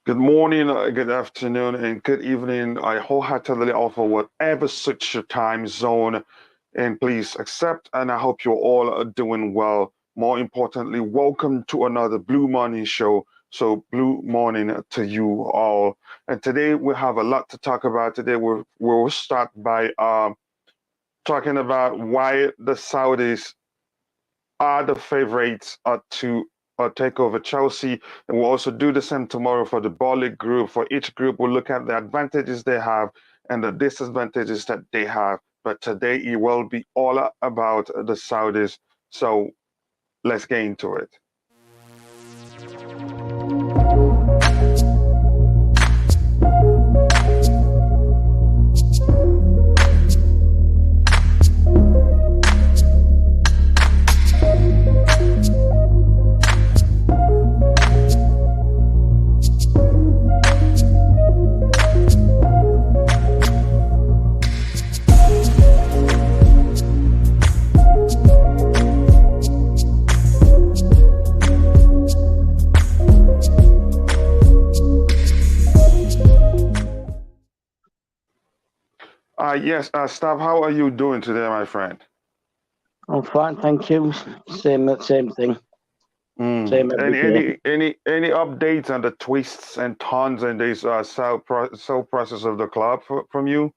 Good morning, good afternoon, and good evening. I wholeheartedly offer whatever suits your time zone. And please accept, and I hope you're all doing well. More importantly, welcome to another Blue Morning Show. So, Blue Morning to you all. And today we have a lot to talk about. Today we'll start by talking about why the Saudis are the favorites to take over Chelsea. And we'll also do the same tomorrow for the Bolly group. For each group, we'll look at the advantages they have and the disadvantages that they have. But today, it will be all about the Saudis. So let's get into it. Yes, Stav, how are you doing today, my friend? I'm fine, thank you. Same thing. Same every day. Any updates on the twists and turns in this sale process of the club from you?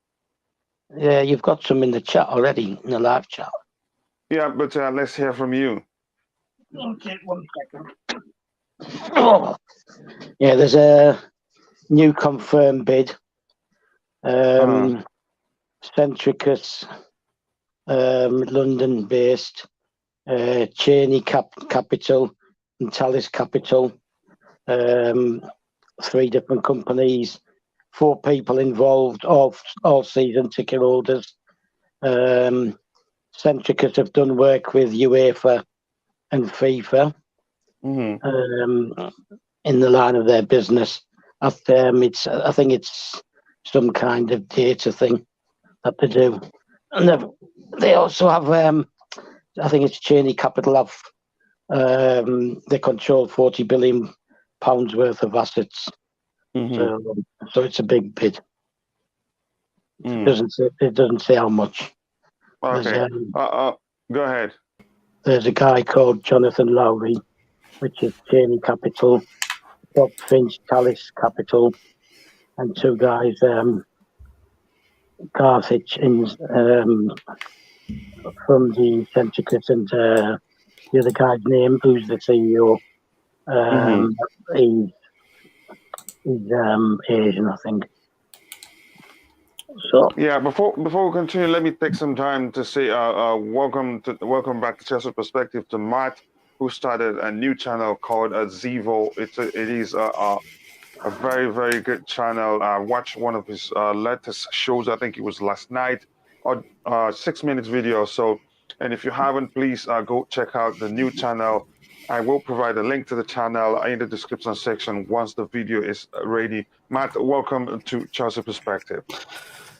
Yeah, you've got some in the chat already, in the live chat. Yeah, but let's hear from you. Okay, 1 second. Oh. Yeah, there's a new confirmed bid. Centricus, London-based, Cheney Capital and Talis Capital. 3 different companies, 4 people involved, all season ticket holders. Centricus have done work with UEFA and FIFA in the line of their business. I think it's some kind of data thing that they do, and they also have. I think it's Cheney Capital have. They control £40 billion worth of assets. So it's a big bid. It doesn't say how much. Okay. Go ahead. There's a guy called Jonathan Lowry, which is Cheney Capital, Bob Finch, Talis Capital, and 2 guys, Garth Hitchens from the Centricus, and the other guy's name, who's the CEO. He's Asian, I think. So yeah, before we continue, let me take some time to say welcome back to Chelsea Perspective to Matt, who started a new channel called Zvoli. It is a very, very good channel. I watched one of his latest shows. I think it was last night, or 6 minutes video. So, and if you haven't, please go check out the new channel. I will provide a link to the channel in the description section once the video is ready. Matt, welcome to Chelsea Perspective.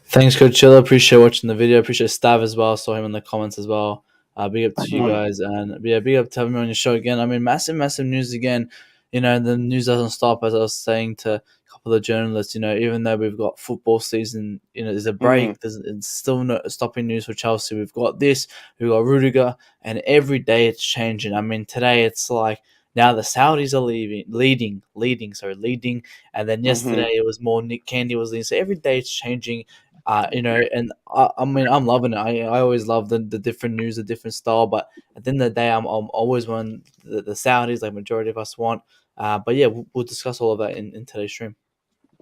Thanks, Coachila. Appreciate watching the video. Appreciate Stav as well. Saw him in the comments as well. Big up to you guys, and big up to having me on your show again. I mean, massive news again. You know, the news doesn't stop. As I was saying to a couple of journalists, you know, even though we've got football season, you know, there's a break. It's still no stopping news for Chelsea. We've got we've got Rudiger, and every day it's changing. I mean, today it's like now the Saudis are leading, and then yesterday it was more Nick Candy was leading. So every day it's changing. You know, and I mean, I'm loving it. I always love the different news, the different style. But at the end of the day, I'm always one the Saudis, like majority of us want. But yeah, we'll discuss all of that in today's stream.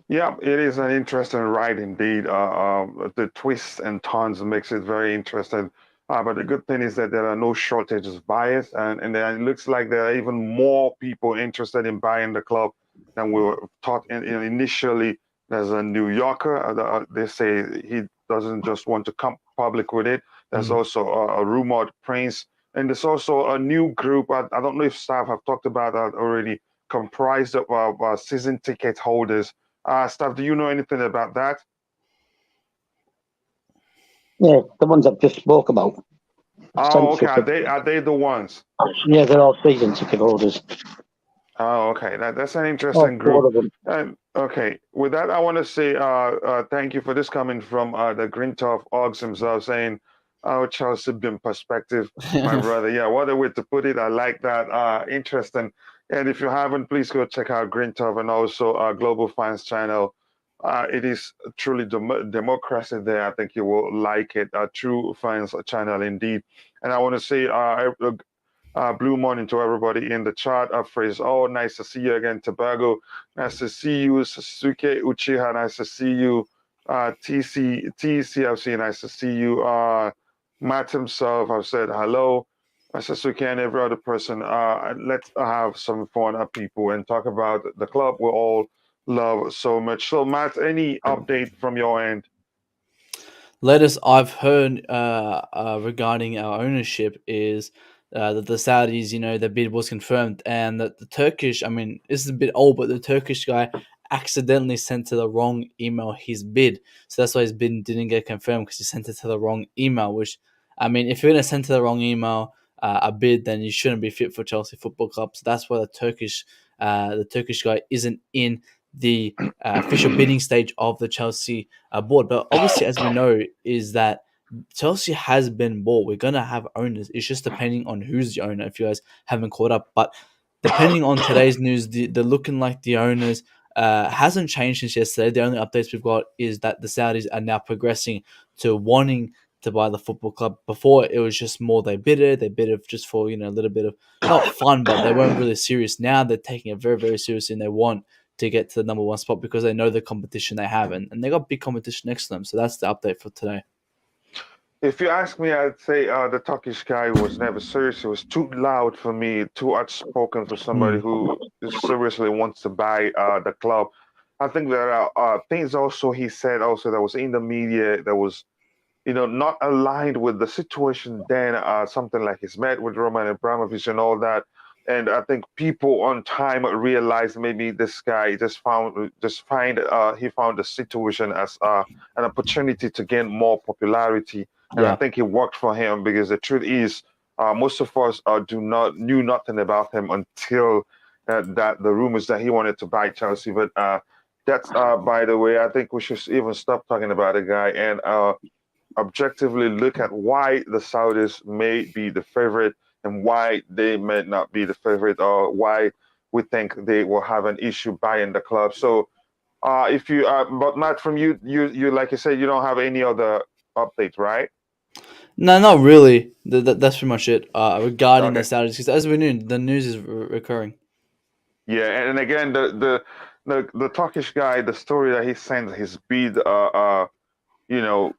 Yeah, it is an interesting ride indeed. The twists and turns makes it very interesting. But the good thing is that there are no shortage of buyers, and then it looks like there are even more people interested in buying the club than we were taught initially. There's a New Yorker. They say he doesn't just want to come public with it. There's also a rumored prince, and there's also a new group. I don't know if staff have talked about that already, comprised of season ticket holders. Stav, do you know anything about that? Yeah, the ones I've just spoke about. Oh, okay. Are they the ones? Yeah, they're all season ticket holders. Oh, okay. That's an All interesting four group. of them. And okay, with that, I want to say thank you for this coming from the Grintoff Oggs himself saying, "Oh, Charles Sibden perspective, my brother." Yeah, what a way to put it. I like that. Interesting. And if you haven't, please go check out Grintoff and also Global Fans channel. It is truly democracy there. I think you will like it. True fans channel indeed. And I want to say blue morning to everybody in the chat. Phrase, oh, nice to see you again, Tobago. Nice to see you, Sasuke Uchiha. Nice to see you, TCFC. Nice to see you, Matt himself. I've said hello. Sasuke and every other person. Let's have some fun, people, and talk about the club we all love so much. So, Matt, any update from your end? Latest I've heard regarding our ownership is that the Saudis, the bid was confirmed, and that the Turkish, I mean, this is a bit old, but the Turkish guy accidentally sent to the wrong email his bid. So that's why his bid didn't get confirmed, because he sent it to the wrong email, which, I mean, if you're going to send to the wrong email a bid, then you shouldn't be fit for Chelsea Football Club. So that's why the Turkish guy isn't in the official bidding stage of the Chelsea board. But obviously, as we know, is that Chelsea has been bought. We're gonna have owners. It's just depending on who's the owner. If you guys haven't caught up, but depending on today's news, the looking like the owners hasn't changed since yesterday. The only updates we've got is that the Saudis are now progressing to wanting to buy the football club. Before it was just more they bid it just for a little bit of not fun, but they weren't really serious. Now they're taking it very, very seriously, and they want to get to the number one spot because they know the competition they have, and they got big competition next to them. So that's the update for today. If you ask me, I'd say the Turkish guy was never serious. He was too loud for me, too outspoken for somebody who seriously wants to buy the club. I think there are things also he said also that was in the media that was, not aligned with the situation then. Something like he's met with Roman Abramovich and all that. And I think people on time realized maybe this guy he found the situation as an opportunity to gain more popularity, and I Yeah. think it worked for him because the truth is, most of us knew nothing about him until that the rumors that he wanted to buy Chelsea. But that's by the way, I think we should even stop talking about the guy and objectively look at why the Saudis may be the favorite and why they may not be the favorite, or why we think they will have an issue buying the club. So, if you, but Matt, from you like you said, you don't have any other updates, right? No, not really. That's pretty much it regarding the Okay. Saudis. Because as we knew, the news is recurring. Yeah, and again, the Turkish guy, the story that he sent his bid, you know,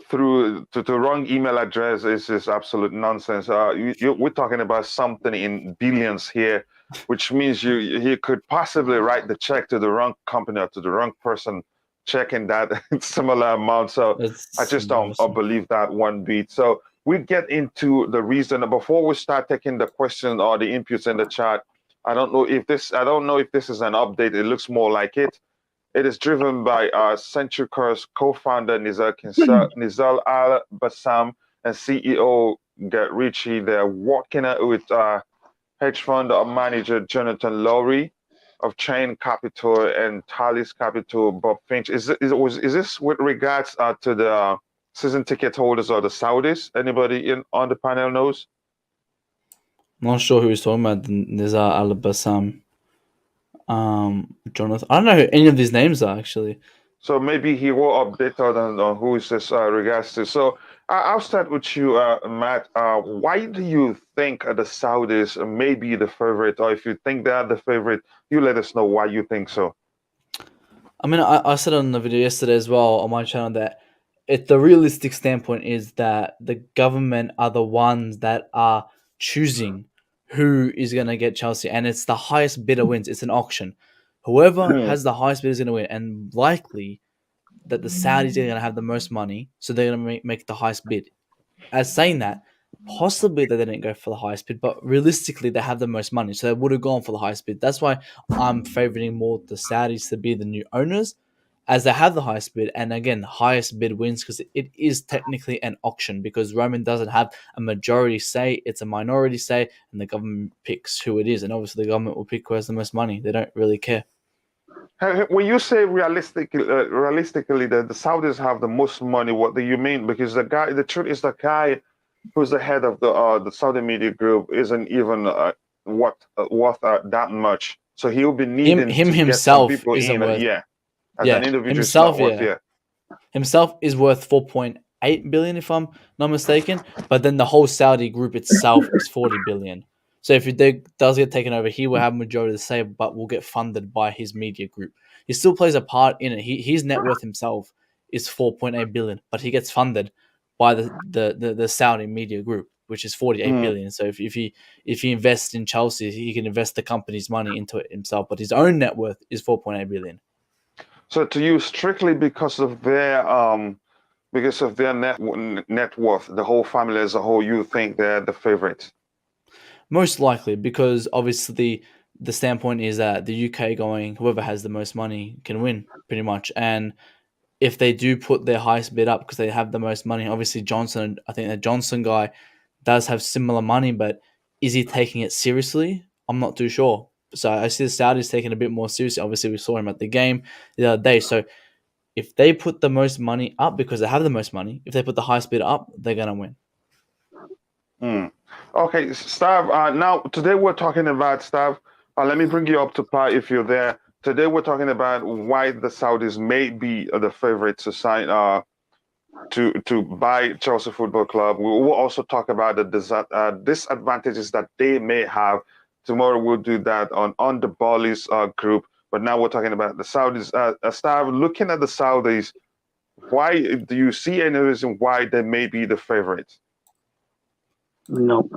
through to the wrong email address is just absolute nonsense. We're talking about something in billions here, which means he could possibly write the check to the wrong company or to the wrong person, checking that similar amount. So I It's just don't embarrassing. believe that one bit. So we get into the reason before we start taking the questions or the inputs in the chat. I don't know if this is an update. It looks more like it. It is driven by Centricur's co-founder Nizal Al Bassam and CEO Get Ritchie. They're working with hedge fund manager Jonathan Lowry of Chain Capital and Talis Capital, Bob Finch. Is this with regards to the season ticket holders or the Saudis? Anybody on the panel knows? Not sure who he's talking about. Nizar Al Bassam, Jonathan. I don't know who any of these names are actually. So maybe he will update us on who is this regards to. So I'll start with you, Matt. Why do you think the Saudis may be the favorite, or if you think they are the favorite, you let us know why you think so. I mean, I said on the video yesterday as well on my channel that the realistic standpoint is that the government are the ones that are choosing who is going to get Chelsea, and it's the highest bidder wins. It's an auction. Whoever has the highest bid is going to win, and likely that the Saudis are going to have the most money, so they're going to make the highest bid. As saying that, possibly they didn't go for the highest bid, but realistically they have the most money, so they would have gone for the highest bid. That's why I'm favoring more the Saudis to be the new owners, as they have the highest bid. And again, the highest bid wins because it is technically an auction because Roman doesn't have a majority say, it's a minority say, and the government picks who it is. And obviously, the government will pick who has the most money. They don't really care. When you say realistically, that the Saudis have the most money, what do you mean? Because the truth is, the guy who's the head of the Saudi Media Group isn't even worth that much. So he'll be needing him to himself get some people isn't in. worth. Yeah, as Yeah, an individual, himself. it's not worth. Yeah, Yeah. himself is worth 4.8 billion, if I'm not mistaken. But then the whole Saudi group itself is 40 billion. So if it does get taken over, he will have majority of the say, but will get funded by his media group. He still plays a part in it. His net worth himself is 4.8 billion, but he gets funded by the Saudi media group, which is 48 billion. So if he invests in Chelsea, he can invest the company's money into it himself. But his own net worth is 4.8 billion. So to you, strictly because of their net worth, the whole family as a whole, you think they're the favorites? Most likely, because obviously the standpoint is that the UK going, whoever has the most money can win, pretty much. And if they do put their highest bid up because they have the most money, obviously Johnson, I think the Johnson guy does have similar money, but is he taking it seriously? I'm not too sure. So I see the Saudis taking it a bit more seriously. Obviously, we saw him at the game the other day. So if they put the most money up because they have the most money, if they put the highest bid up, they're going to win. Okay, Stav, now today we're talking about, Stav, let me bring you up to par if you're there. Today we're talking about why the Saudis may be the favorite to sign to buy Chelsea Football Club. We will also talk about the disadvantages that they may have. Tomorrow we'll do that on the Ballis group. But now we're talking about the Saudis. Stav, looking at the Saudis, why do you see any reason why they may be the favorites? No.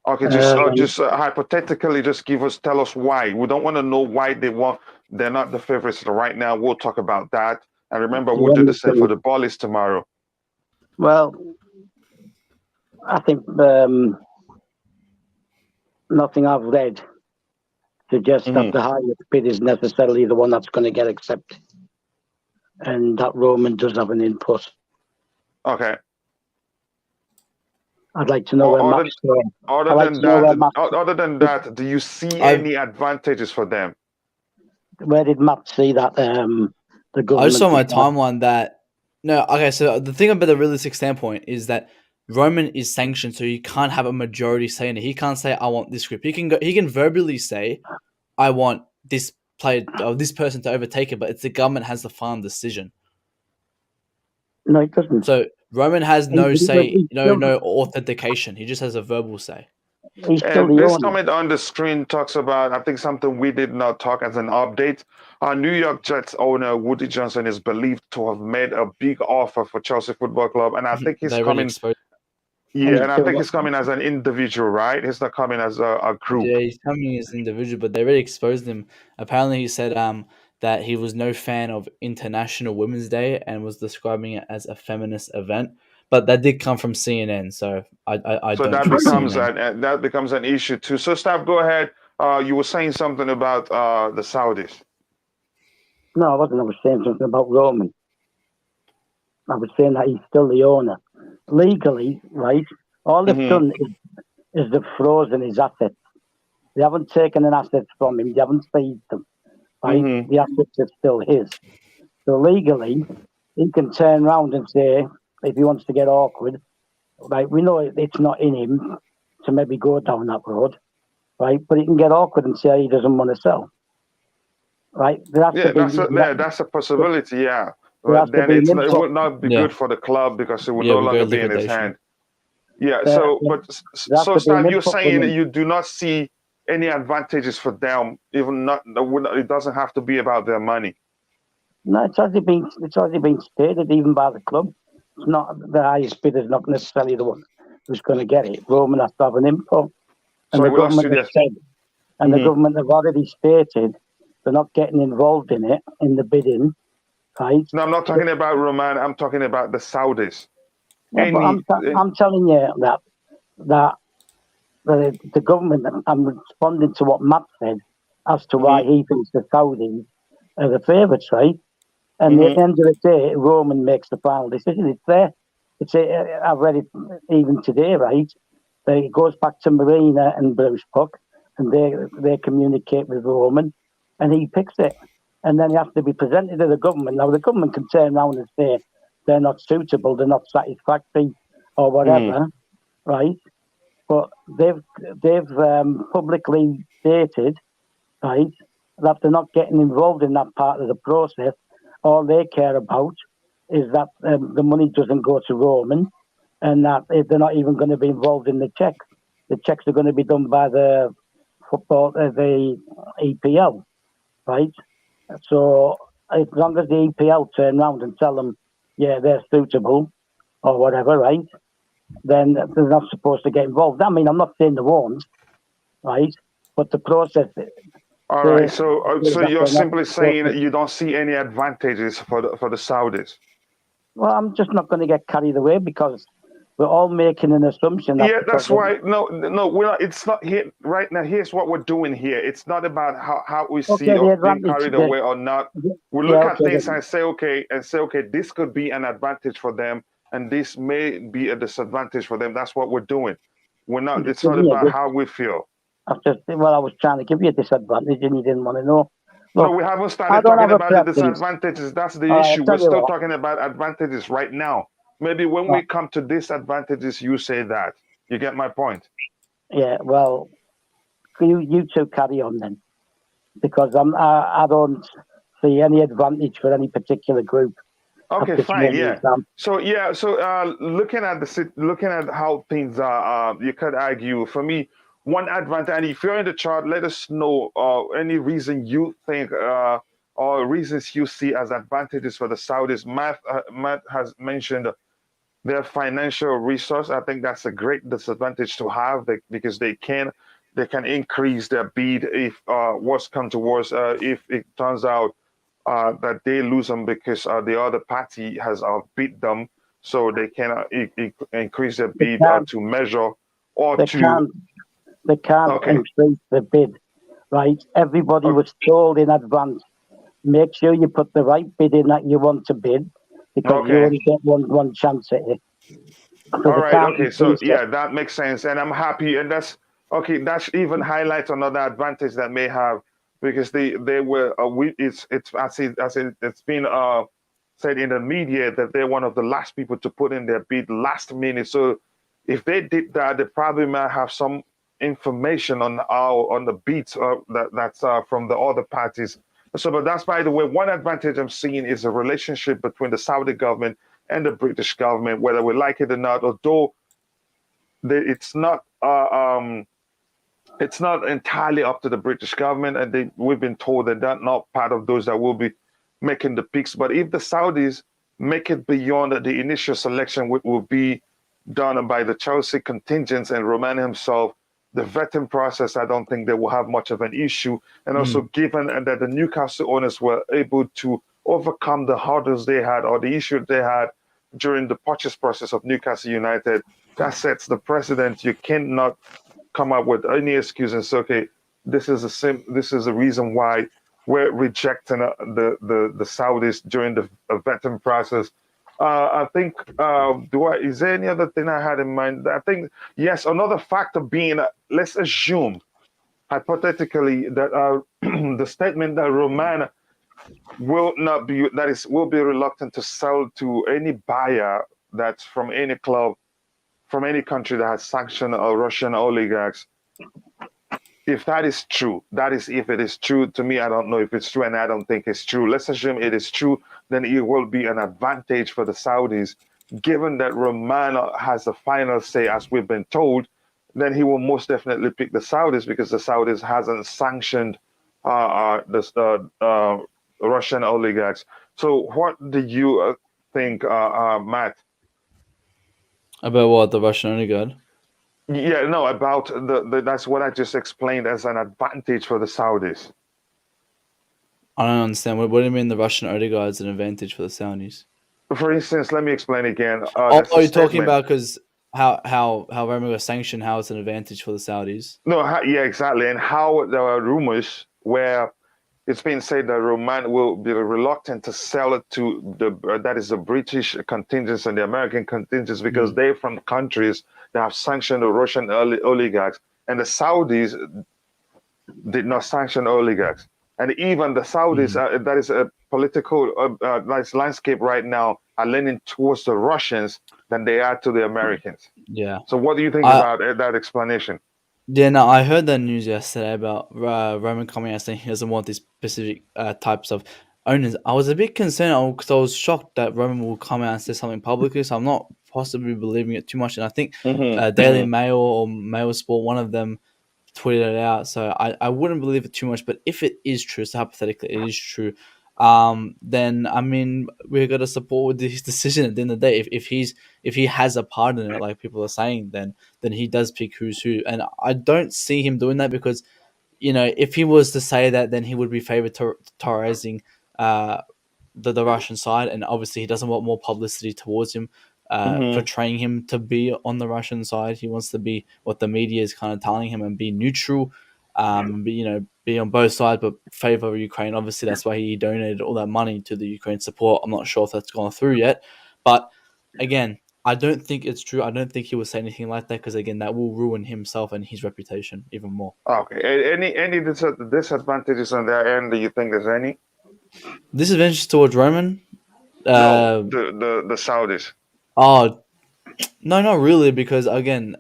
Okay, just hypothetically, tell us why. We don't want to know why they're not the favorites right now. We'll talk about that. And remember, we'll do the same for the Ballis tomorrow. Well, I think nothing I've read suggests that the highest bid is necessarily the one that's going to get accepted, and that Roman does have an input. Okay. I'd like to know where Matt's going. Other than that, do you see any advantages for them? Where did Matt see that the government? I just saw my timeline that so the thing about the realistic standpoint is that Roman is sanctioned, so he can't have a majority say in it. He can't say I want this group. He can verbally say I want this player or this person to overtake it, but it's the government has the final decision. No, it doesn't. So Roman has no say, no authentication. He just has a verbal say. And this comment on the screen talks about, I think, something we did not talk as an update. New York Jets owner Woody Johnson is believed to have made a big offer for Chelsea Football Club, and I think he's coming. And I think he's coming as an individual, right? He's not coming as a group. Yeah, he's coming as an individual, but they already exposed him. Apparently, he said that he was no fan of International Women's Day and was describing it as a feminist event. But that did come from CNN, so I so don't that trust becomes CNN. that becomes an issue too. So, Stav, go ahead. You were saying something about the Saudis. No, I wasn't. I was saying something about Roman. I was saying that he's still the owner. Legally, right, all they've done is they've frozen his assets. They haven't taken an asset from him. They haven't seized them. Right? The assets are still his. So legally, he can turn around and say, if he wants to get awkward, right, we know it's not in him to maybe go down that road, right, but he can get awkward and say he doesn't want to sell. Right? That's a possibility, yeah. But then it would not be good for the club because it would no longer be in his hand. Yeah. So Stav, you're saying you do not see any advantages for them, even not. It doesn't have to be about their money. No, it's already been stated even by the club. It's not the highest bidder is not necessarily the one who's going to get it. Roman has to have an input, and the government has said, and the government have already stated they're not getting involved in it in the bidding. Right? No, I'm not talking about Roman. I'm talking about the Saudis. Yeah, but I'm telling you that the government. I'm responding to what Matt said as to why he thinks the Saudis are the favourites, right? And at the end of the day, Roman makes the final decision. It's there. I've read it even today, right? It goes back to Marina and Bruce Puck, and they communicate with Roman, and he picks it. And then it has to be presented to the government. Now, the government can turn around and say they're not suitable, they're not satisfactory, or whatever, right? But they've publicly stated, right, that they're not getting involved in that part of the process. All they care about is that the money doesn't go to Roman, and that they're not even going to be involved in the checks. The checks are going to be done by the the EPL, right? So as long as the EPL turn around and tell them, yeah, they're suitable or whatever, right? Then they're not supposed to get involved. I mean, I'm not saying they won't, right? But the process. All right. So you're simply saying you don't see any advantages for the Saudis. Well, I'm just not going to get carried away because we're all making an assumption. Yeah, that's why. No, we're not. It's not here right now. Here's what we're doing here. It's not about how we see or being carried away or not. We look at things and say, okay, this could be an advantage for them, and this may be a disadvantage for them. That's what we're doing. We're not. It's not about how we feel. I was trying to give you a disadvantage, and you didn't want to know. Look, no, we haven't started talking about the disadvantages. That's the issue. We're still talking about advantages right now. Maybe when we come to disadvantages, you say that. You get my point? Yeah, well, you two carry on then. Because I don't see any advantage for any particular group. Okay, fine, yeah. So looking at how things are, you could argue, for me, one advantage, and if you're in the chart, let us know any reason you think or reasons you see as advantages for the Saudis. Matt has mentioned their financial resource. I think that's a great disadvantage to have because they can increase their bid if worse comes to worse. If it turns out that they lose them because the other party has beat them, so they can increase their bid to measure or They can't increase the bid, right? Everybody was told in advance, make sure you put the right bid in that you want to bid, because you only get one chance at it. So all right, okay, so yeah, that makes sense, and I'm happy, and that's okay. That even highlights another advantage that may have, because they were it's been said in the media that they're one of the last people to put in their bid last minute. So if they did that, they probably might have some information on the beats that's from the other parties. So, but that's, by the way, one advantage I'm seeing is the relationship between the Saudi government and the British government, whether we like it or not. Although it's not entirely up to the British government, and we've been told that they're not part of those that will be making the picks. But if the Saudis make it beyond the initial selection, which will be done by the Chelsea contingents and Roman himself, the vetting process, I don't think they will have much of an issue. And also, given that the Newcastle owners were able to overcome the hurdles they had or the issue they had during the purchase process of Newcastle United, that sets the precedent. You cannot come up with any excuse and say, okay, this is the reason why we're rejecting the Saudis during the vetting process. I think, is there any other thing I had in mind? I think, yes, another factor being, let's assume, hypothetically, that the statement that Roman will be reluctant to sell to any buyer that's from any club, from any country that has sanctioned Russian oligarchs. If that is true, if it is true. To me, I don't know if it's true, and I don't think it's true. Let's assume it is true, then it will be an advantage for the Saudis, given that Roman has the final say, as we've been told. Then he will most definitely pick the Saudis because the Saudis hasn't sanctioned the Russian oligarchs. So, what do you think, Matt? About what, the Russian oligarch? Yeah, no, about that's what I just explained as an advantage for the Saudis. I don't understand. What do you mean the Russian oligarch is an advantage for the Saudis? For instance, let me explain again. Are you talking about because how Roman was sanctioned, how it's an advantage for the Saudis? No, yeah, exactly. And how there are rumors where it's been said that Roman will be reluctant to sell it to the British contingents and the American contingents because they're from countries that have sanctioned the Russian oligarchs, and the Saudis did not sanction oligarchs. And even the Saudis, that is a political landscape right now, are leaning towards the Russians than they are to the Americans. Yeah. So what do you think about that explanation? Yeah, no, I heard the news yesterday about Roman coming out saying he doesn't want these specific types of owners. I was a bit concerned because I was shocked that Roman will come out and say something publicly, so I'm not possibly believing it too much. And I think Daily Mail or Mail Sport, one of them, tweeted it out. So I wouldn't believe it too much. But if it is true, so hypothetically it is true, then I mean we're gonna support his decision at the end of the day. If he has a part in it, like people are saying, then he does pick who's who. And I don't see him doing that because, if he was to say that, then he would be favoritizing the Russian side, and obviously he doesn't want more publicity towards him, portraying him to be on the Russian side. He wants to be what the media is kind of telling him and be neutral, be on both sides but favor Ukraine. Obviously, that's why he donated all that money to the Ukraine support. I'm not sure if that's gone through yet, but again, I don't think it's true. I don't think he would say anything like that because, again, that will ruin himself and his reputation even more. Okay. Any disadvantages on their end? Do you think there's any? Disadvantages towards Roman? No, the Saudis. Oh, no, not really, because, again,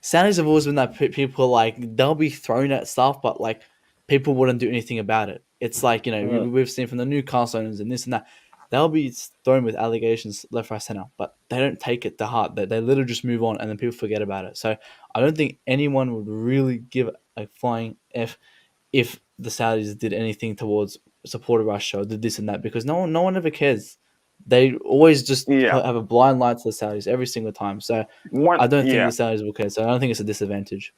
Saudis have always been that people, like, they'll be thrown at stuff, but, like, people wouldn't do anything about it. It's like, we've seen from the Newcastle owners and this and that. They'll be thrown with allegations left, right, center, but they don't take it to heart. They literally just move on and then people forget about it. So I don't think anyone would really give a flying F if the Saudis did anything towards support of Russia or did this and that, because no one ever cares. They always just have a blind light to the Saudis every single time. So I don't think the Saudis will care. So I don't think it's a disadvantage.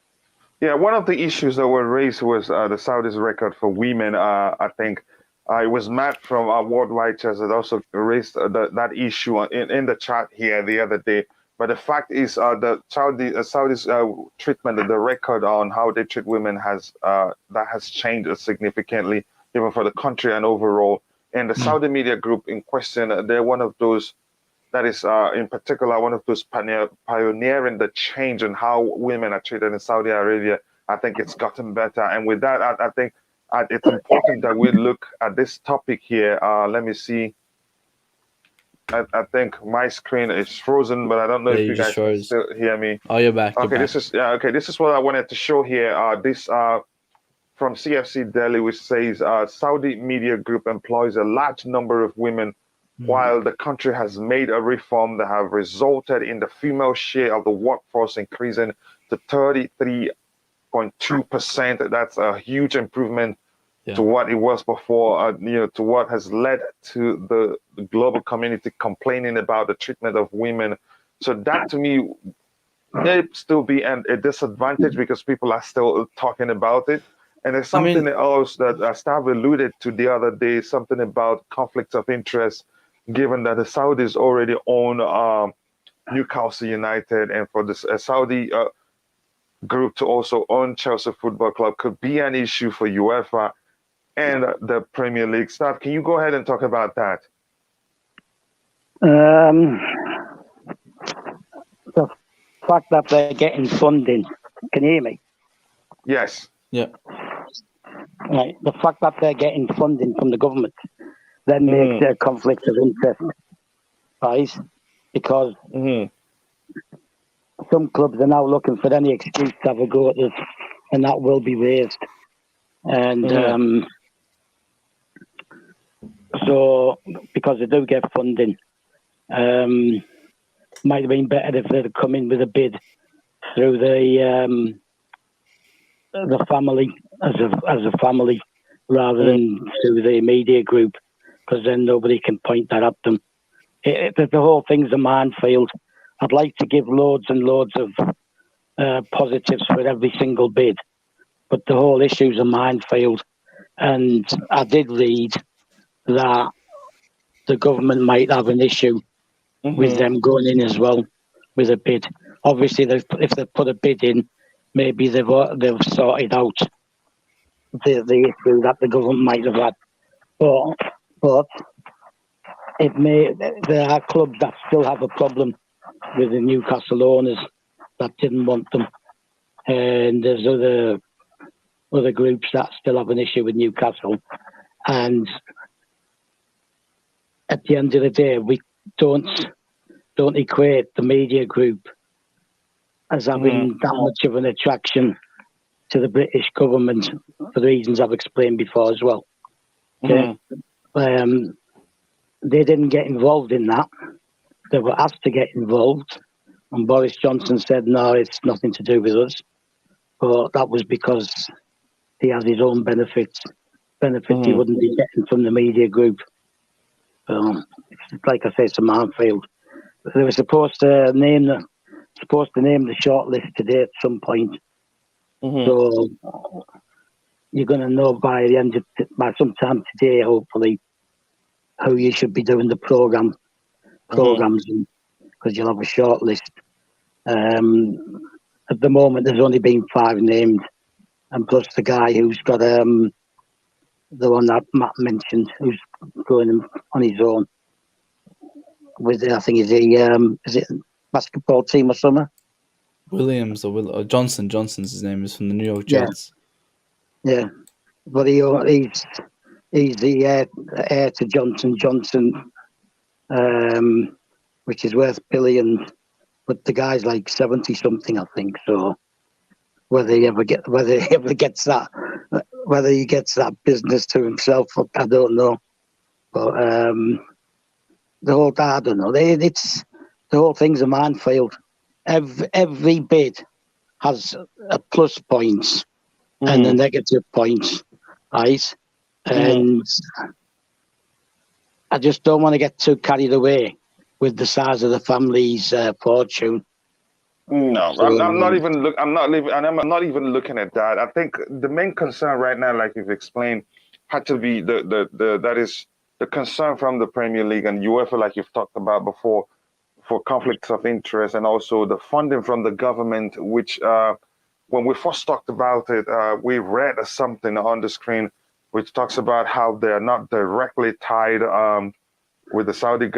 Yeah, one of the issues that were raised was the Saudis' record for women. I think it was Matt from Worldwide Chess that also raised that issue in the chat here the other day. But the fact is, the Saudis' treatment, the record on how they treat women has changed significantly, even for the country and overall. And the Saudi Media Group in question, they're one of those that is, in particular, one of those pioneering the change in how women are treated in Saudi Arabia. I think it's gotten better. And with that, I think it's important that we look at this topic here. Let me see. I think my screen is frozen, but I don't know if you guys can still hear me. Oh, you're back. Okay, this is what I wanted to show here. This from CFC Delhi, which says Saudi Media Group employs a large number of women, while the country has made a reform that have resulted in the female share of the workforce increasing to 33.2%. That's a huge improvement to what it was before, to what has led to the global community complaining about the treatment of women. So that, to me, may still be a disadvantage because people are still talking about it. And there's something else that Stav alluded to the other day, something about conflicts of interest, given that the Saudis already own Newcastle United, and for this Saudi group to also own Chelsea Football Club could be an issue for UEFA and the Premier League. Stav, can you go ahead and talk about that? The fact that they're getting funding. Can you hear me? Yes. Yeah. Right. The fact that they're getting funding from the government then makes a conflict of interest, right? Because some clubs are now looking for any excuse to have a go at this, and that will be raised. And so, because they do get funding, might have been better if they'd come in with a bid through the family as a family rather than through the media group, because then nobody can point that at them. The whole thing's a minefield. I'd like to give loads and loads of positives for every single bid, but the whole issue's a minefield. And I did read that the government might have an issue with them going in as well with a bid. Obviously, if they put a bid in, maybe they've sorted out the issue that the government might have had. But there are clubs that still have a problem with the Newcastle owners that didn't want them, and there's other groups that still have an issue with Newcastle. And at the end of the day, we don't equate the media group as having that much of an attraction to the British government for the reasons I've explained before as well. Okay? They didn't get involved in that. They were asked to get involved, and Boris Johnson said, no, it's nothing to do with us. But that was because he has his own benefits he wouldn't be getting from the media group. Like I say, it's a minefield. They were supposed to name the shortlist today at some point. So you're going to know by sometime today, hopefully, how you should be doing the programs, because you'll have a shortlist. At the moment, there's only been 5 named, and plus the guy who's got the one that Matt mentioned, who's going on his own. With I think is it basketball team or something? Williams or Johnson. Johnson's his name is from the New York Jets. Yeah, but he's the heir to Johnson, which is worth billions. But the guy's like 70 something, I think. So whether he gets that business to himself, I don't know. But I don't know. The whole thing's a minefield. Every bid has a plus points and a negative points, right? And I just don't want to get too carried away with the size of the family's fortune. No, so, I'm not even looking at that. I think the main concern right now, like you've explained, had to be that is the concern from the Premier League and UEFA, like you've talked about before, for conflicts of interest, and also the funding from the government, which when we first talked about it, we read something on the screen which talks about how they're not directly tied with the Saudi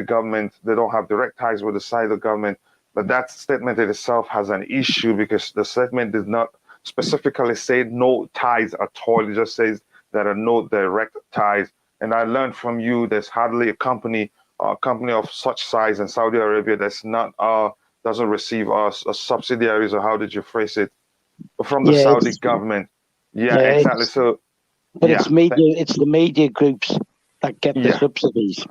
government. They don't have direct ties with the Saudi government. But that statement in itself has an issue because the statement did not specifically say no ties at all. It just says there are no direct ties. And I learned from you there's hardly a company of such size in Saudi Arabia that's not doesn't receive subsidiaries, or how did you phrase it, from the Saudi government. Yeah, exactly. So, but it's the media groups that get the subsidies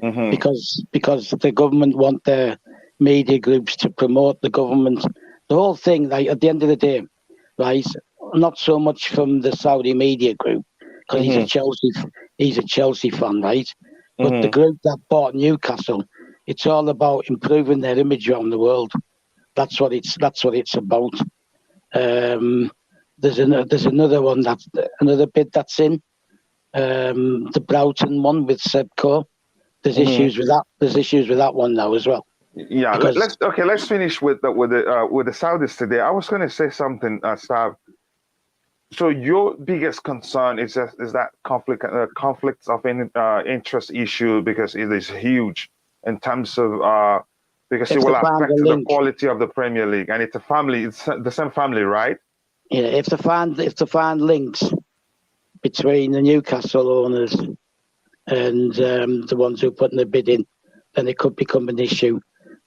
because the government want their media groups to promote the government. The whole thing, like at the end of the day, right? Not so much from the Saudi Media Group because he's a Chelsea fan, right? But the group that bought Newcastle, it's all about improving their image around the world. That's what it's about. There's another one another bid that's in the Broughton one with Sebco. There's issues with that. There's issues with that one now as well. Yeah, let's finish with the Saudis today. I was going to say something, Stav. So your biggest concern is that conflicts of interest issue, because it is huge in terms of because it will affect the quality of the Premier League, and it's the same family, right? Yeah, if they find links between the Newcastle owners and the ones who put in the bid in, then it could become an issue.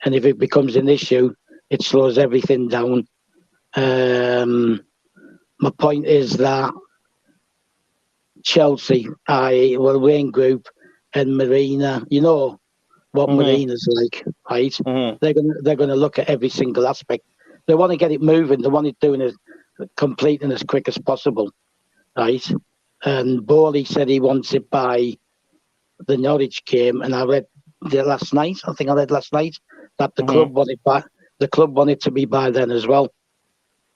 And if it becomes an issue, it slows everything down. My point is that Chelsea, Raine Group and Marina, you know what Marina's like, right? They're gonna look at every single aspect. They want to get it moving. They want it completing as quick as possible, right? And Bowley said he wants it by the Norwich game, and I read last night that the club wanted to be by then as well.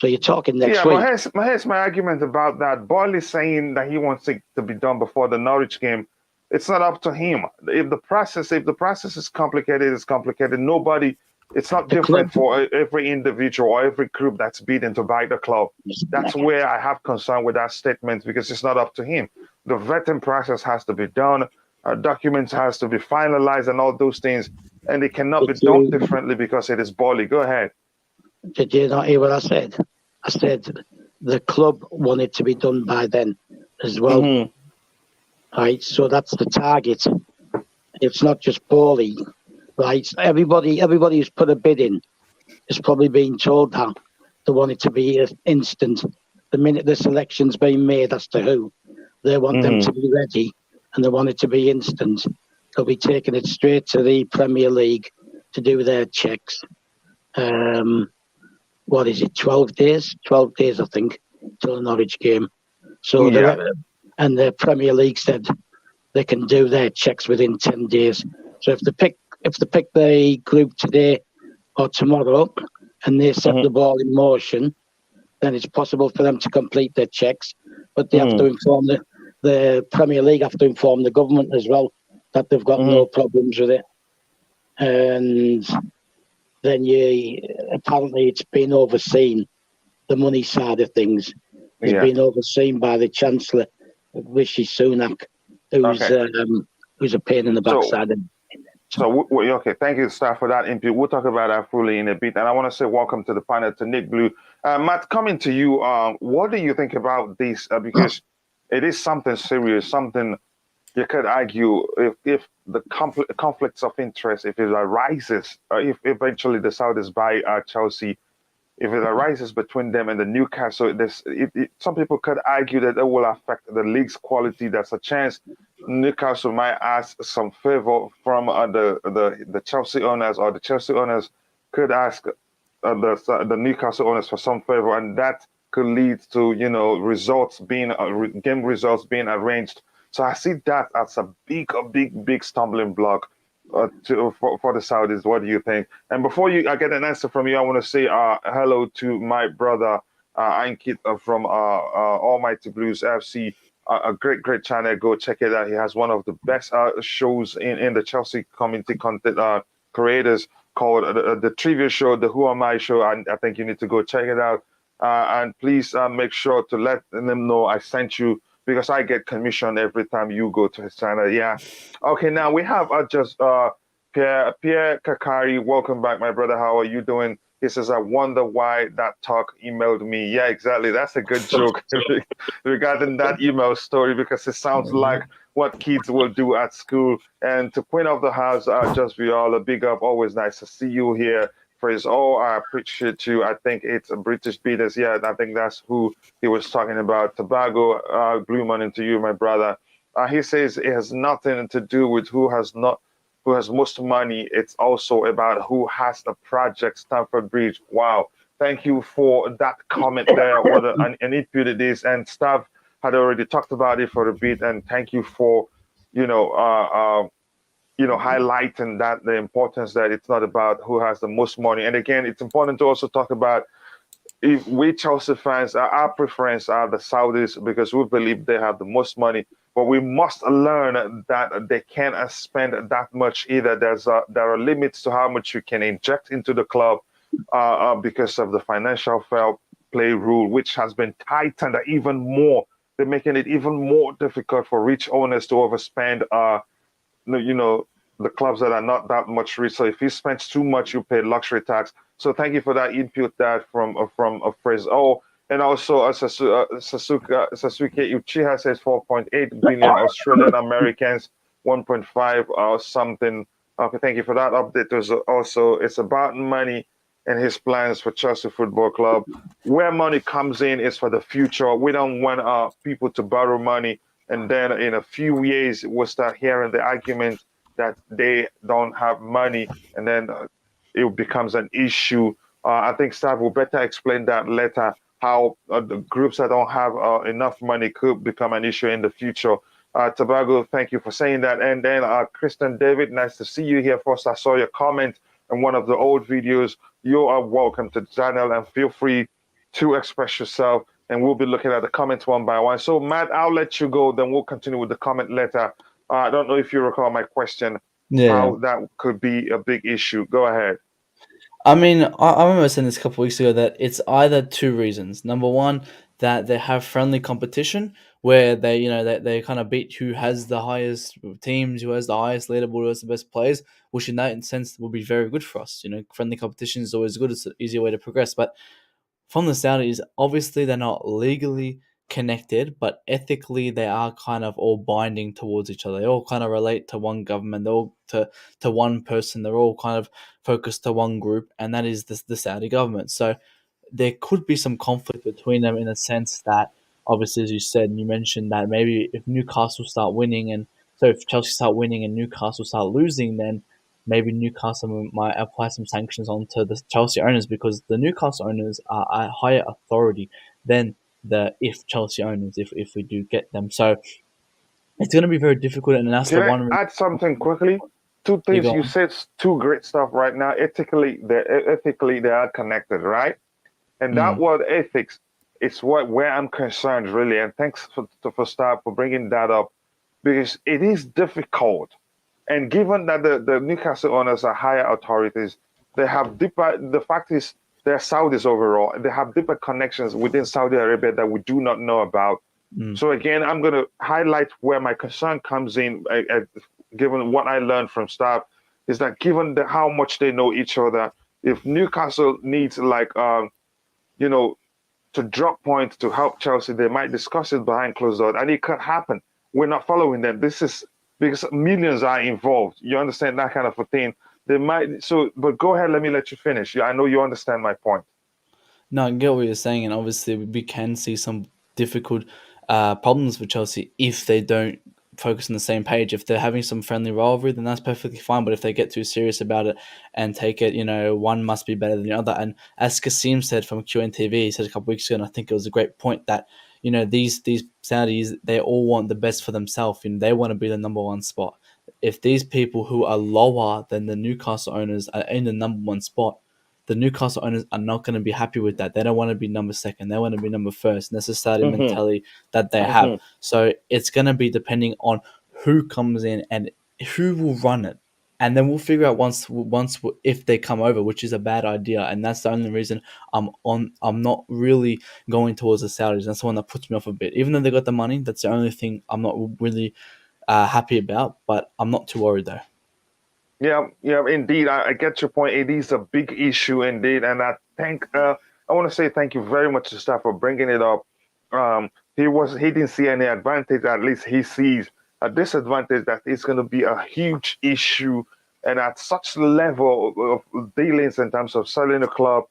So you're talking next week. But here's my argument about that. Boyle is saying that he wants it to be done before the Norwich game. It's not up to him. If the process is complicated, it's complicated. Nobody It's not The different club, for every individual or every group that's bidding to buy the club. That's where I have concern with that statement, because it's not up to him. The vetting process has to be done. Documents has to be finalized and all those things, and it cannot be done differently because it is Bali. Go ahead. did you not hear what I said? I said the club wanted to be done by then as well. Right, so that's the target. It's not just Bali, right? Everybody who's put a bid in is probably being told that they want it to be instant. The minute the selection's been made as to who, they want them to be ready, and they want it to be instant. They'll be taking it straight to the Premier League to do their checks. What is it, 12 days? 12 days, I think, till the Norwich game. So and the Premier League said they can do their checks within 10 days. So if they pick the group today or tomorrow and they set the ball in motion, then it's possible for them to complete their checks. But they have to inform the Premier League have to inform the government as well that they've got no problems with it. And then apparently it's been overseen, the money side of things has been overseen by the Chancellor, Rishi Sunak, who's a pain in the backside. Okay, thank you, Stav, for that input. We'll talk about that fully in a bit. And I want to say welcome to the panel to Nick Blue. Matt, coming to you, what do you think about this? Because it is something serious, something you could argue if the conflicts of interest, if it arises, if eventually the Saudis buy Chelsea, if it arises between them and the Newcastle, some people could argue that it will affect the league's quality. There's a chance Newcastle might ask some favor from the Chelsea owners, or the Chelsea owners could ask the Newcastle owners for some favor, and that could lead to game results being arranged. So I see that as a big stumbling block for the Saudis. What do you think? And before I get an answer from you, I want to say hello to my brother Ankit from Almighty Blues FC. A great channel. Go check it out. He has one of the best shows in the Chelsea community content creators called the Trivia Show, the Who Am I Show. I think you need to go check it out. And please make sure to let them know I sent you, because I get commission every time you go to his channel. Yeah. Okay, now we have Pierre Kakari. Welcome back, my brother. How are you doing? He says, I wonder why that talk emailed me. Yeah, exactly. That's a good joke regarding that email story, because it sounds like what kids will do at school. And to Queen of the House, Just Viola, big up. Always nice to see you here. Praise all. I appreciate you. I think it's a British Beaters. Yeah, I think that's who he was talking about. Tobago, blue money to you, my brother. He says it has nothing to do with who has most money. It's also about who has the project, Stamford Bridge. Wow. Thank you for that comment there. What an input it is. And Stav had already talked about it for a bit. And thank you for, highlighting that the importance that it's not about who has the most money. And again, it's important to also talk about, if we Chelsea fans, our preference are the Saudis, because we believe they have the most money. But we must learn that they can't spend that much either. There are limits to how much you can inject into the club because of the financial fair play rule, which has been tightened even more. They're making it even more difficult for rich owners to overspend. The clubs that are not that much rich. So if you spend too much, you pay luxury tax. So thank you for that input, that from a phrase. Oh, and also Sasuke Uchiha says 4.8 billion Australian Americans, 1.5 or something. Okay, thank you for that update. There's also, it's about money and his plans for Chelsea Football Club. Where money comes in is for the future. We don't want people to borrow money, and then in a few years we'll start hearing the argument that they don't have money, and then it becomes an issue. I think Stav will better explain that later, how the groups that don't have enough money could become an issue in the future. Tobago, thank you for saying that. And then Kristen David, nice to see you here. First, I saw your comment in one of the old videos. You are welcome to the channel, and feel free to express yourself, and we'll be looking at the comments one by one. So Matt, I'll let you go, then we'll continue with the comment later. I don't know if you recall my question, how that could be a big issue. Go ahead. I mean, I remember saying this a couple of weeks ago that it's either two reasons. Number one, that they have friendly competition where they, they kind of beat who has the highest teams, who has the highest leaderboard, who has the best players, which in that sense will be very good for us. Friendly competition is always good. It's an easier way to progress. But from the Saudis, obviously they're not legally connected, but ethically they are kind of all binding towards each other. They all kind of relate to one government. They're all to one person. They're all kind of focused to one group, and that is the Saudi government. So there could be some conflict between them in the sense that, obviously, as you said, and you mentioned that maybe if Newcastle start winning, and so if Chelsea start winning and Newcastle start losing, then maybe Newcastle might apply some sanctions onto the Chelsea owners because the Newcastle owners are a higher authority than the if Chelsea owners, if we do get them. So it's going to be very difficult, and that's the Can I one reason add something quickly? Two you things go you on. said, two great stuff right now. Ethically they are connected, right? And that Mm, word ethics is where I'm concerned really. And thanks for Stav for bringing that up because it is difficult. And given that the Newcastle owners are higher authorities, they have deeper. The fact is, they're Saudis overall. They have deeper connections within Saudi Arabia that we do not know about. mm, So again, I'm going to highlight where my concern comes in, given what I learned from staff, is that given how much they know each other, if Newcastle needs you know, to drop points to help Chelsea, they might discuss it behind closed doors, and it could happen. We're not following them. This is because millions are involved. You understand that kind of a thing. They might so, but go ahead. Let me let you finish. I know you understand my point. No, I get what you're saying, and obviously we can see some difficult problems for Chelsea if they don't focus on the same page. If they're having some friendly rivalry, then that's perfectly fine. But if they get too serious about it and take it, one must be better than the other. And as Kasim said from QNTV, he said a couple weeks ago, and I think it was a great point that these Saudis, they all want the best for themselves. They want to be the number one spot. If these people who are lower than the Newcastle owners are in the number one spot, the Newcastle owners are not going to be happy with that. They don't want to be number second. They want to be number first. And that's the Saudi Hmm. mentality that they have. Hmm. So it's going to be depending on who comes in and who will run it. And then we'll figure out once if they come over, which is a bad idea. And that's the only reason I'm not really going towards the Saudis. That's the one that puts me off a bit. Even though they got the money, that's the only thing I'm not really happy about. But I'm not too worried though. Yeah, yeah, indeed. I get your point. It is a big issue indeed, and I want to say thank you very much to staff for bringing it up. He didn't see any advantage. At least he sees a disadvantage that is going to be a huge issue, and at such level of dealings in terms of selling a club,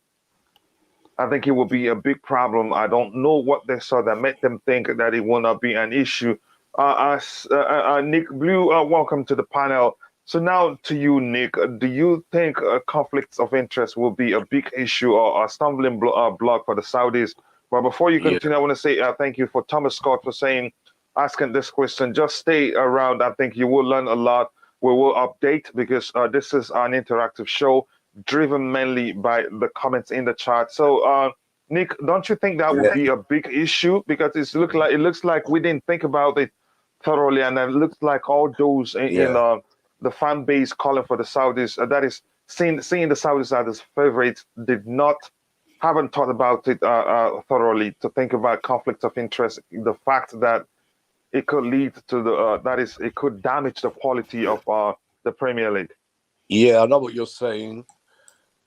I think it will be a big problem. I don't know what they saw that made them think that it will not be an issue. Nick Blue, welcome to the panel. So now to you, Nick. Do you think conflicts of interest will be a big issue or a stumbling block for the Saudis? But before you Yeah, continue, I want to say thank you for Thomas Scott for asking this question. Just stay around. I think you will learn a lot. We will update because this is an interactive show driven mainly by the comments in the chat. So, Nick, don't you think that would yeah, be a big issue? Because it looks like we didn't think about it thoroughly, and it looks like all those in yeah. the fan base calling for the Saudis, that is seeing the Saudis as favorites, haven't thought about it thoroughly to think about conflicts of interest. The fact that it could lead to it could damage the quality of the Premier League. Yeah, I know what you're saying,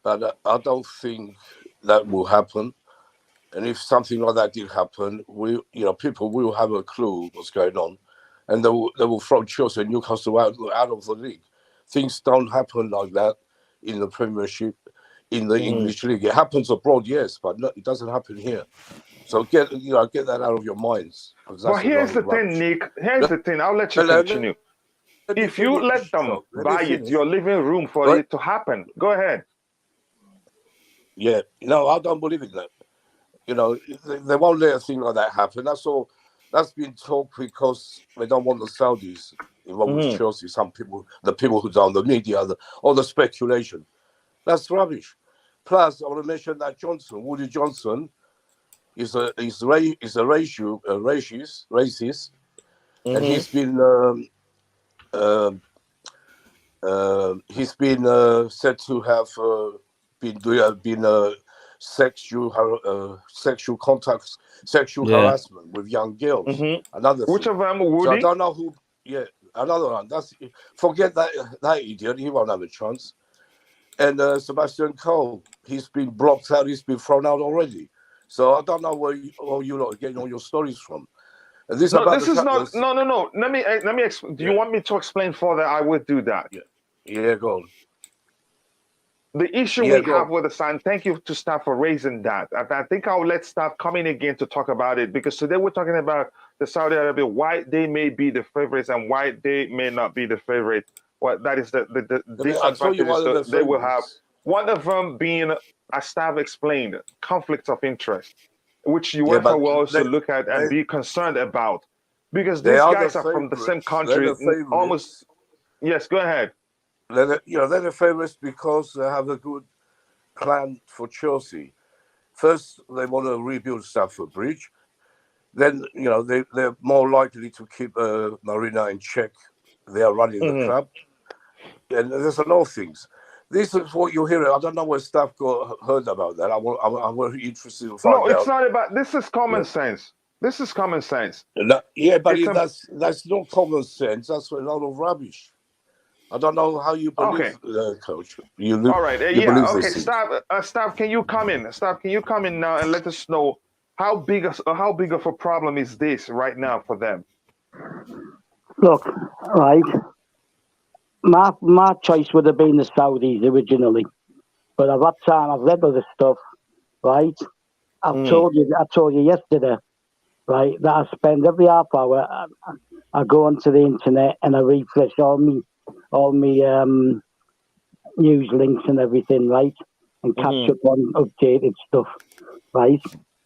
but I don't think that will happen. And if something like that did happen, people will have a clue what's going on, and they will throw Chelsea and Newcastle out of the league. Things don't happen like that in the Premiership, in the Mm. English league. It happens abroad, yes, but it doesn't happen here. So get that out of your minds, because But that's a here's load the of thing, rubbish. Nick. Here's Let, the thing. I'll let you let, let, continue. let me If you let finish. them So let me buy it, finish. you're leaving room for Right? it to happen. Go ahead. Yeah. No, I don't believe in that. They won't let a thing like that happen. That's all. That's been talked because they don't want the Saudis involved with Hmm. Chelsea. Some people, the people who's on the media, all the speculation. That's rubbish. Plus, I want to mention that Woody Johnson, racist, and Hmm. he's been said to have been sexual contacts, sexual harassment with young girls. Another Which thing. of them, So I Woody? don't know who. Yeah, another one. Forget that idiot. He won't have a chance. And Sebastian Coe, he's been blocked out. He's been thrown out already. So I don't know where you lot are getting all your stories from. And this No, about this the is not. shortlist. No. Let me. Do you want me to explain further? I would do that. Yeah, go on. The issue we have with the sign. Thank you to Stav for raising that. I think I'll let Stav come in again to talk about it, because today we're talking about the Saudi Arabia, why they may be the favorites and why they may not be the favorite. Well, that is the I'll tell you one of the disadvantages they will have. favorites. One of them being, as Stav explained, conflicts of interest, which Yeah, UEFA but will also they- look at and they- be concerned about, because They these are guys the are from the same favourites. They're country, the favourites. almost. Yes, go ahead. They're the favourites because they have a good plan for Chelsea. First, they want to rebuild Stamford Bridge. Then, they're more likely to keep Marina in check. They are running the club. And there's a lot of things. This is what you hear. I don't know where Stav heard about that. I'm very interested to find No, it's out. not about. This is common sense. This is common sense. Yeah, but It's that's not common sense. That's a lot of rubbish. I don't know how you believe, Coach. All right. You believe Okay. this thing. Stav, can you come in? Stav, can you come in now and let us know how big of a problem is this right now for them? Look, right. My choice would have been the Saudis originally, but at that time I've read other stuff, right? I told you yesterday, right, that I spend every half hour. I go onto the internet and I refresh all me news links and everything, right, and catch up on updated stuff, right.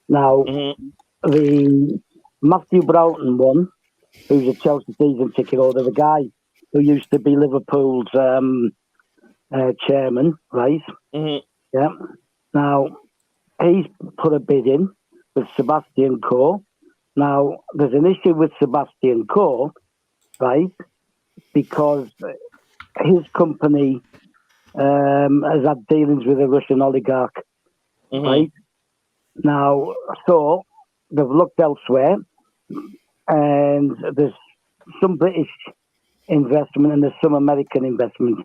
Now, the Matthew Broughton one, who's a Chelsea season ticket holder, the guy who used to be Liverpool's chairman, right? Yeah. Now, he's put a bid in with Sebastian Coe. Now, there's an issue with Sebastian Coe, right? Because his company has had dealings with a Russian oligarch, right? Now, so they've looked elsewhere, and there's some British investment and there's some American investment.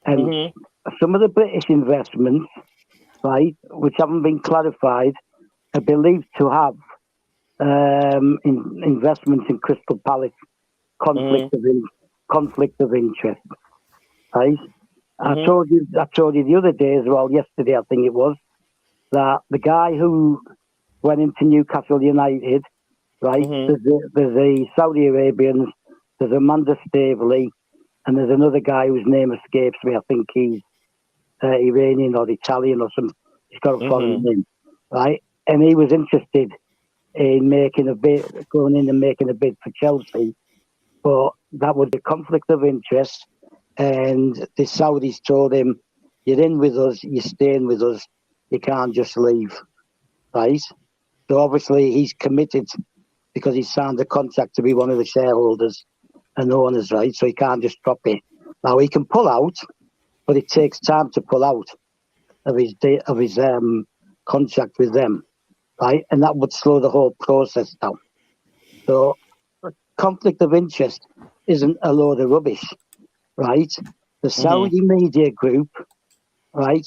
And some of the British investments, right, which haven't been clarified, are believed to have investments in Crystal Palace, conflict of interest, right? I told you the other day as well, yesterday I think it was, that the guy who went into Newcastle United, right? There's a Saudi Arabians, there's Amanda Staveley, and there's another guy whose name escapes me. I think he's Iranian or Italian or something. He's got a foreign name, right? And he was interested in going in and making a bid for Chelsea, but that would be conflict of interest. And the Saudis told him, "You're in with us, you're staying with us. You can't just leave," right? So obviously he's committed because he signed a contract to be one of the shareholders and owners, right? So he can't just drop it. Now he can pull out, but it takes time to pull out of his contract with them, right? And that would slow the whole process down. So conflict of interest isn't a load of rubbish, right? The Saudi Media Group, right?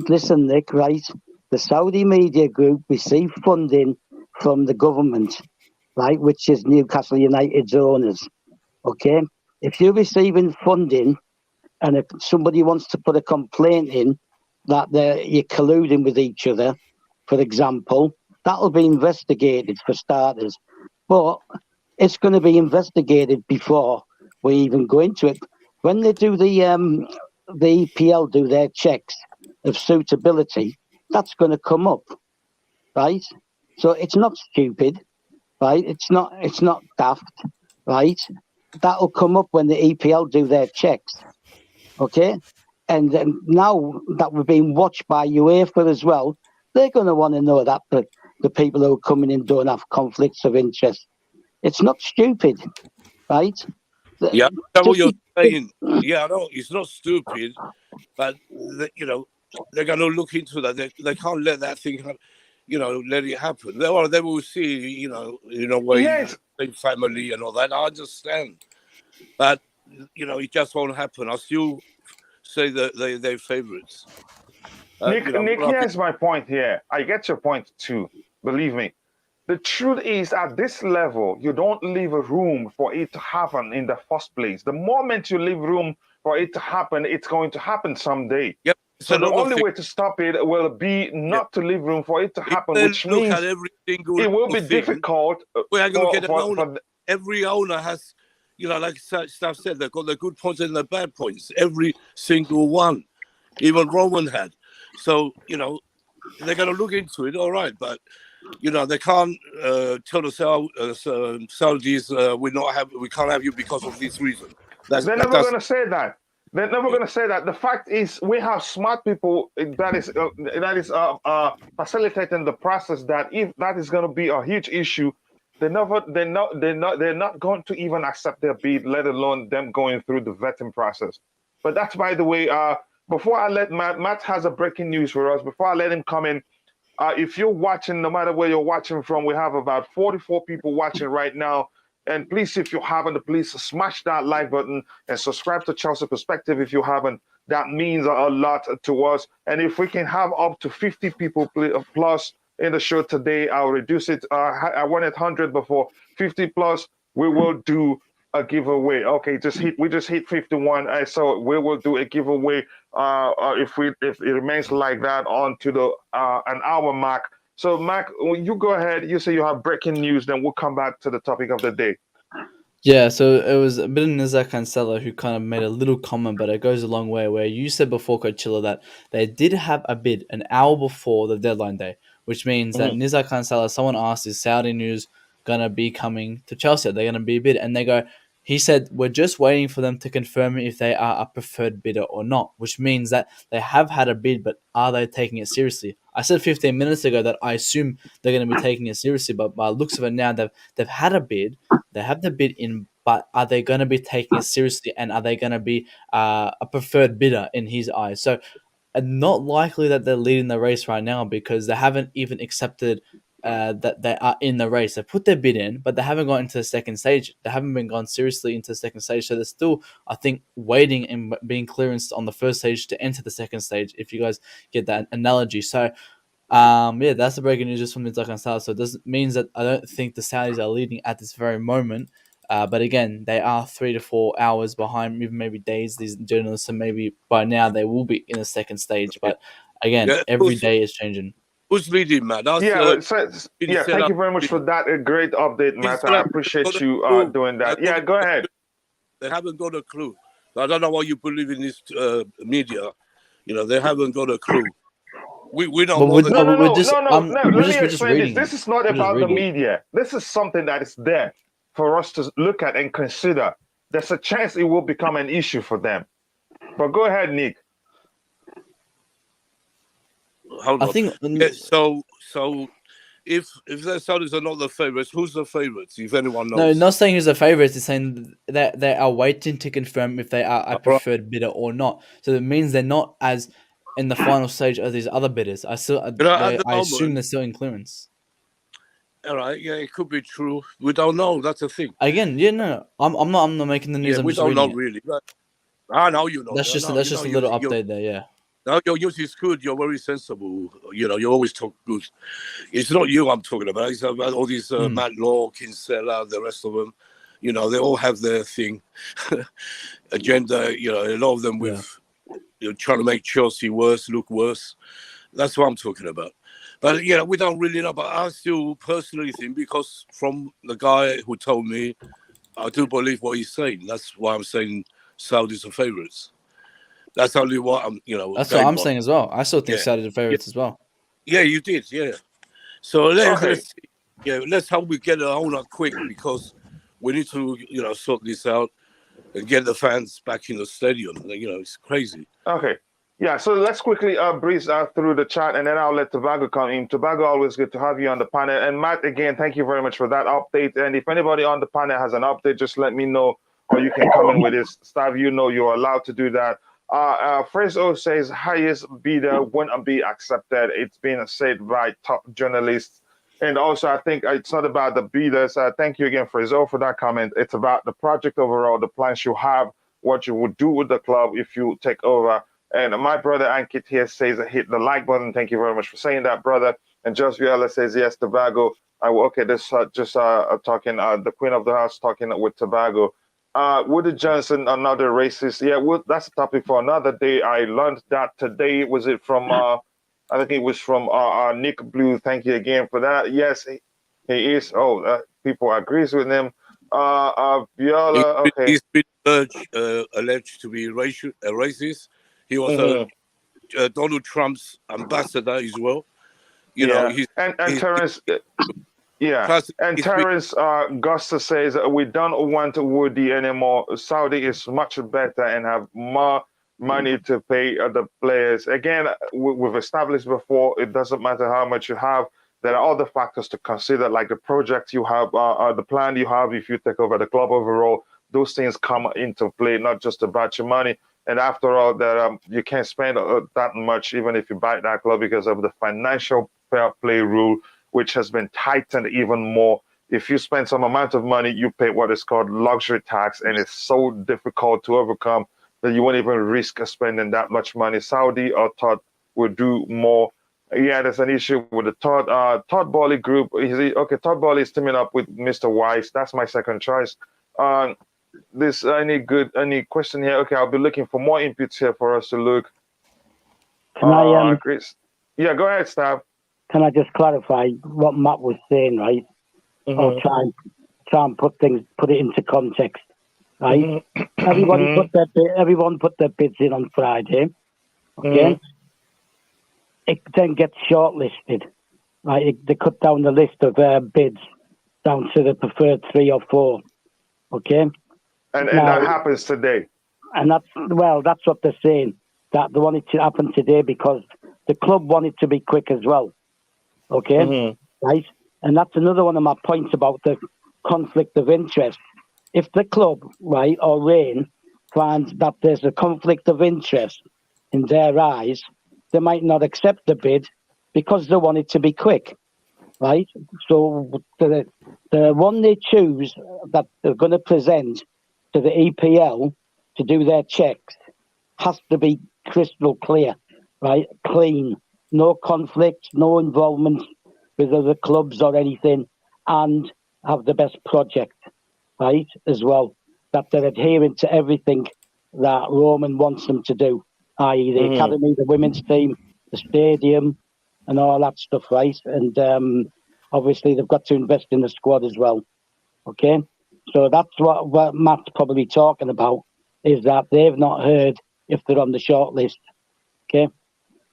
Listen, Nick, right? The Saudi Media Group received funding from the government, right, which is Newcastle United's owners, okay? If you're receiving funding and if somebody wants to put a complaint in that you're colluding with each other, for example, that'll be investigated for starters. But it's going to be investigated before we even go into it. When they do the EPL do their checks of suitability, that's going to come up, right? So it's not stupid, right? It's not daft, right? That'll come up when the EPL do their checks, okay? And then now that we're being watched by UEFA as well, they're going to want to know that the people who are coming in don't have conflicts of interest. It's not stupid, right? Yeah, I know what you're saying. Yeah, I know it's not stupid, but they're going to look into that. They can't let that thing, let it happen. They will see, in a way, Yes. same family and all that. I understand, but it just won't happen. I still say that they're favourites. Nick, here's my point here. I get your point too. Believe me. The truth is, at this level, you don't leave a room for it to happen in the first place. The moment you leave room for it to happen, it's going to happen someday. Yep. So the only way to stop it will be not to leave room for it to happen, which look means at every single it will be thing, difficult. we are going to get an owner. Every owner has, like Stav said, they've got their good points and their bad points. Every single one, even Roman had. So they're going to look into it, all right, but they can't tell the Saudis we can't have you because of this reason. They're never going to say that. They're never going to say that. The fact is, we have smart people that is facilitating the process. That if that is going to be a huge issue, they're not going to even accept their bid, let alone them going through the vetting process. But that's, by the way. Before I let Matt has a breaking news for us. Before I let him come in, if you're watching, no matter where you're watching from, we have about 44 people watching right now. And please, if you haven't, please smash that like button and subscribe to Chelsea Perspective if you haven't. That means a lot to us. And if we can have up to 50 people plus in the show today, I'll reduce it. I wanted 100 before. 50 plus, we will do a giveaway. Okay, we just hit 51. So we will do a giveaway if it remains like that on to the an hour mark. So, Mac, you go ahead. You say you have breaking news, then we'll come back to the topic of the day. Yeah, so it was a bit of Nizar Cancelo who kind of made a little comment, but it goes a long way, where you said before, Coachila, that they did have a bid an hour before the deadline day, which means that Nizar Cancelo, someone asked, is Saudi news going to be coming to Chelsea? They're going to be a bid. And they go, he said, we're just waiting for them to confirm if they are a preferred bidder or not, which means that they have had a bid, but are they taking it seriously? I said 15 minutes ago that I assume they're going to be taking it seriously, but by looks of it now, they've had a bid, they have the bid in, but are they going to be taking it seriously, and are they going to be a preferred bidder in his eyes? So not likely that they're leading the race right now, because they haven't even accepted that they are in the race. They put their bid in, but they haven't gone into the second stage. They haven't been gone seriously into the second stage. So they're still, I think, waiting and being clearanced on the first stage to enter the second stage, if you guys get that analogy. So, that's the breaking news just from Nizar Cancelo. So it means that I don't think the Saudis are leading at this very moment. But again, they are 3 to 4 hours behind, even maybe days, these journalists, and maybe by now they will be in the second stage. But again, every day is changing. Who's leading, man? Thank you very much for that. A great update, Matt. I appreciate you doing that. Yeah, go ahead. They haven't got a clue. I don't know why you believe in this media. They haven't got a clue. We don't know. No. Let me explain this. This is not about the media. This is something that is there for us to look at and consider. There's a chance it will become an issue for them. But go ahead, Nick. Hold on. I think so. If the Saudis are not the favourites, who's the favourites? If anyone knows. No, not saying who's the favourites. It's saying that they are waiting to confirm if they are a preferred bidder or not. So it means they're not as in the final stage of these other bidders. I assume they're still in clearance. All right, yeah, it could be true. We don't know. That's the thing. Again, I'm not making the news. Yeah, we don't know really. But I know you know. That's just a little update there. Yeah. Now your news is good. You're very sensible. You always talk good. It's not you I'm talking about. It's about all these Matt Law, Kinsella, the rest of them. They all have their thing, agenda. A lot of them with trying to make Chelsea look worse. That's what I'm talking about. But we don't really know. But I still personally think, because from the guy who told me, I do believe what he's saying. That's why I'm saying Saudis are favourites. That's only what I'm, That's what I'm saying as well. I still think Saudis are favourites as well. Yeah, you did, yeah. So let's hope we get it on quick, because we need to, sort this out and get the fans back in the stadium. It's crazy. Okay. Yeah, so let's quickly breeze through the chat, and then I'll let Tobago come in. Tobago, always good to have you on the panel. And Matt, again, thank you very much for that update. And if anybody on the panel has an update, just let me know, or you can come in with this. Stav, you're allowed to do that. Fraser says highest bidder wouldn't be accepted. It's been said by top journalists. And also, I think it's not about the bidders. Thank you again, Fraser, for that comment. It's about the project overall, the plans you have, what you would do with the club if you take over. And my brother Ankit here says hit the like button. Thank you very much for saying that, brother. And Just Viola says yes, Tobago. Okay, this just talking, the Queen of the House talking with Tobago. Woody Johnson, another racist. Yeah, well, that's a topic for another day. I learned that today. Was it from, I think it was from Nick Blue. Thank you again for that. Yes, he is. Oh, people agrees with him. Viola, okay. He's been alleged to be racist. He was Donald Trump's ambassador as well. You know, and Terrence... Yeah, and Terrence Gusta says we don't want Woody anymore. Saudi is much better and have more money to pay the players. Again, we've established before, it doesn't matter how much you have. There are other factors to consider, like the project you have, the plan you have if you take over the club overall. Those things come into play, not just about your money. And after all, that you can't spend that much even if you buy that club because of the financial fair play rule, which has been tightened even more. If you spend some amount of money, you pay what is called luxury tax, and it's so difficult to overcome that you won't even risk spending that much money. Saudi or Todd will do more. Yeah, there's an issue with the Todd Bowley group. Okay, Todd Bowley is teaming up with Mr. Weiss. That's my second choice. This any question here? Okay, I'll be looking for more inputs here for us to look. Can I Chris? Yeah, go ahead, Stav. Can I just clarify what Matt was saying, right? Or try and put it into context, right? Everyone put their bids in on Friday, okay? It then gets shortlisted, right? They cut down the list of bids down to the preferred 3 or 4, okay? And now, that happens today. And that's what they're saying, that they want it to happen today because the club want it to be quick as well. Okay, right? And that's another one of my points about the conflict of interest. If the club, right, or Raine finds that there's a conflict of interest in their eyes, they might not accept the bid because they want it to be quick, right? So the one they choose that they're going to present to the EPL to do their checks has to be crystal clear, right? Clean. No conflict, no involvement with other clubs or anything, and have the best project, right, as well. That they're adhering to everything that Roman wants them to do, i.e. the academy, the women's team, the stadium, and all that stuff, right? And obviously they've got to invest in the squad as well, okay? So that's what Matt's probably talking about, is that they've not heard if they're on the short list, okay?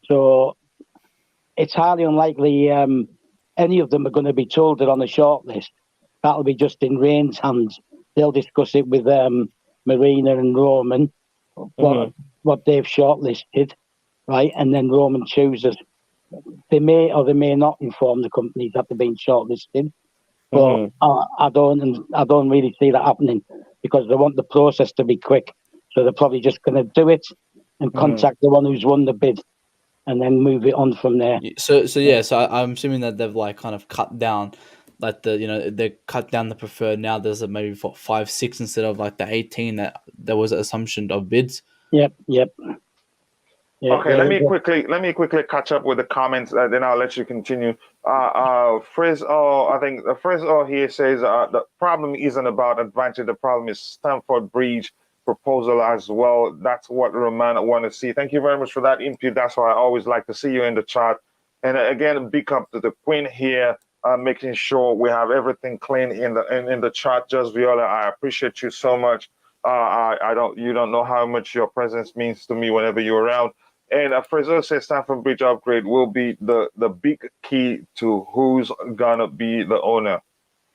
So it's highly unlikely any of them are going to be told they're on the short list. That'll be just in Raine's hands. They'll discuss it with Marina and Roman, what they've shortlisted, right? And then Roman chooses. They may or they may not inform the companies that they're being shortlisted. But I don't really see that happening because they want the process to be quick. So they're probably just going to do it and contact the one who's won the bid, and then move it on from there. So I'm assuming that they've like kind of cut down, like they cut down the preferred. Now there's maybe 5, 6 instead of like the 18 that there was an assumption of bids. Yep. Yeah, okay, let me quickly catch up with the comments. Then I'll let you continue. I think the Frizz here says the problem isn't about advantage. The problem is Stamford Bridge proposal as well. That's what Roman want to see. Thank you very much for that input. That's why I always like to see you in the chat. And again, big up to the Queen here, making sure we have everything clean in the chat. Just Viola, I appreciate you so much. You don't know how much your presence means to me whenever you're around. And Fraser says Stamford Bridge upgrade will be the big key to who's gonna be the owner.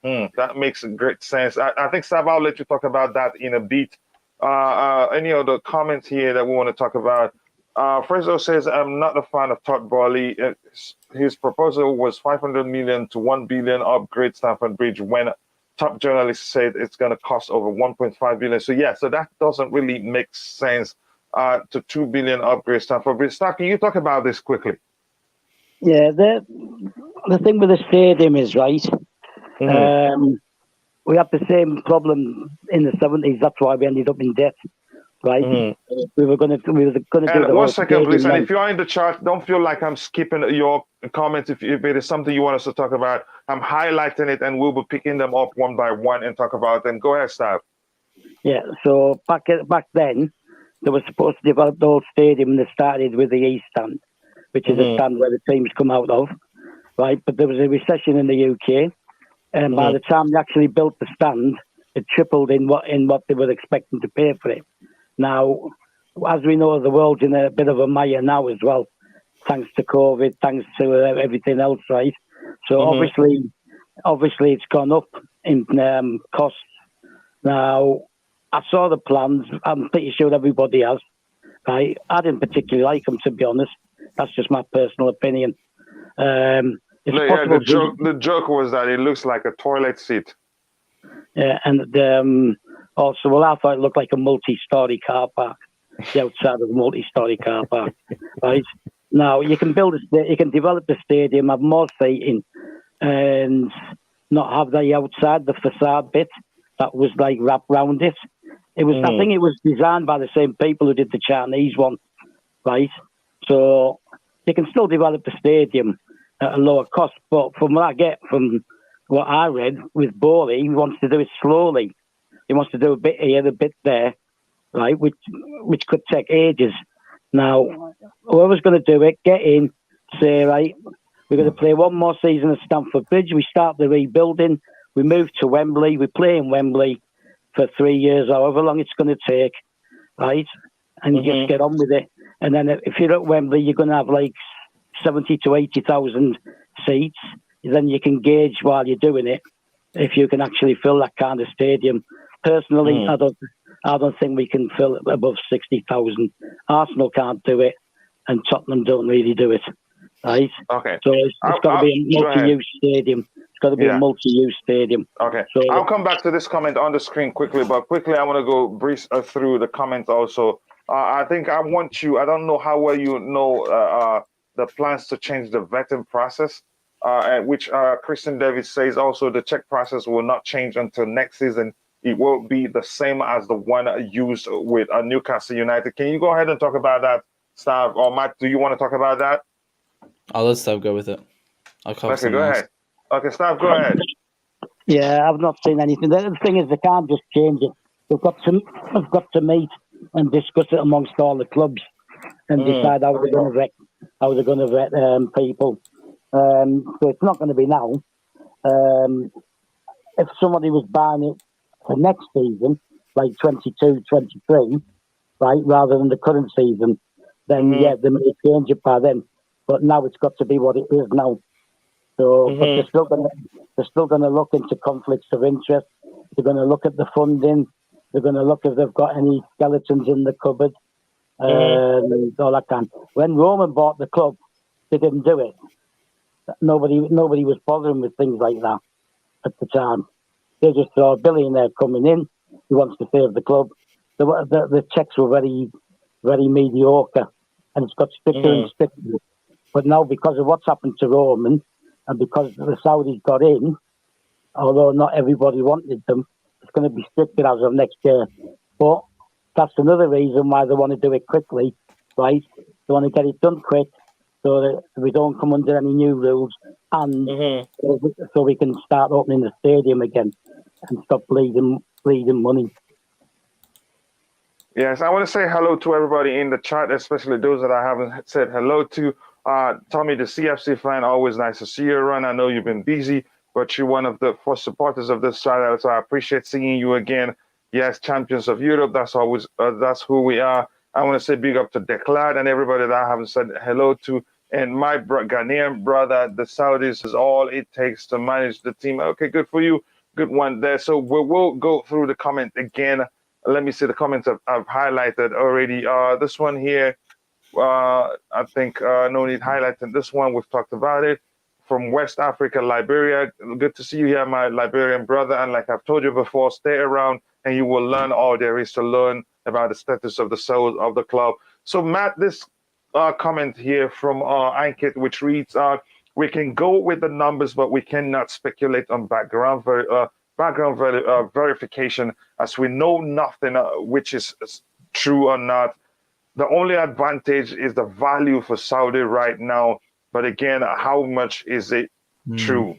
That makes great sense. I think Stav, I'll let you talk about that in a bit. Any other comments here that we want to talk about? Fraser says, I'm not a fan of Todd Bowley. His proposal was 500 million to 1 billion upgrade Stamford Bridge when top journalists said it's going to cost over 1.5 billion. So that doesn't really make sense. to 2 billion upgrade Stamford Bridge. Stav, can you talk about this quickly? Yeah, the thing with the stadium is right. We had the same problem in the 70s. That's why we ended up in debt, right? We were going to do the 1 second, please. And then. if you are in the chat, don't feel like I'm skipping your comments. If it is something you want us to talk about, I'm highlighting it, and we'll be picking them up one by one and talk about them. Go ahead, Stav. Yeah. So back then, they were supposed to develop the whole stadium. They started with the East Stand, which is a stand where the teams come out of, right? But there was a recession in the UK, and by the time they actually built the stand, it tripled in what they were expecting to pay for it. Now, as we know, the world's in a bit of a mire now as well, thanks to COVID, thanks to everything else, right? So obviously it's gone up in costs. Now, I saw the plans. I'm pretty sure everybody has. Right? I didn't particularly like them, to be honest. That's just my personal opinion. The joke was that it looks like a toilet seat. Yeah, and also, well, I thought it looked like a multi-story car park, the outside of a multi-story car park. Right? Now, you can develop the stadium, have more seating, and not have the outside, the facade bit that was like wrapped round it. It was, I think it was designed by the same people who did the Chinese one, right? So you can still develop the stadium at a lower cost, but from what I get from what I read with Bowley, he wants to do it slowly. He wants to do a bit here, a bit there, right? Which could take ages. Now, whoever's going to do it, get in, say, right, we're going to play one more season at Stamford Bridge. We start the rebuilding. We move to Wembley. We play in Wembley for 3 years, however long it's going to take, right? And you just get on with it. And then if you're at Wembley, you're going to have like 70 to 80,000 seats. Then you can gauge while you're doing it if you can actually fill that kind of stadium. Personally, I don't think we can fill it above 60,000. Arsenal can't do it, and Tottenham don't really do it, right? Okay. So it's got to be a multi-use stadium. It's got to be a multi-use stadium. Okay. So I'll come back to this comment on the screen quickly, but quickly I want to go breeze through the comments also. I think I don't know how well you know the plans to change the vetting process, which Christian David says also the check process will not change until next season. It will be the same as the one used with Newcastle United. Can you go ahead and talk about that, Stav? Or Matt, do you want to talk about that? I'll let Stav go with it. I'll cover Okay, go ahead. Okay, Stav, go ahead. Yeah, I've not seen anything. The thing is, they can't just change it. They've got to meet and discuss it amongst all the clubs and decide how they're going to vet people. So it's not going to be now. If somebody was buying it for next season, like 22, 23, right, rather than the current season, then they may change it by then. But now it's got to be what it is now. So, but they're still going to look into conflicts of interest. They're going to look at the funding. They're going to look if they've got any skeletons in the cupboard. And all that kind. When Roman bought the club, they didn't do it. Nobody was bothering with things like that at the time. They just saw a billionaire coming in. He wants to save the club. The checks were very, very mediocre, and it's got stricter and stricter. But now, because of what's happened to Roman, and because the Saudis got in, although not everybody wanted them, it's going to be stricter as of next year. But that's another reason why they want to do it quickly, right? They want to get it done quick so that we don't come under any new rules, and so we can start opening the stadium again and stop bleeding money. Yes, I want to say hello to everybody in the chat, especially those that I haven't said hello to. Tommy, the CFC fan, always nice to see you around. I know you've been busy, but you're one of the first supporters of this channel, so I appreciate seeing you again. Yes, champions of Europe, that's always that's who we are. I want to say big up to Declan and everybody that I haven't said hello to. And my Ghanaian brother, the Saudis is all it takes to manage the team. Okay, good for you. Good one there. So we will go through the comment again. Let me see the comments I've highlighted already. This one here, I think no need highlighting this one. We've talked about it. From West Africa, Liberia. Good to see you here, my Liberian brother. And like I've told you before, stay around and you will learn all there is to learn about the status of the sales of the club. So, Matt, this comment here from Ankit, which reads, we can go with the numbers, but we cannot speculate on background verification, as we know nothing which is true or not. The only advantage is the value for Saudi right now. But again, how much is it true?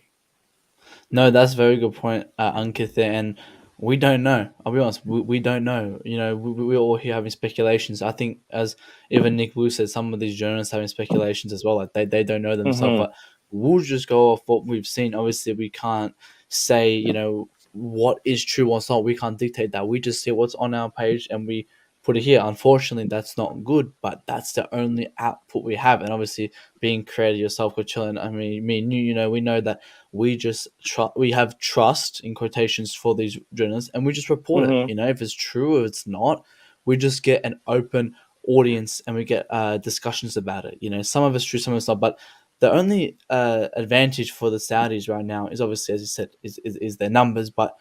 No, that's a very good point, Ankit, there. And we don't know. I'll be honest, we don't know. You know, we're all here having speculations. I think, as even Nick Wu said, some of these journalists having speculations as well. Like they don't know themselves. But we'll just go off what we've seen. Obviously, we can't say, you know, what is true, what's not. We can't dictate that. We just see what's on our page and we put it here. Unfortunately, that's not good, but that's the only output we have. And obviously, being creative yourself, Coachila, I mean, me and you know, we know that we just we have trust in quotations for these journalists, and we just report it. You know, if it's true or it's not, we just get an open audience and we get discussions about it. You know, some of it's true, some of it's not, but the only advantage for the Saudis right now is obviously, as you said, is their numbers. But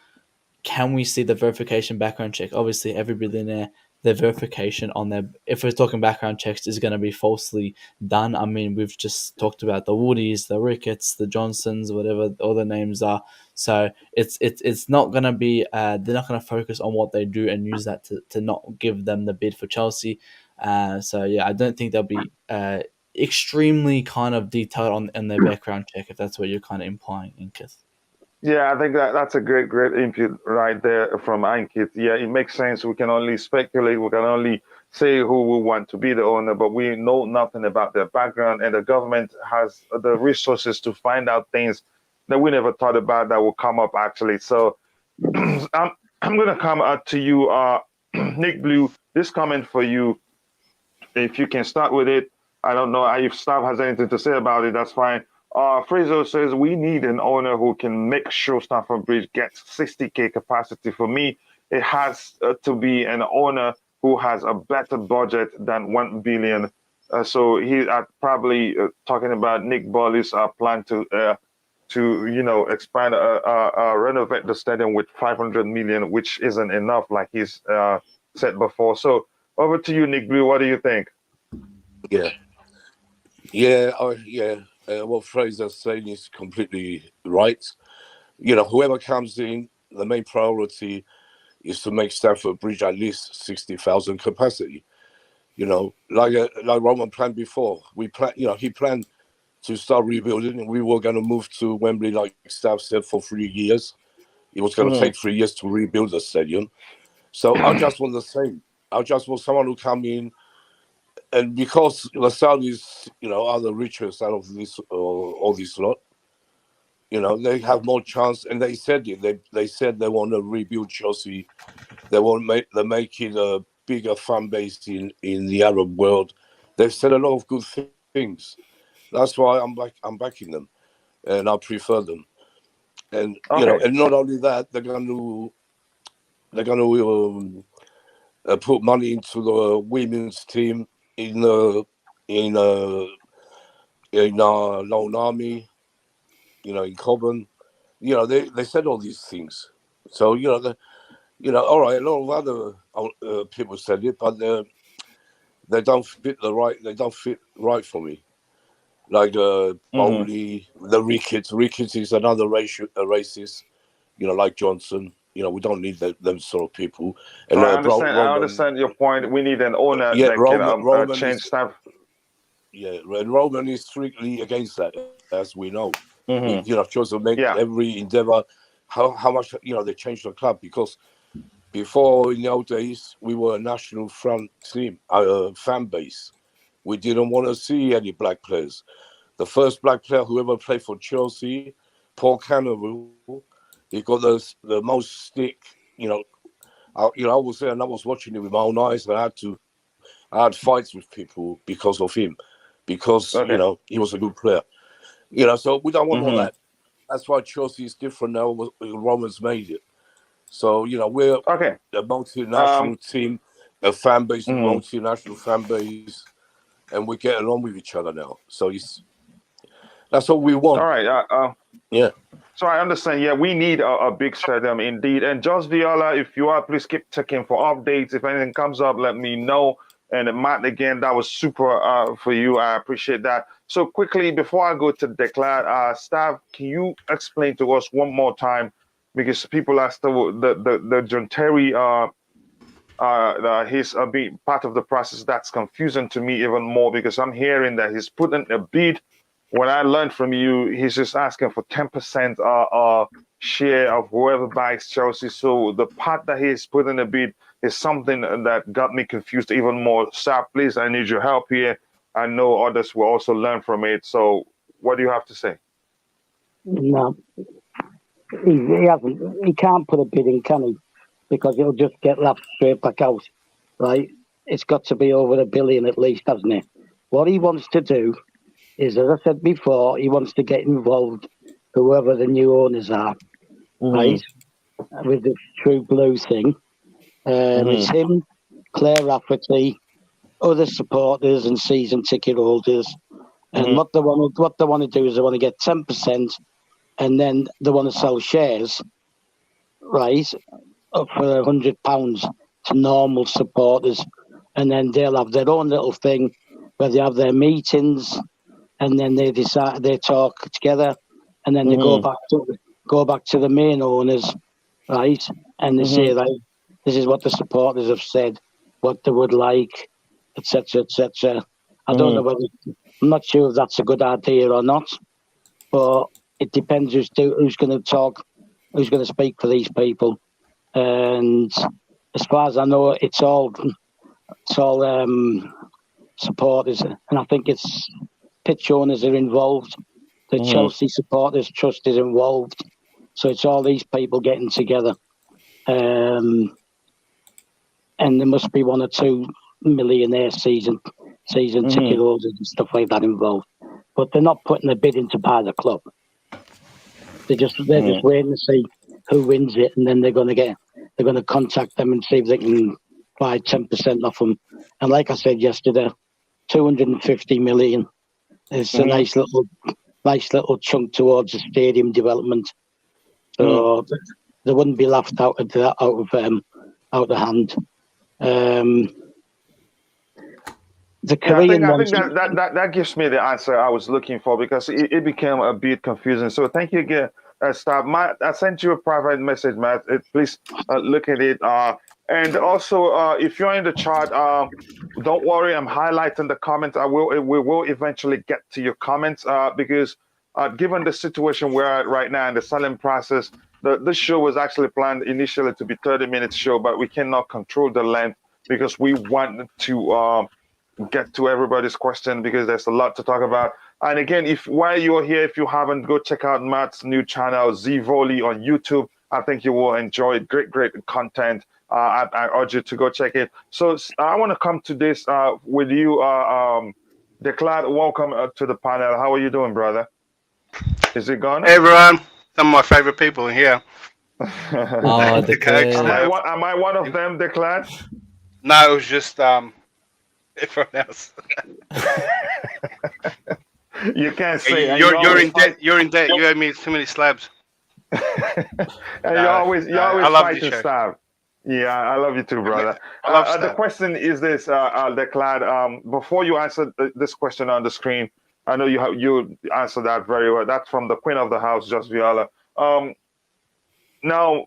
can we see the verification background check? Obviously, every billionaire, their verification on their, if we're talking background checks, is going to be falsely done. I mean, we've just talked about the Woodies, the Ricketts, the Johnsons, whatever all the names are. So it's not going to be, they're not going to focus on what they do and use that to not give them the bid for Chelsea. So yeah, I don't think they'll be extremely kind of detailed on their background check, if that's what you're kind of implying, Inkith. Yeah, I think that's a great input right there from Ankit. Yeah, it makes sense. We can only speculate. We can only say who will want to be the owner, but we know nothing about their background, and the government has the resources to find out things that we never thought about that will come up actually. So I'm going to come out to you, Nick Blue. This comment for you, if you can start with it. I don't know if Stav has anything to say about it. That's fine. Fraser says we need an owner who can make sure Stamford Bridge gets 60k capacity. For me, it has to be an owner who has a better budget than 1 billion. So he's probably talking about Nick Bolly's plan to expand, renovate the stadium with 500 million, which isn't enough, like he's said before. So over to you, Nick Blue. What do you think? What Fraser's saying is completely right. You know, whoever comes in, the main priority is to make Stamford Bridge at least 60,000 capacity. You know, like Roman planned before. He planned to start rebuilding, and we were going to move to Wembley, like Stav said, for 3 years. It was going to take 3 years to rebuild the stadium. So I just want the same. I just want someone who come in. And because the Saudis, are the richest out of this all this lot, they have more chance. And they said it. They said they want to rebuild Chelsea. They want to make it a bigger fan base in the Arab world. They've said a lot of good things. That's why I'm backing them, and I prefer them. And and not only that, they're going to put money into the women's team in Lone Army, in Cobham. They said all these things. So all right, a lot of other people said it, but they don't fit They don't fit right for me. Like Bowley, the Ricketts. Ricketts is another racist. Like Johnson. We don't need them sort of people. And I understand your point. We need an owner that can change stuff. Yeah, and Roman is strictly against that, as we know. We, chose to make every endeavor. How much they changed the club, because before, in the old days, we were a national front team, fan base. We didn't want to see any black players. The first black player who ever played for Chelsea, Paul Cannavale, he got the most stick. I was there and I was watching it with my own eyes, and I had fights with people because of him, because he was a good player. So we don't want all that. That's why Chelsea is different now. Roman's made it. So we're a multinational team, a fan base, a multinational fan base, and we get along with each other now. So that's what we want. All right. Yeah. So I understand. Yeah, we need a big stadium indeed. And Josh Viola, if you are, please keep checking for updates. If anything comes up, let me know. And Matt, again, that was super for you. I appreciate that. So quickly, before I go to Declan, Stav, can you explain to us one more time, because people are still the John Terry he's being part of the process. That's confusing to me even more, because I'm hearing that he's putting a bid. When I learned from you, he's just asking for 10% share of whoever buys Chelsea. So the part that he's putting a bid is something that got me confused even more. Sir, please, I need your help here. I know others will also learn from it. So what do you have to say? No, he hasn't. He can't put a bid in, can he? Because he'll just get laughed straight back out, right? It's got to be over $1 billion at least, hasn't it? What he wants to do is, as I said before, he wants to get involved, whoever the new owners are, right? With the True Blue thing. It's him, Claire Rafferty, other supporters and season ticket holders. And what they want to do is they want to get 10%, and then they want to sell shares, right, up for £100 to normal supporters, and then they'll have their own little thing where they have their meetings, and then they decide, they talk together, and then they go back to the main owners, right, and they say, right, this is what the supporters have said, what they would like, etc., etc. I don't know whether, I'm not sure if that's a good idea or not, but it depends who's going to talk, who's going to speak for these people. And as far as I know, it's all supporters, and I think it's pitch owners are involved. The Chelsea Supporters Trust is involved, so it's all these people getting together. And there must be 1 or 2 millionaire season ticket holders and stuff like that involved. But they're not putting a bid in to buy the club. They're just waiting to see who wins it, and then they're going to contact them and see if they can buy 10% off them. And like I said yesterday, 250 million. It's a nice little chunk towards the stadium development. So they wouldn't be laughed out of the hand. The Korean I think that gives me the answer I was looking for, because it became a bit confusing. So thank you again, Stav. Matt, I sent you a private message, Matt. Please look at it. And also, if you're in the chat, don't worry. I'm highlighting the comments. We will eventually get to your comments, because given the situation we're at right now in the selling process, this show was actually planned initially to be 30-minute show, but we cannot control the length because we want to get to everybody's question, because there's a lot to talk about. And again, while you're here, if you haven't, go check out Matt's new channel, Zvoli, on YouTube. I think you will enjoy it. Great content. I urge you to go check it. So I want to come to this with you, Declan. Welcome to the panel. How are you doing, brother? Is it gone? Hey everyone, some of my favorite people in here. Oh, The coach. Am I one of them, Declan? No, it was just everyone else. You can't say. You're in debt. You're in debt. You owe me too many slabs. And you always fight to Stav. Yeah, I love you too, brother. I love the question is this, Declan. Before you answer this question on the screen, I know you answered that very well. That's from the Queen of the House, Just Viola. Now,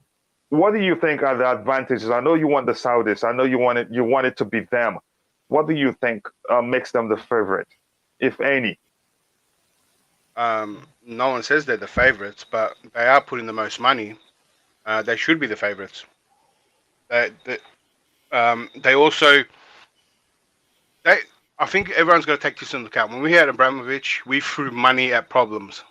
what do you think are the advantages? I know you want the Saudis. I know you want it to be them. What do you think makes them the favorite, if any? No one says they're the favorites, but they are putting the most money. They should be the favorites. They also, I think everyone's got to take this into account. When we had Abramovich, we threw money at problems,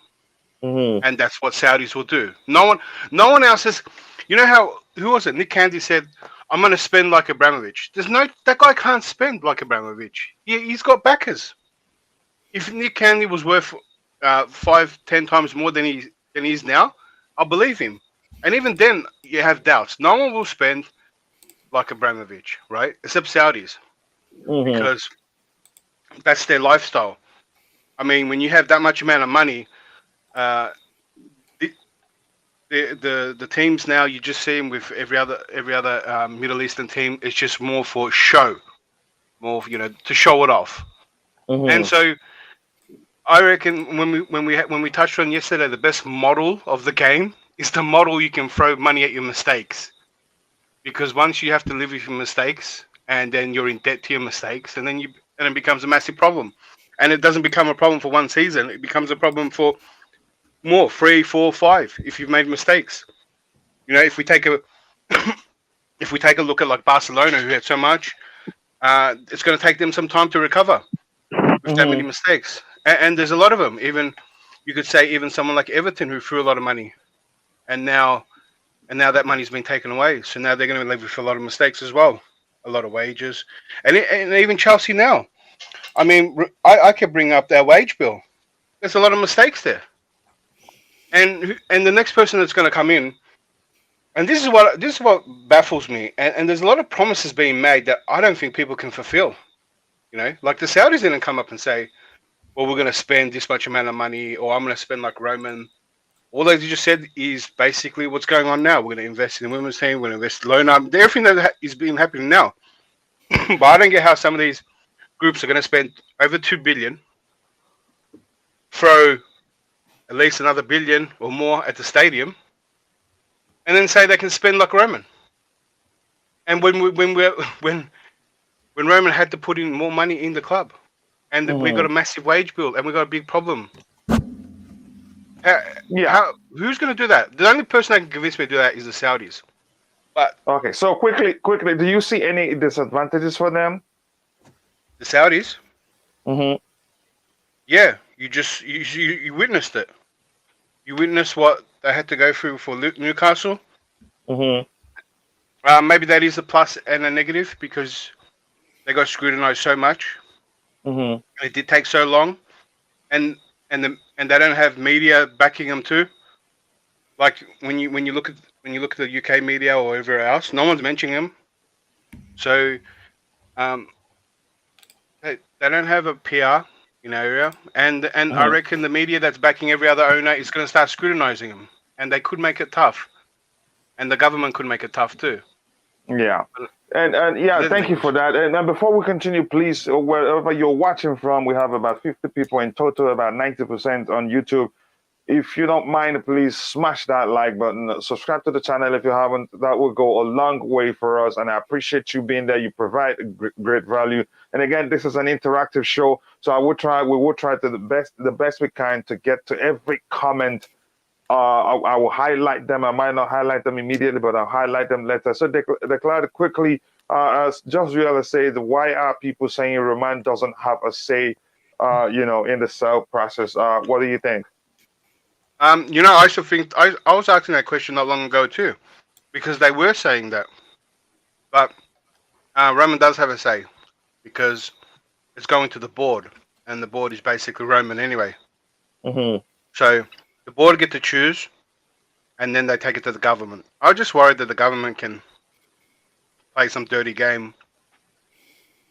and that's what Saudis will do. No one else says. You know who was it? Nick Candy said, "I'm going to spend like Abramovich." That guy can't spend like Abramovich. He's got backers. If Nick Candy was worth 5-10 times more than he is now, I believe him. And even then, you have doubts. No one will spend like Abramovich, right? Except Saudis, because that's their lifestyle. I mean, when you have that much amount of money, the teams now, you just see them with every other Middle Eastern team. It's just more for show, more to show it off. And so I reckon when we touched on yesterday, the best model of the game is the model you can throw money at your mistakes, because once you have to live with your mistakes, and then you're in debt to your mistakes, and it becomes a massive problem, and it doesn't become a problem for one season. It becomes a problem for more 3, 4, 5 if you've made mistakes. If we take a look at like Barcelona, who had so much, it's going to take them some time to recover with that many mistakes. And there's a lot of them. Even you could say even someone like Everton, who threw a lot of money, and now that money's been taken away. So now they're going to live with a lot of mistakes as well, a lot of wages, and even Chelsea now. I mean, I could bring up their wage bill. There's a lot of mistakes there. And the next person that's going to come in, and this is what baffles me. And there's a lot of promises being made that I don't think people can fulfill. Like the Saudis didn't come up and say, well, we're going to spend this much amount of money, or I'm going to spend like Roman. All they just said is basically what's going on now. We're going to invest in the women's team. We're going to invest in loan up. Everything that is being happening now. But I don't get how some of these groups are going to spend over $2 billion, throw at least another $1 billion or more at the stadium, and then say they can spend like Roman. And when Roman had to put in more money in the club, and we got a massive wage bill, and we got a big problem. Who's going to do that? The only person that can convince me to do that is the Saudis. But okay, so quickly, do you see any disadvantages for them? The Saudis? Yeah, you witnessed it. You witnessed what they had to go through for Newcastle. Maybe that is a plus and a negative, because they got scrutinized so much. It did take so long, and they don't have media backing them too. Like when you look at the UK media or everywhere else, no one's mentioning them. So they don't have a PR area, and I reckon the media that's backing every other owner is going to start scrutinizing them, and they could make it tough, and the government could make it tough too. Yeah. And yeah, thank you for that. And before we continue, please, wherever you're watching from, we have about 50 people in total, about 90% on YouTube. If you don't mind, please smash that like button. Subscribe to the channel if you haven't. That will go a long way for us. And I appreciate you being there. You provide great value. And again, this is an interactive show, so we will try to the best we can to get to every comment. I will highlight them. I might not highlight them immediately, but I'll highlight them later. So declare quickly, as Just Real said, why are people saying Roman doesn't have a say, in the sale process? What do you think? I also think I was asking that question not long ago too, because they were saying that, but Roman does have a say, because it's going to the board, and the board is basically Roman anyway. So the board get to choose, and then they take it to the government. I was just worried that the government can play some dirty game,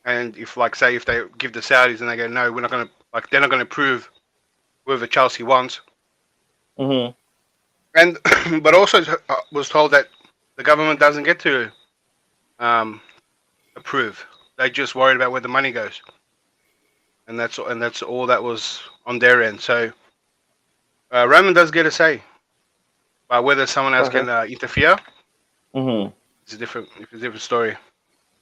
and if they give the Saudis and they go, no, we're not going to, they're not going to approve whoever Chelsea wants. And but also was told that the government doesn't get to approve. They just worried about where the money goes, and that's all that was on their end. So Roman does get a say, but whether someone else can interfere, it's a different story.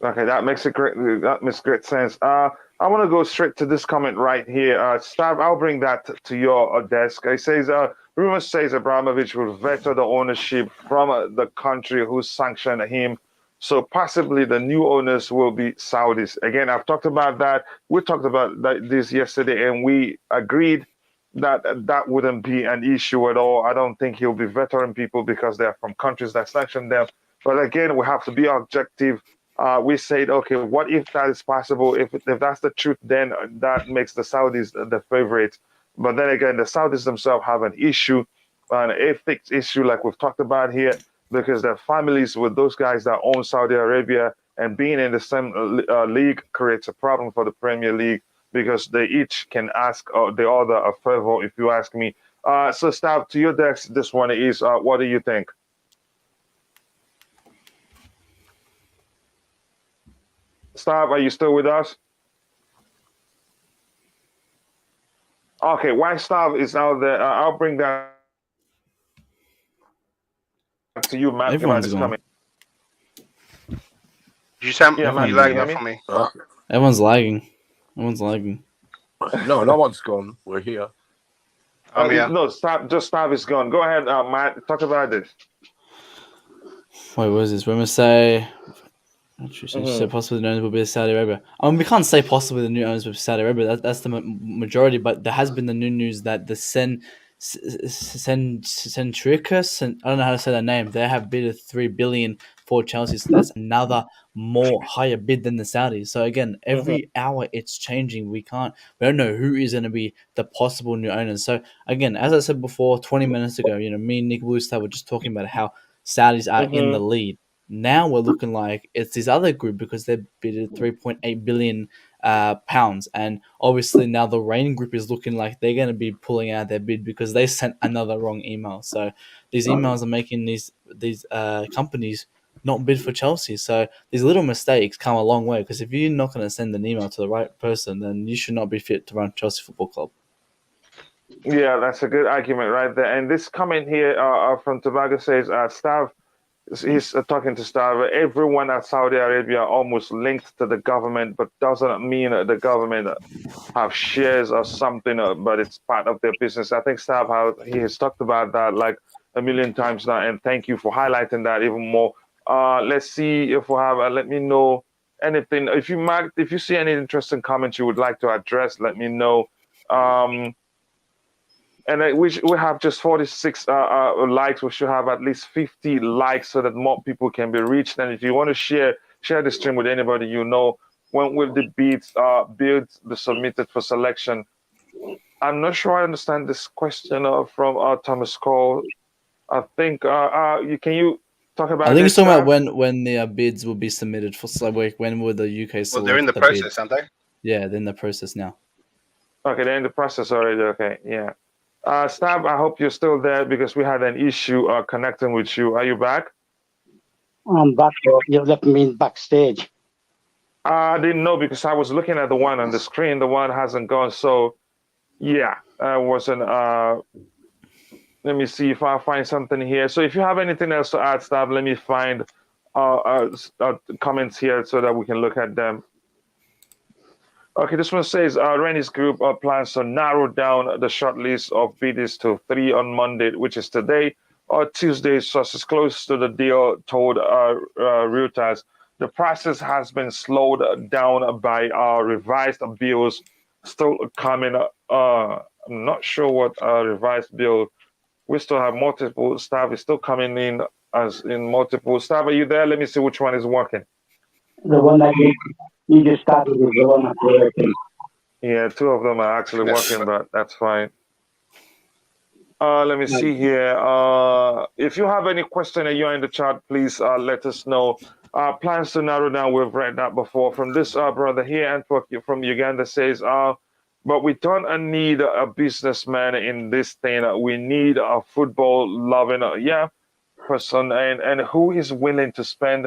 Okay, that makes great sense. I want to go straight to this comment right here. Stav, I'll bring that to your desk. It says, rumor says Abramovich will veto the ownership from the country who sanctioned him. So possibly the new owners will be Saudis. Again, I've talked about that. We talked about this yesterday, and we agreed that wouldn't be an issue at all. I don't think he'll be vetoing people because they're from countries that sanctioned them. But again, we have to be objective. We said, okay, what if that is possible? If that's the truth, then that makes the Saudis the favorite. But then again, the Saudis themselves have an issue, an ethics issue, like we've talked about here, because their families with those guys that own Saudi Arabia, and being in the same league creates a problem for the Premier League, because they each can ask the other a favor. If you ask me, So, Stav, to your desk, this one is, what do you think? Stav, are you still with us? Okay, why Stav is out there, I'll bring that to you, Matt. Everyone's is gone. coming. You sound Yeah, Matt, you can you lagging hear up me? for me. Everyone's lagging. Everyone's lagging. No, no one's gone. We're here. I'm here. No, Stav is gone. Go ahead, Matt, talk about this. Wait, what is this? Women say. She said possibly the new owners will be Saudi Arabia. I mean, we can't say possibly the new owners will be Saudi Arabia. That's the majority, but there has been the new news that the Centricus, and I don't know how to say that name. They have bid $3 billion for Chelsea, so that's another more higher bid than the Saudis. So again, every hour it's changing. We don't know who is going to be the possible new owners. So again, as I said before, 20 minutes ago, me and Nick Wooster were just talking about how Saudis are in the lead. Now we're looking like it's this other group because they bid 3.8 billion pounds, and obviously now the Raine Group is looking like they're going to be pulling out their bid because they sent another wrong email. So these emails are making these companies not bid for Chelsea. So these little mistakes come a long way, because if you're not going to send an email to the right person, then you should not be fit to run Chelsea Football Club. Yeah, that's a good argument right there. And this comment here from Tobago says, Stav, he's talking to Stav, everyone at Saudi Arabia almost linked to the government, but doesn't mean the government have shares or something, but it's part of their business. I think Stav, he has talked about that like a million times now, and thank you for highlighting that even more. Let's see if we have, let me know anything. If you see any interesting comments you would like to address, let me know. And we have just 46 likes. We should have at least 50 likes so that more people can be reached. And if you want to share the stream with anybody you know, when will the bids be submitted for selection? I'm not sure I understand this question from Thomas Cole. I think can you talk about? I think this, it's talking about when the bids will be submitted for when will the UK select? Well, they're in the process, bids. aren't they? Yeah, they're in the process now. Okay, they're in the process already. Okay, yeah. Stab, I hope you're still there because we had an issue connecting with you. Are you back? I'm back. You left me backstage. I didn't know because I was looking at the one on the screen. The one hasn't gone. So, yeah, I wasn't. Let me see if I find something here. So, if you have anything else to add, Stab, let me find comments here so that we can look at them. Okay, this one says Raine Group plans to narrow down the shortlist of bidders to 3 on Monday, which is today, or Tuesday. Sources close to the deal told Reuters. The process has been slowed down by revised bills still coming. I'm not sure what revised bill. We still have multiple. Staff is still coming in as in multiple. Staff, are you there? Let me see which one is working. The one that you just started is the one that's working. Yeah, 2 of them are actually working, but that's fine. Let me see here. If you have any question and you're in the chat, please let us know. Plans to narrow down, we've read that before. From this brother here, Antwerp from Uganda says, but we don't need a businessman in this thing. We need a football-loving person, and who is willing to spend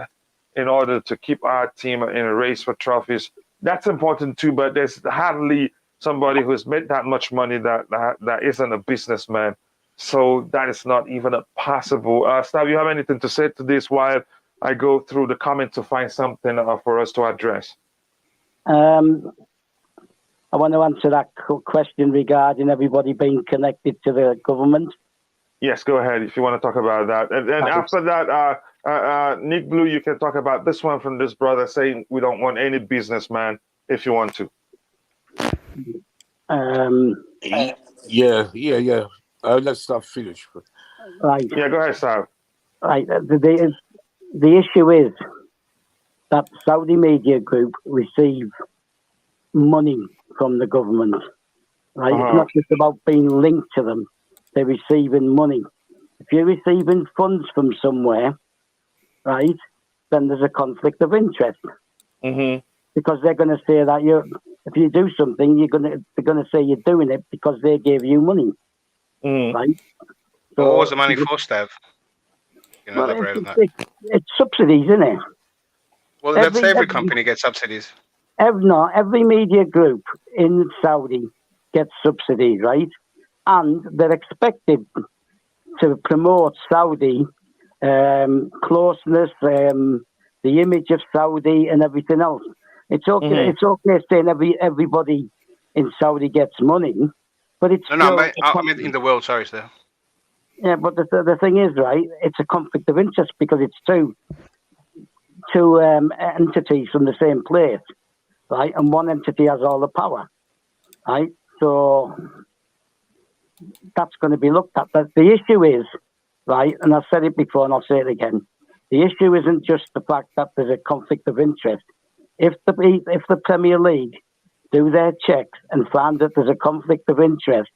in order to keep our team in a race for trophies. That's important too, but there's hardly somebody who's made that much money that isn't a businessman. So that is not even possible. Stav, you have anything to say to this while I go through the comments to find something for us to address? I want to answer that question regarding everybody being connected to the government. Yes, go ahead if you want to talk about that. And after that, Nick Blue, you can talk about this one from this brother saying we don't want any businessman if you want to. Yeah. Let's start finish. Right. Yeah, go ahead, Stav. Right. The issue is that Saudi Media Group receive money from the government. Right. It's not just about being linked to them. They're receiving money. If you're receiving funds from somewhere, right, then there's a conflict of interest. Mm-hmm. Because they're going to say that if you do something, they're going to say you're doing it because they gave you money. right? But what was So the money for, Stav? You know, well, elaborate on that. it's subsidies, isn't it? Well, that's every company gets subsidies. Every media group in Saudi gets subsidies, right? And they're expected to promote Saudi closeness, the image of Saudi, and everything else. It's okay. It's okay saying everybody in Saudi gets money, but it's no, mate, I mean in the world. Sorry, sir. Yeah, but the thing is, right? It's a conflict of interest because it's two entities from the same place, right? And one entity has all the power, right? So that's going to be looked at. But the issue is, right? And I've said it before, and I'll say it again. The issue isn't just the fact that there's a conflict of interest. If the Premier League do their checks and find that there's a conflict of interest,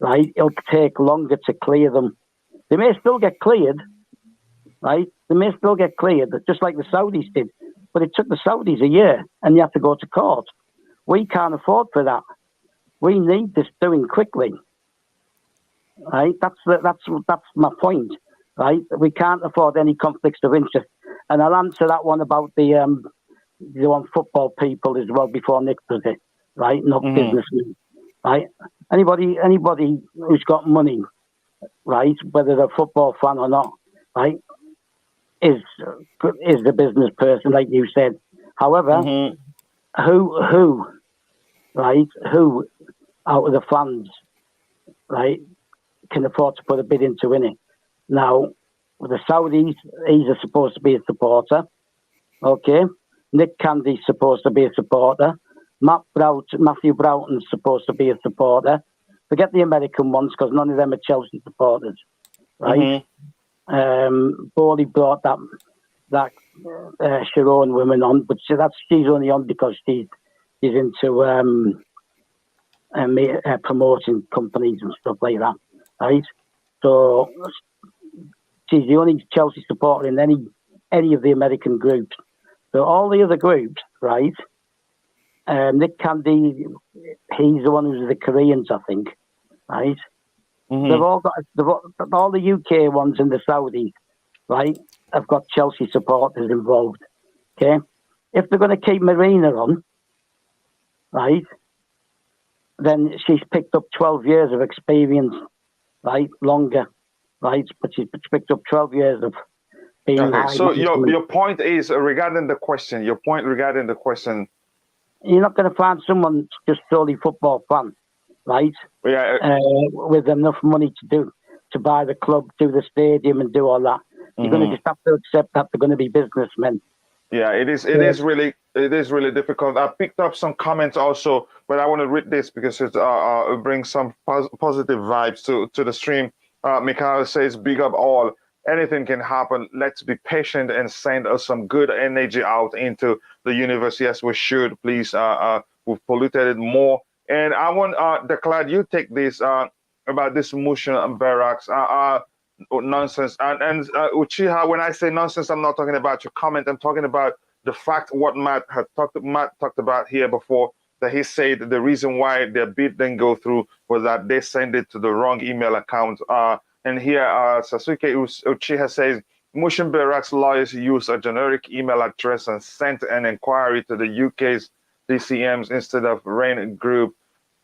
right, it'll take longer to clear them. They may still get cleared, right? They may still get cleared, just like the Saudis did. But it took the Saudis a year, and you have to go to court. We can't afford for that. We need this doing quickly, right? That's my point, right? We can't afford any conflicts of interest. And I'll answer that one about the one football people as well before Nick does it, right? Not businessmen, right? Anybody who's got money, right, whether they're a football fan or not, right, is the business person, like you said. However, who out of the fans, right, can afford to put a bid into winning? Now, with the Saudis, he's supposed to be a supporter, okay? Nick Candy's supposed to be a supporter. Matthew Broughton's supposed to be a supporter. Forget the American ones because none of them are Chelsea supporters, right? Bowley brought that Sharon woman on, but she's only on because she's into promoting companies and stuff like that, right? So she's the only Chelsea supporter in any of the American groups. So all the other groups, right? Nick Candy, he's the one who's the Koreans, I think, right? They've all got all the UK ones and the Saudis, right? Have got Chelsea supporters involved. Okay, if they're going to keep Marina on, right, then she's picked up 12 years of experience, right? Longer, right? But she's picked up 12 years of being. Okay, so your point is regarding the question. Your point regarding the question. You're not going to find someone just solely football fan, right? Yeah. With enough money to buy the club, do the stadium, and do all that. You're going to just have to accept that they're going to be businessmen. Yeah, it is really difficult. I picked up some comments also, but I want to read this because it brings some positive vibes to the stream. Mikhail says, "Big up all. Anything can happen. Let's be patient and send us some good energy out into the universe. Yes, we should. Please, we've polluted it more." And I want Declan, you take this about this motion and barracks nonsense. And Uchiha, when I say nonsense, I'm not talking about your comment. I'm talking about the fact what Matt talked about here before, that he said the reason why their bid didn't go through was that they sent it to the wrong email account. And here, Sasuke Uchiha says, Motion Barracks lawyers used a generic email address and sent an inquiry to the UK's DCMs instead of Raine Group.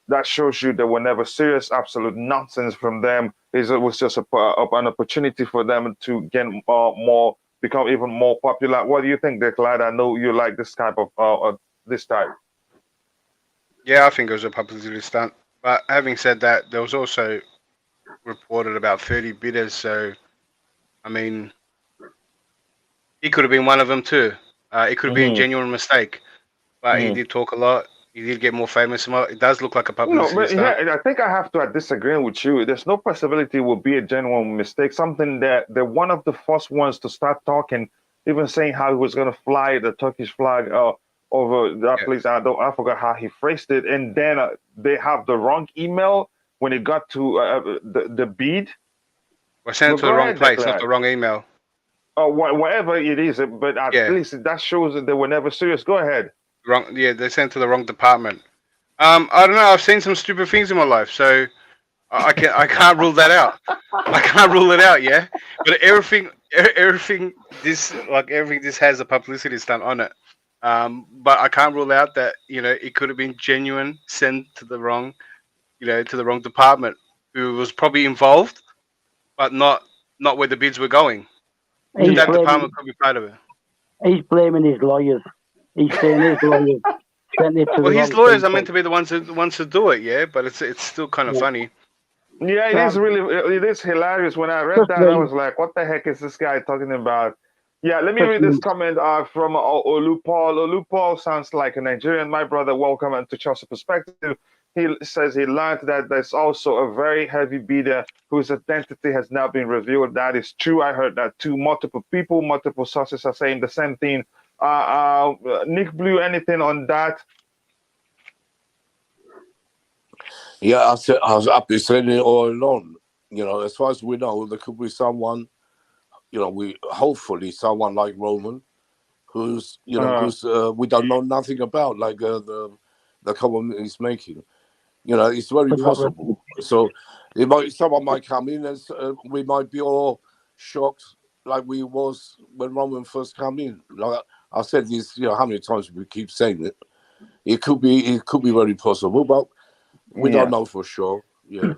That shows you they were never serious. Absolute nonsense from them. It was just an opportunity for them to get become even more popular. What do you think, Declan? I know you like this type of this type. Yeah, I think it was a publicity stunt. But having said that, there was also reported about 30 bidders. So, I mean, he could have been one of them too. It could have been a genuine mistake. But he did talk a lot. He did get more famous. It does look like a publicity stunt. Yeah, I think I have to disagree with you. There's no possibility it will be a genuine mistake. Something that they're one of the first ones to start talking, even saying how he was going to fly the Turkish flag over that place. I forgot how he phrased it. And then they have the wrong email when it got to the bid. We're sent to the wrong place, not the wrong email. Whatever it is, but at least that shows that they were never serious. Go ahead. They sent to the wrong department. I don't know. I've seen some stupid things in my life, so I can't rule that out. I can't rule it out. Yeah, but everything this has a publicity stunt on it. But I can't rule out that it could have been genuine, sent to the wrong department, who was probably involved, but not where the bids were going. He's That blaming, department could be part of it. he's blaming his lawyers. He's saying his lawyers sent it to Well, the his wrong lawyers are people. meant to be the ones to do it, yeah. But it's still kind of Yeah. funny. Yeah, it is hilarious. When I read Just that, I me. was like, what the heck is this guy talking about? Yeah, let me Just read this me. comment from Olupol. Olupol sounds like a Nigerian. My brother, welcome to Chelsea Perspective. He says he learned that there's also a very heavy bidder whose identity has now been revealed. That is true. I heard that too. Multiple people, multiple sources are saying the same thing. Nick Blue, anything on that? Yeah, I was up saying it all along. As far as we know, there could be someone, hopefully someone like Roman, who's we don't know nothing about, like the comment he's making. It's very possible. So someone might come in and we might be all shocked, like we was when Roman first came in. Like I said this, how many times we keep saying it. It could be very possible, but we don't know for sure. Yeah.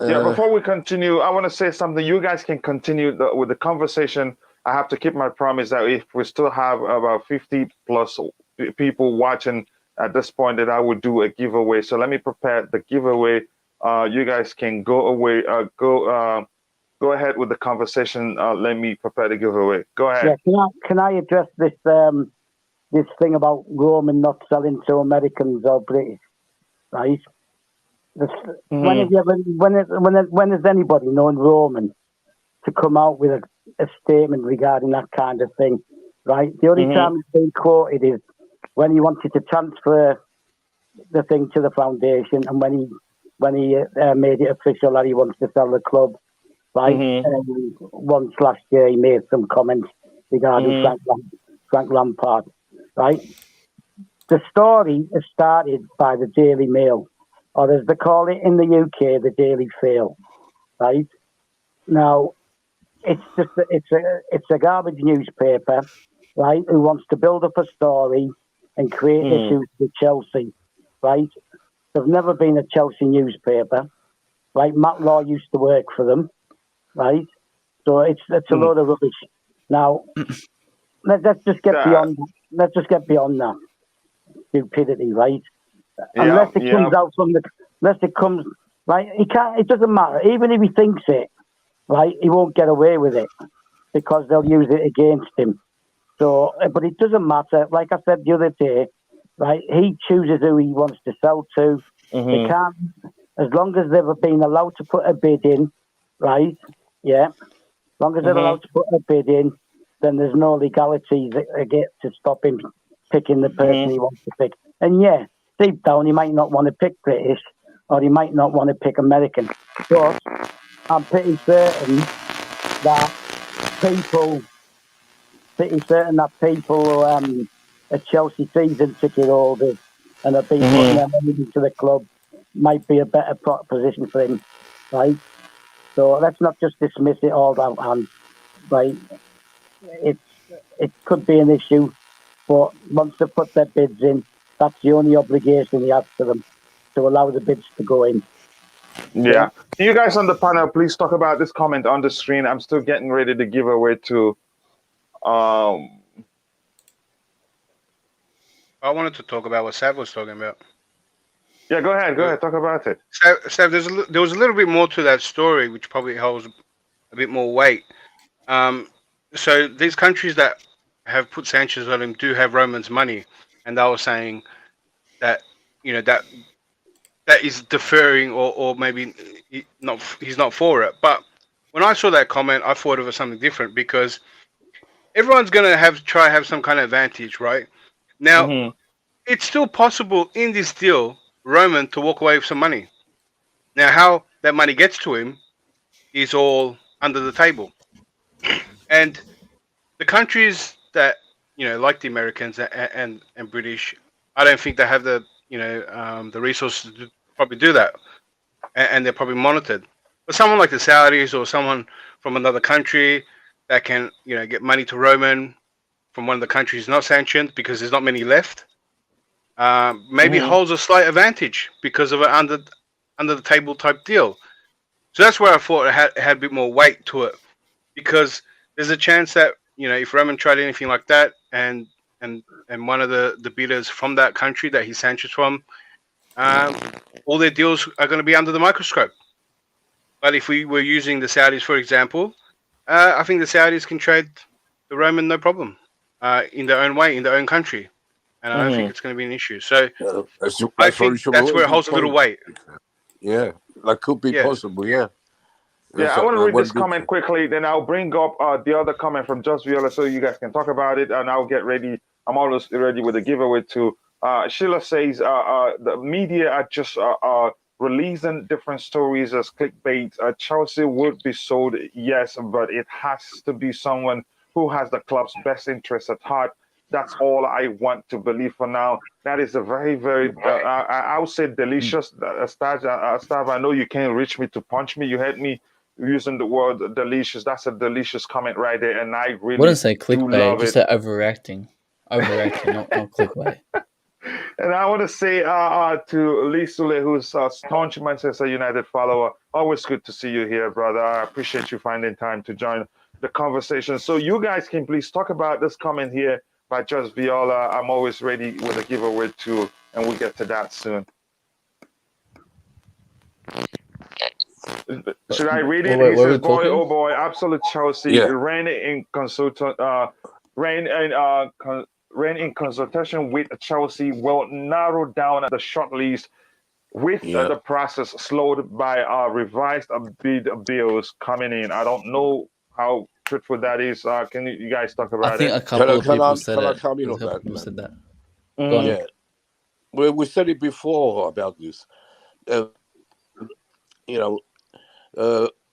Yeah, before we continue, I want to say something. You guys can continue with the conversation. I have to keep my promise that if we still have about 50 plus people watching at this point, that I would do a giveaway. So let me prepare the giveaway. You guys can go away. Go ahead with the conversation. Let me prepare the giveaway. Go ahead. Yeah, can I address this this thing about Roman not selling to Americans or British, right? When has anybody known Roman to come out with a statement regarding that kind of thing, right? The only time he's been quoted is when he wanted to transfer the thing to the foundation, and when he made it official that he wants to sell the club, right? And once last year he made some comments regarding Frank Lampard, right? The story is started by the Daily Mail, or as they call it in the UK, the Daily Fail, right? Now, it's a garbage newspaper, right? Who wants to build up a story and create issues with Chelsea, right? There's never been a Chelsea newspaper, right? Matt Law used to work for them, right? So it's a load of rubbish. Now, let's just get beyond. Let's just get beyond that stupidity, right? Unless it comes out from unless it comes, right? He can't. It doesn't matter. Even if he thinks it, right, he won't get away with it because they'll use it against him. So, but it doesn't matter. Like I said the other day, right? He chooses who he wants to sell to. They can't, as long as they've been allowed to put a bid in, right? Yeah, as long as they're allowed to put a bid in, then there's no legalities that get to stop him picking the person he wants to pick. And yeah, deep down, he might not want to pick British, or he might not want to pick American. But I'm pretty certain that people who are Chelsea season ticket holders and have been putting their money into the club might be a better position for him, right? So let's not just dismiss it all out hand, right? It could be an issue, but once they put their bids in, that's the only obligation he has to them, to allow the bids to go in. Yeah. Can you guys on the panel please talk about this comment on the screen? I'm still getting ready to give away to I wanted to talk about what Sav was talking about. Yeah, go ahead. Talk about it. Sav, there was a little bit more to that story, which probably holds a bit more weight. So these countries that have put sanctions on him do have Roman's money, and they were saying that that is deferring, or maybe he's not for it. But when I saw that comment, I thought of something different, because everyone's gonna try have some kind of advantage, right? Now, it's still possible in this deal, Roman to walk away with some money. Now, how that money gets to him is all under the table, and the countries that like the Americans and British, I don't think they have the the resources to probably do that. and they're probably monitored. But someone like the Saudis or someone from another country that can, get money to Roman from one of the countries not sanctioned because there's not many left, maybe holds a slight advantage because of an under the table type deal. So that's where I thought it had a bit more weight to it, because there's a chance that if Roman tried anything like that, and one of the bidders from that country that he sanctions from, all their deals are going to be under the microscope. But if we were using the Saudis, for example, I think the Saudis can trade the Roman no problem, in their own way, in their own country, and I don't think it's going to be an issue. So I think that's where it holds a little weight. Yeah, that could be possible. Yeah. Yeah, I want to read this comment quickly, then I'll bring up the other comment from Just Viola so you guys can talk about it, and I'll get ready. I'm always ready with a giveaway too. Sheila says the media are just releasing different stories as clickbait. Chelsea would be sold, yes, but it has to be someone who has the club's best interest at heart. That's all I want to believe for now. That is a very, very, I would say delicious. Stav, I know you can't reach me to punch me. You had me using the word delicious. That's a delicious comment right there, and I really wouldn't say do clickbait, love just it. say overreacting, not clickbait. And I want to say to Lee Sule, who's a staunch Manchester United follower, always good to see you here, brother. I appreciate you finding time to join the conversation. So you guys can please talk about this comment here by Just Viola. I'm always ready with a giveaway too, and we'll get to that soon. Should I read it? He says, "Boy, oh boy, absolute Chelsea. Raine in in consultation with Chelsea will narrow down the shortlist with the process slowed by revised bid bills coming in." I don't know how truthful that is. Can you guys talk about it? I think a couple of people said that. Go on. Yeah, we said it before about this.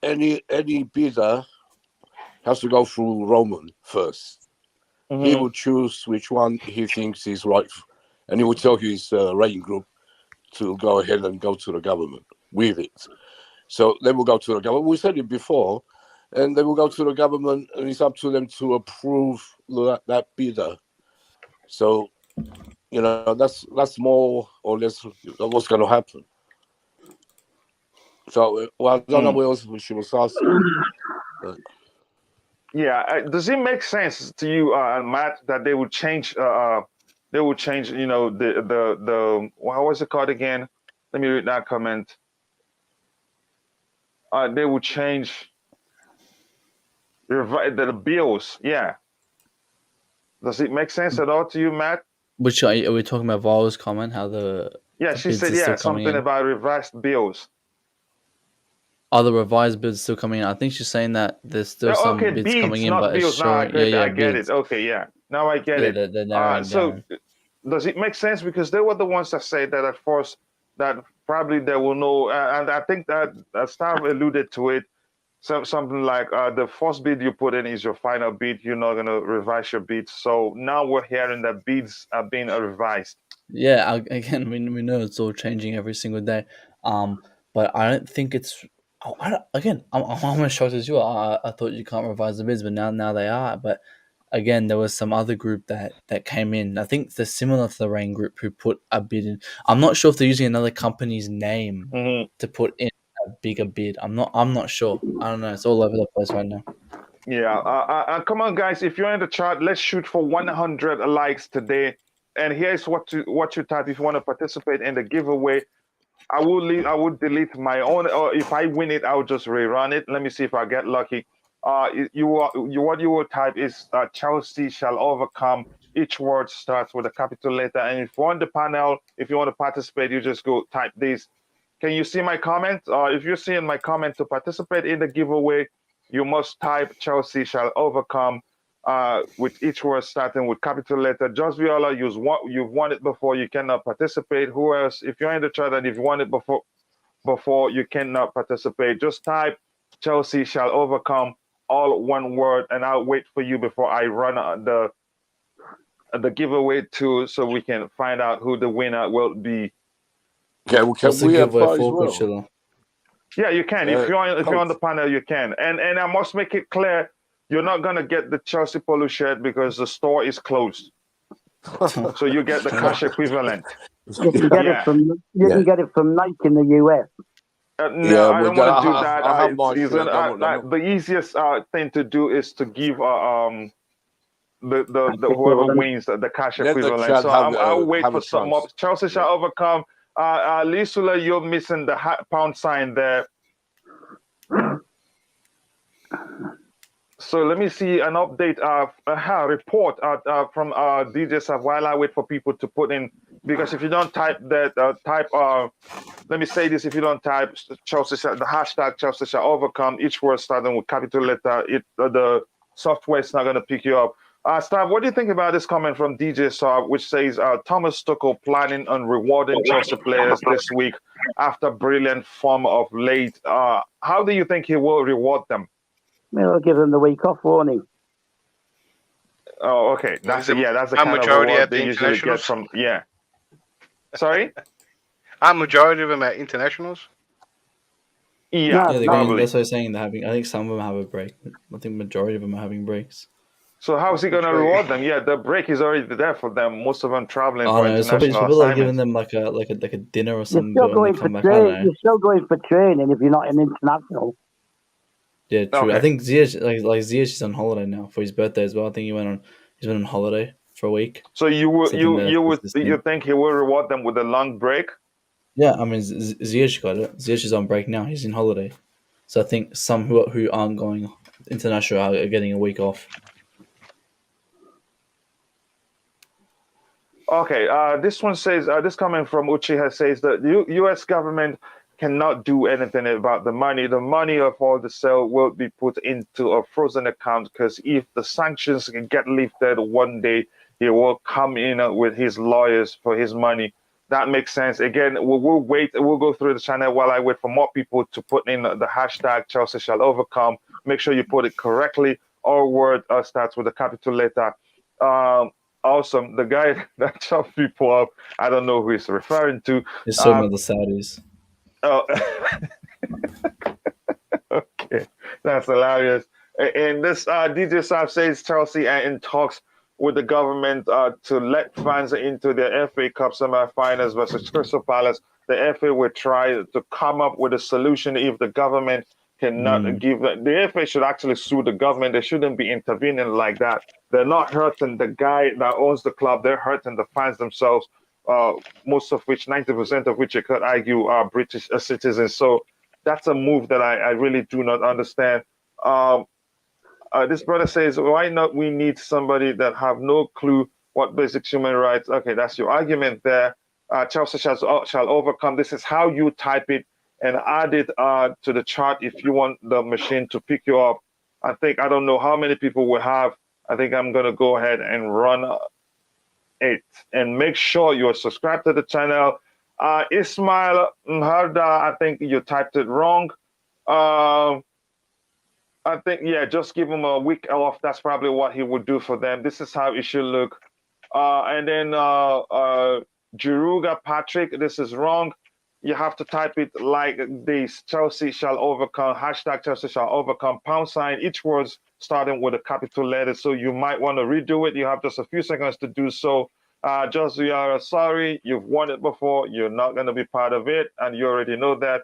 Any bidder has to go through Roman first. He will choose which one he thinks is right, and he will tell his Raine Group to go ahead and go to the government with it. So they will go to the government. We said it before, and they will go to the government, and it's up to them to approve that bidder. So, that's more or less what's going to happen. So, I don't know what else she was asking. But. Yeah, does it make sense to you, Matt, that they would change? They would change. The what was it called again? Let me read that comment. They would change the bills. Yeah. Does it make sense at all to you, Matt? Which are we talking about? Viola's comment, how she said something about revised bills. Are the revised bids still coming in? I think she's saying that there's still some bids coming in, but bills. It's showing. I get it. Okay, yeah. Now I get it. They're narrowing down. Does it make sense? Because they were the ones that said that at first that probably they will know, and I think that Stav alluded to it. Something like the first bid you put in is your final bid. You're not gonna revise your bids. So now we're hearing that bids are being revised. Yeah, again, we know it's all changing every single day. But I don't think it's. I'm almost shocked as you are. I thought you can't revise the bids, but now they are. But again, there was some other group that came in. I think they're similar to the Raine Group who put a bid in. I'm not sure if they're using another company's name to put in a bigger bid. I'm not sure. I don't know. It's all over the place right now. Yeah. Come on, guys. If you're in the chat, let's shoot for 100 likes today. And here's what you type if you want to participate in the giveaway. I would delete my own, or if I win it, I'll just rerun it. Let me see if I get lucky. What you will type is Chelsea shall overcome. Each word starts with a capital letter. And if you're on the panel, if you want to participate, you just go type this. Can you see my comment? If you're seeing my comment to participate in the giveaway, you must type Chelsea shall overcome. With each word starting with capital letter. Just Viola, you've won it before, you cannot participate. Who else? If you're in the chat and if you won it before, you cannot participate. Just type Chelsea shall overcome, all one word, and I'll wait for you before I run the giveaway too, so we can find out who the winner will be. Okay, we have prize well. Yeah, you can. If you're on the panel, you can. And I must make it clear, you're not gonna get the Chelsea polo shirt because the store is closed. So you get the cash equivalent. You can get it from Nike in the US. No, I don't want to do that. I have my shirt. The easiest thing to do is to give the whoever wins the cash equivalent. So I'll wait for some more. Chelsea shall overcome. Lisula, you're missing the pound sign there. So let me see an update report from DJ Stav while I wait for people to put in, because if you don't type that let me say this, if you don't type Chelsea the hashtag Chelsea shall overcome, each word starting with capital letter, the software is not going to pick you up. Stav, what do you think about this comment from DJ Stav, which says Thomas Tuchel planning on rewarding Chelsea players this week after brilliant form of late? How do you think he will reward them? He'll give them the week off, won't he? Oh, okay. That's the kind of reward they usually get from. Yeah. Sorry. Are majority of them at internationals? Yeah, that's what I'm saying. They're having. I think some of them have a break. I think majority of them are having breaks. So how's he going to reward them? Yeah, the break is already there for them. Most of them traveling for international people assignments. are giving them like a dinner or something. You're still going for training if you're not an international. Yeah, true. Okay. I think Ziyech is on holiday now for his birthday as well. I think he's been on holiday for a week. So you think he will reward them with a long break? Yeah, I mean Ziyech got it. Ziyech is on break now. He's in holiday. So I think some who aren't going international are getting a week off. Okay, this one says, this comment from Uchiha says that the U.S. government cannot do anything about the money. The money of all the sale will be put into a frozen account, because if the sanctions can get lifted one day, he will come in with his lawyers for his money. That makes sense. Again, we'll wait. We'll go through the channel while I wait for more people to put in the hashtag Chelsea shall overcome. Make sure you put it correctly. All word starts with a capital letter. Awesome. The guy that chopped people up, I don't know who he's referring to. He's talking about the Saudis. Oh, okay, that's hilarious. And this DJ Stav says Chelsea are in talks with the government to let fans into their FA Cup semi-finals versus Crystal Palace. The FA will try to come up with a solution if the government cannot give. The FA should actually sue the government. They shouldn't be intervening like that. They're not hurting the guy that owns the club. They're hurting the fans themselves. Most of which, 90% of which you could argue are British citizens. So that's a move that I really do not understand. This brother says, why not we need somebody that have no clue what basic human rights? Okay, that's your argument there. Chelsea shall overcome. This is how you type it and add it to the chart if you want the machine to pick you up. I don't know how many people will have. I think I'm going to go ahead and run it, and make sure you're subscribed to the channel. Ismail Mharda, I think you typed it wrong. I think, yeah, just give him a week off. That's probably what he would do for them. This is how it should look. And then Jiruga Patrick, this is wrong. You have to type it like this: Chelsea shall overcome, hashtag Chelsea shall overcome, #, each word starting with a capital letter. So you might want to redo it. You have just a few seconds to do so. Josiara, sorry, you've won it before. You're not going to be part of it, and you already know that.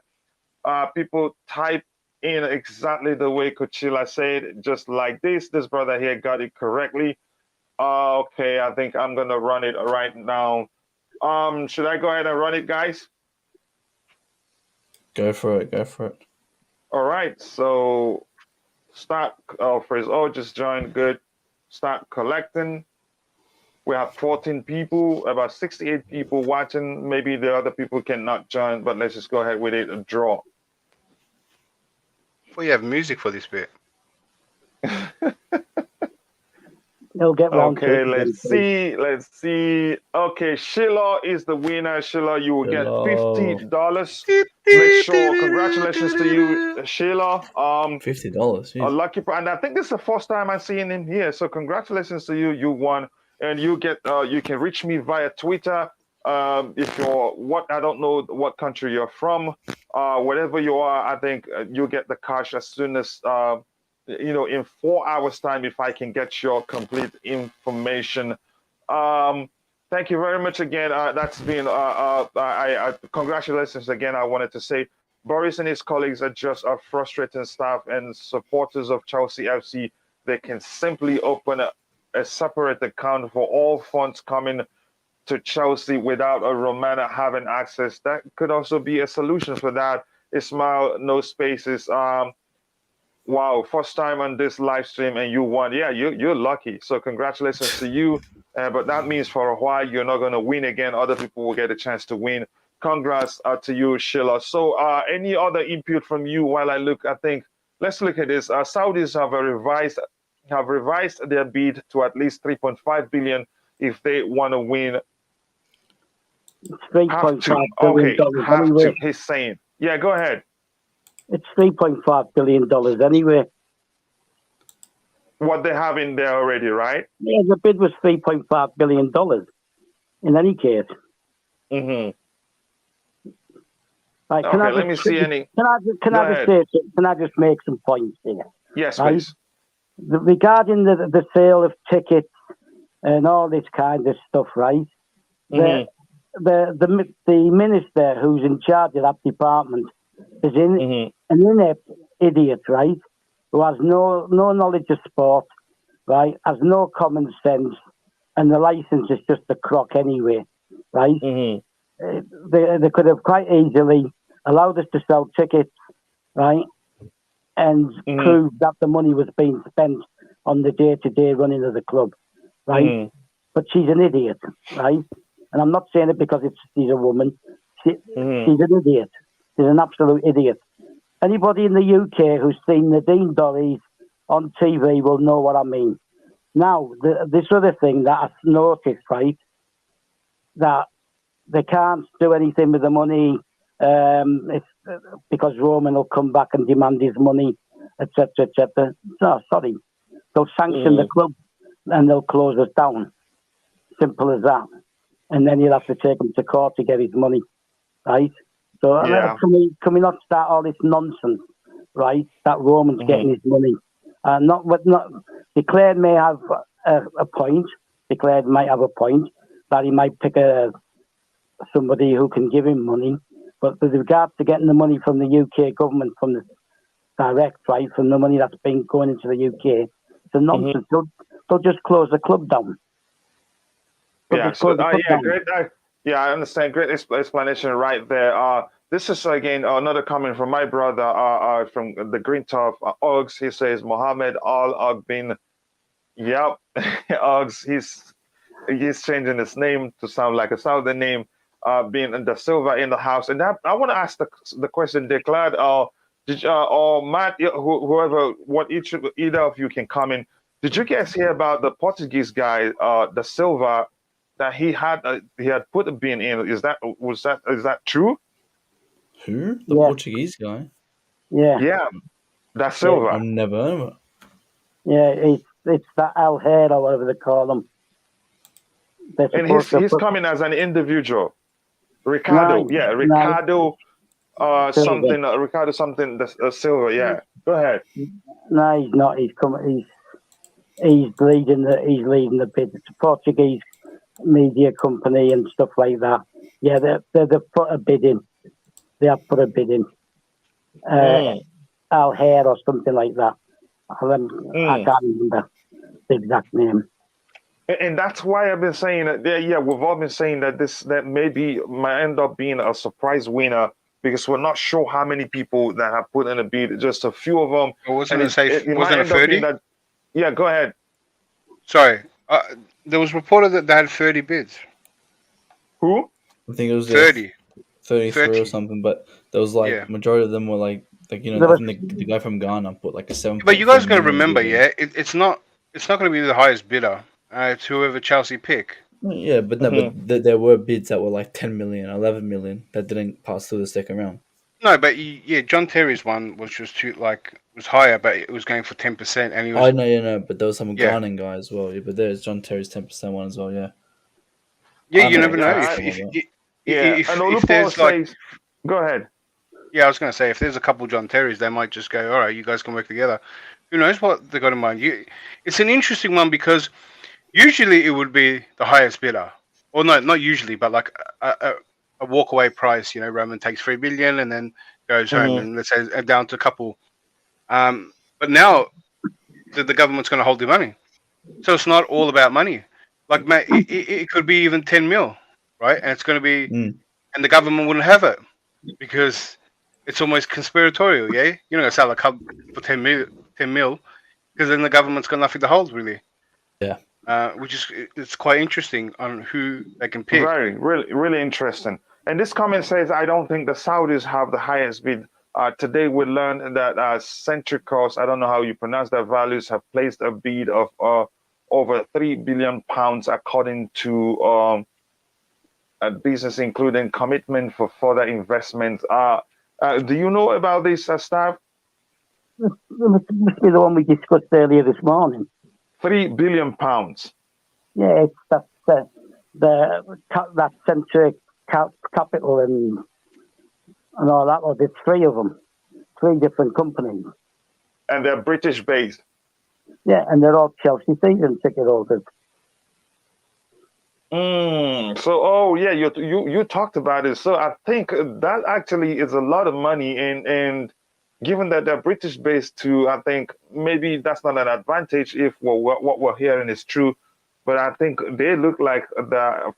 People type in exactly the way Coachila said, just like this. This brother here got it correctly. Okay, I think I'm going to run it right now. Should I go ahead and run it, guys? Go for it. All right, so start. Phrase. Just joined. Good. Start collecting. We have 14 people, about 68 people watching. Maybe the other people cannot join, but let's just go ahead with it. A draw. We have music for this bit. They'll get one. Okay, let's see. Okay, Sheila is the winner. Sheila, you will get $50. Make sure, congratulations to you, Sheila. $50. A lucky, and I think this is the first time I'm seeing him here. So congratulations to you. You won, and you get. You can reach me via Twitter. If you're I don't know what country you're from. wherever you are, I think you'll get the cash as soon as, in 4 hours' time, if I can get your complete information. Thank you very much again. That's been, congratulations again, I wanted to say. Boris and his colleagues are just frustrating staff and supporters of Chelsea FC. They can simply open a separate account for all funds coming to Chelsea without a Romana having access. That could also be a solution for that. Ismail, no spaces. Wow, first time on this live stream and you won. Yeah, you're lucky. So congratulations to you. But that means for a while you're not going to win again. Other people will get a chance to win. Congrats to you, Sheila. So any other input from you while I look? I think let's look at this. Saudis have revised their bid to at least 3.5 billion if they want to win. $3.5 billion anyway. He's saying. Yeah, go ahead. It's $3.5 billion anyway. What they have in there already, right? Yeah, the bid was $3.5 billion in any case. Mm-hmm. Right, okay, let me see any. Can I just make some points here? Yes, right? please. Regarding the sale of tickets and all this kind of stuff, right? Mm-hmm. The minister who's in charge of that department is an inept idiot, right? Who has no knowledge of sport, right? Has no common sense, and the license is just a crock anyway, right? Mm-hmm. They could have quite easily allowed us to sell tickets, right? And prove that the money was being spent on the day-to-day running of the club, right? But she's an idiot, right? And I'm not saying it because she's a woman. She's an idiot. She's an absolute idiot. Anybody in the UK who's seen Nadine Dorries on TV will know what I mean. Now, this other thing that I've noticed, right, that they can't do anything with the money because Roman will come back and demand his money, etc., etc. No, sorry. They'll sanction the club and they'll close us down. Simple as that. And then he'll have to take him to court to get his money, right? So can we not start all this nonsense, right? That Roman's getting his money. Declared may have a point. Declared might have a point that he might pick somebody who can give him money. But with regards to getting the money from the UK government, from the direct, right, from the money that's been going into the UK, it's a nonsense. They'll just close the club down. Great. I understand. Great explanation right there. This is again another comment from my brother from the Green Top, Uggs. He says Mohammed Al-Agbin. Yep, Uggs. He's changing his name to sound like a Southern name. Being the Silva in the house, and that, I want to ask the question, Declared, or Matt, whoever, either of you can comment. Did you guys hear about the Portuguese guy, the Silva, that he had put a bin in? Is that true? Who? The Portuguese guy? Yeah. Yeah, that Silva. I've never heard of it. Yeah, it's that Alkhereiji or whatever they call him. And he's coming as an individual. Ricardo, Ricardo something, Ricardo something, Silva, yeah. Go ahead. No, he's not. He's leading the bid. It's a Portuguese media company and stuff like that. Yeah, they've put a bid in. They have put a bid in. Alkhereiji or something like that. I can't remember the exact name. And that's why I've been saying that. Yeah, we've all been saying that that maybe might end up being a surprise winner because we're not sure how many people that have put in a bid. Just a few of them. Wasn't it 30? Yeah, go ahead. Sorry, there was reported that they had 30 bids. Who? I think it was 30. 33 or something, but there was majority of them were like I think the guy from Ghana put like a 7. But you guys got to remember, it's not going to be the highest bidder. It's whoever Chelsea pick. Yeah, but there were bids that were like 10 million, 11 million that didn't pass through the second round. No, but John Terry's one was was higher, but it was going for 10%, and he was. I know, but there was some Ghanaian guy as well. Yeah, but there's John Terry's 10% one as well. Yeah. Yeah, you never know. If and Olupo says, go ahead. Yeah, I was going to say, if there's a couple John Terrys, they might just go, all right, you guys can work together. Who knows what they got in mind? It's an interesting one because usually it would be the highest bidder. Or no, not usually, but like a walkaway price. You know, Roman takes 3 billion and then goes home, and let's say down to a couple. But now the government's going to hold the money, so it's not all about money. Like, mate, it could be even 10 mil, right? And it's going to be, and the government wouldn't have it because it's almost conspiratorial. Yeah, you're not going to sell a cup for 10 mil, because then the government's got nothing to hold, really. Yeah. Which is, it's quite interesting on who they can pick. Really interesting. And this comment says, I don't think the Saudis have the highest bid. Today we learned that Centricos, I don't know how you pronounce their values, have placed a bid of over £3 billion, according to a business, including commitment for further investment. Do you know about this, Stav? This must be the one we discussed earlier this morning. £3 billion. Yeah, it's that Centric Capital and all that. Well, there's three of them, three different companies. And they're British based. Yeah, and they're all Chelsea season ticket holders. So, you talked about it. So I think that actually is a lot of money, and given that they're British based too, I think maybe that's not an advantage if what we're hearing is true. But I think they look like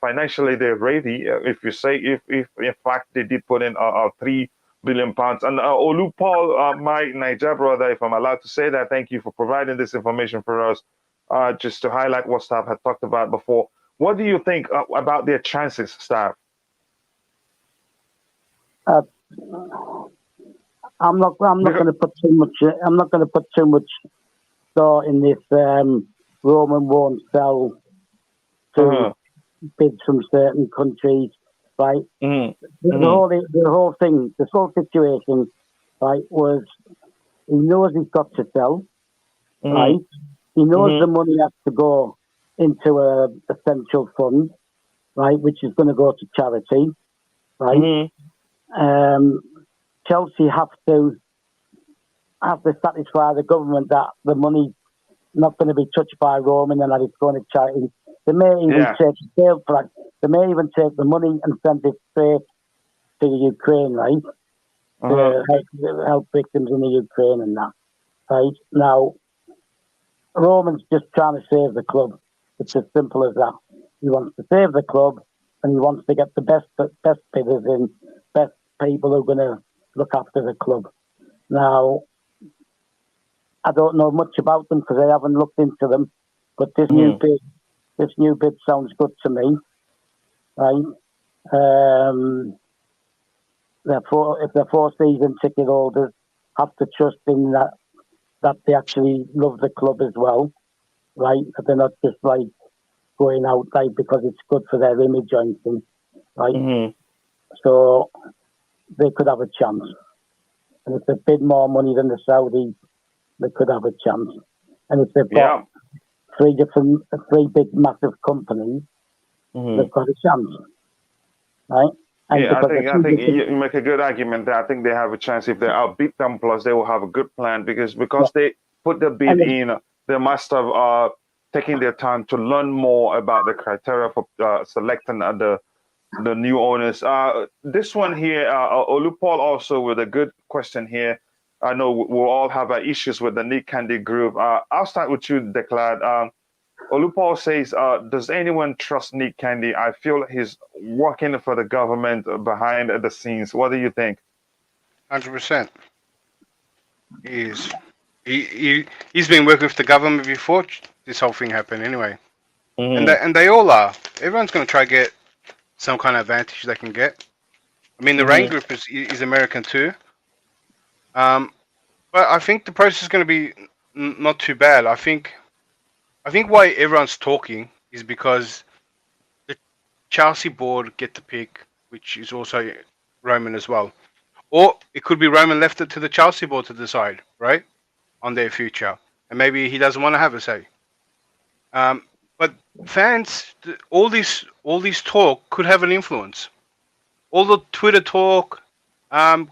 financially they're ready. If you say if in fact they did put in £3 billion. And Olu Paul, my Niger brother, if I'm allowed to say that, thank you for providing this information for us. Just to highlight what Stav had talked about before. What do you think about their chances, Stav? I'm not going to put too much. I'm not going to put too much thought in this. Roman won't sell to bids from certain countries, right? The whole thing, this whole situation, right, was he knows he's got to sell, right? He knows the money has to go into a central fund, right, which is going to go to charity, right? Chelsea have to satisfy the government that the money's not going to be touched by Roman and that it's going to charity. They may even take sales price. They may even take the money and send it straight to Ukraine, right? To help victims in the Ukraine and that, right? Now, Roman's just trying to save the club. It's as simple as that. He wants to save the club, and he wants to get the best bidders in, best people who are going to look after the club. Now, I don't know much about them because I haven't looked into them, but this new bid sounds good to me, right? If they're four season ticket holders, have to trust in that they actually love the club as well, right? That they're not just like going out like because it's good for their image or anything, right? So they could have a chance. And if they bid more money than the Saudis, they could have a chance. And if they've got three big massive companies, they've got a chance, right? And I think you make a good argument there. I think they have a chance if they outbid them. Plus, they will have a good plan because they put the bid in. They must have taken their time to learn more about the criteria for selecting the new owners. This one here, Olupol also with a good question here. I know we'll all have issues with the Nick Candy Group. I'll start with you, Declan. Olupol says, does anyone trust Nick Candy? I feel he's working for the government behind the scenes. What do you think? 100%. He's been working with the government before this whole thing happened anyway. And they all are. Everyone's going to try to get some kind of advantage they can get. I mean, the Raine Group is American too. But I think the process is going to be not too bad. I think why everyone's talking is because the Chelsea board get the pick, which is also Roman as well. Or it could be Roman left it to the Chelsea board to decide, right, on their future. And maybe he doesn't want to have a say. But fans, all this talk could have an influence. All the Twitter talk,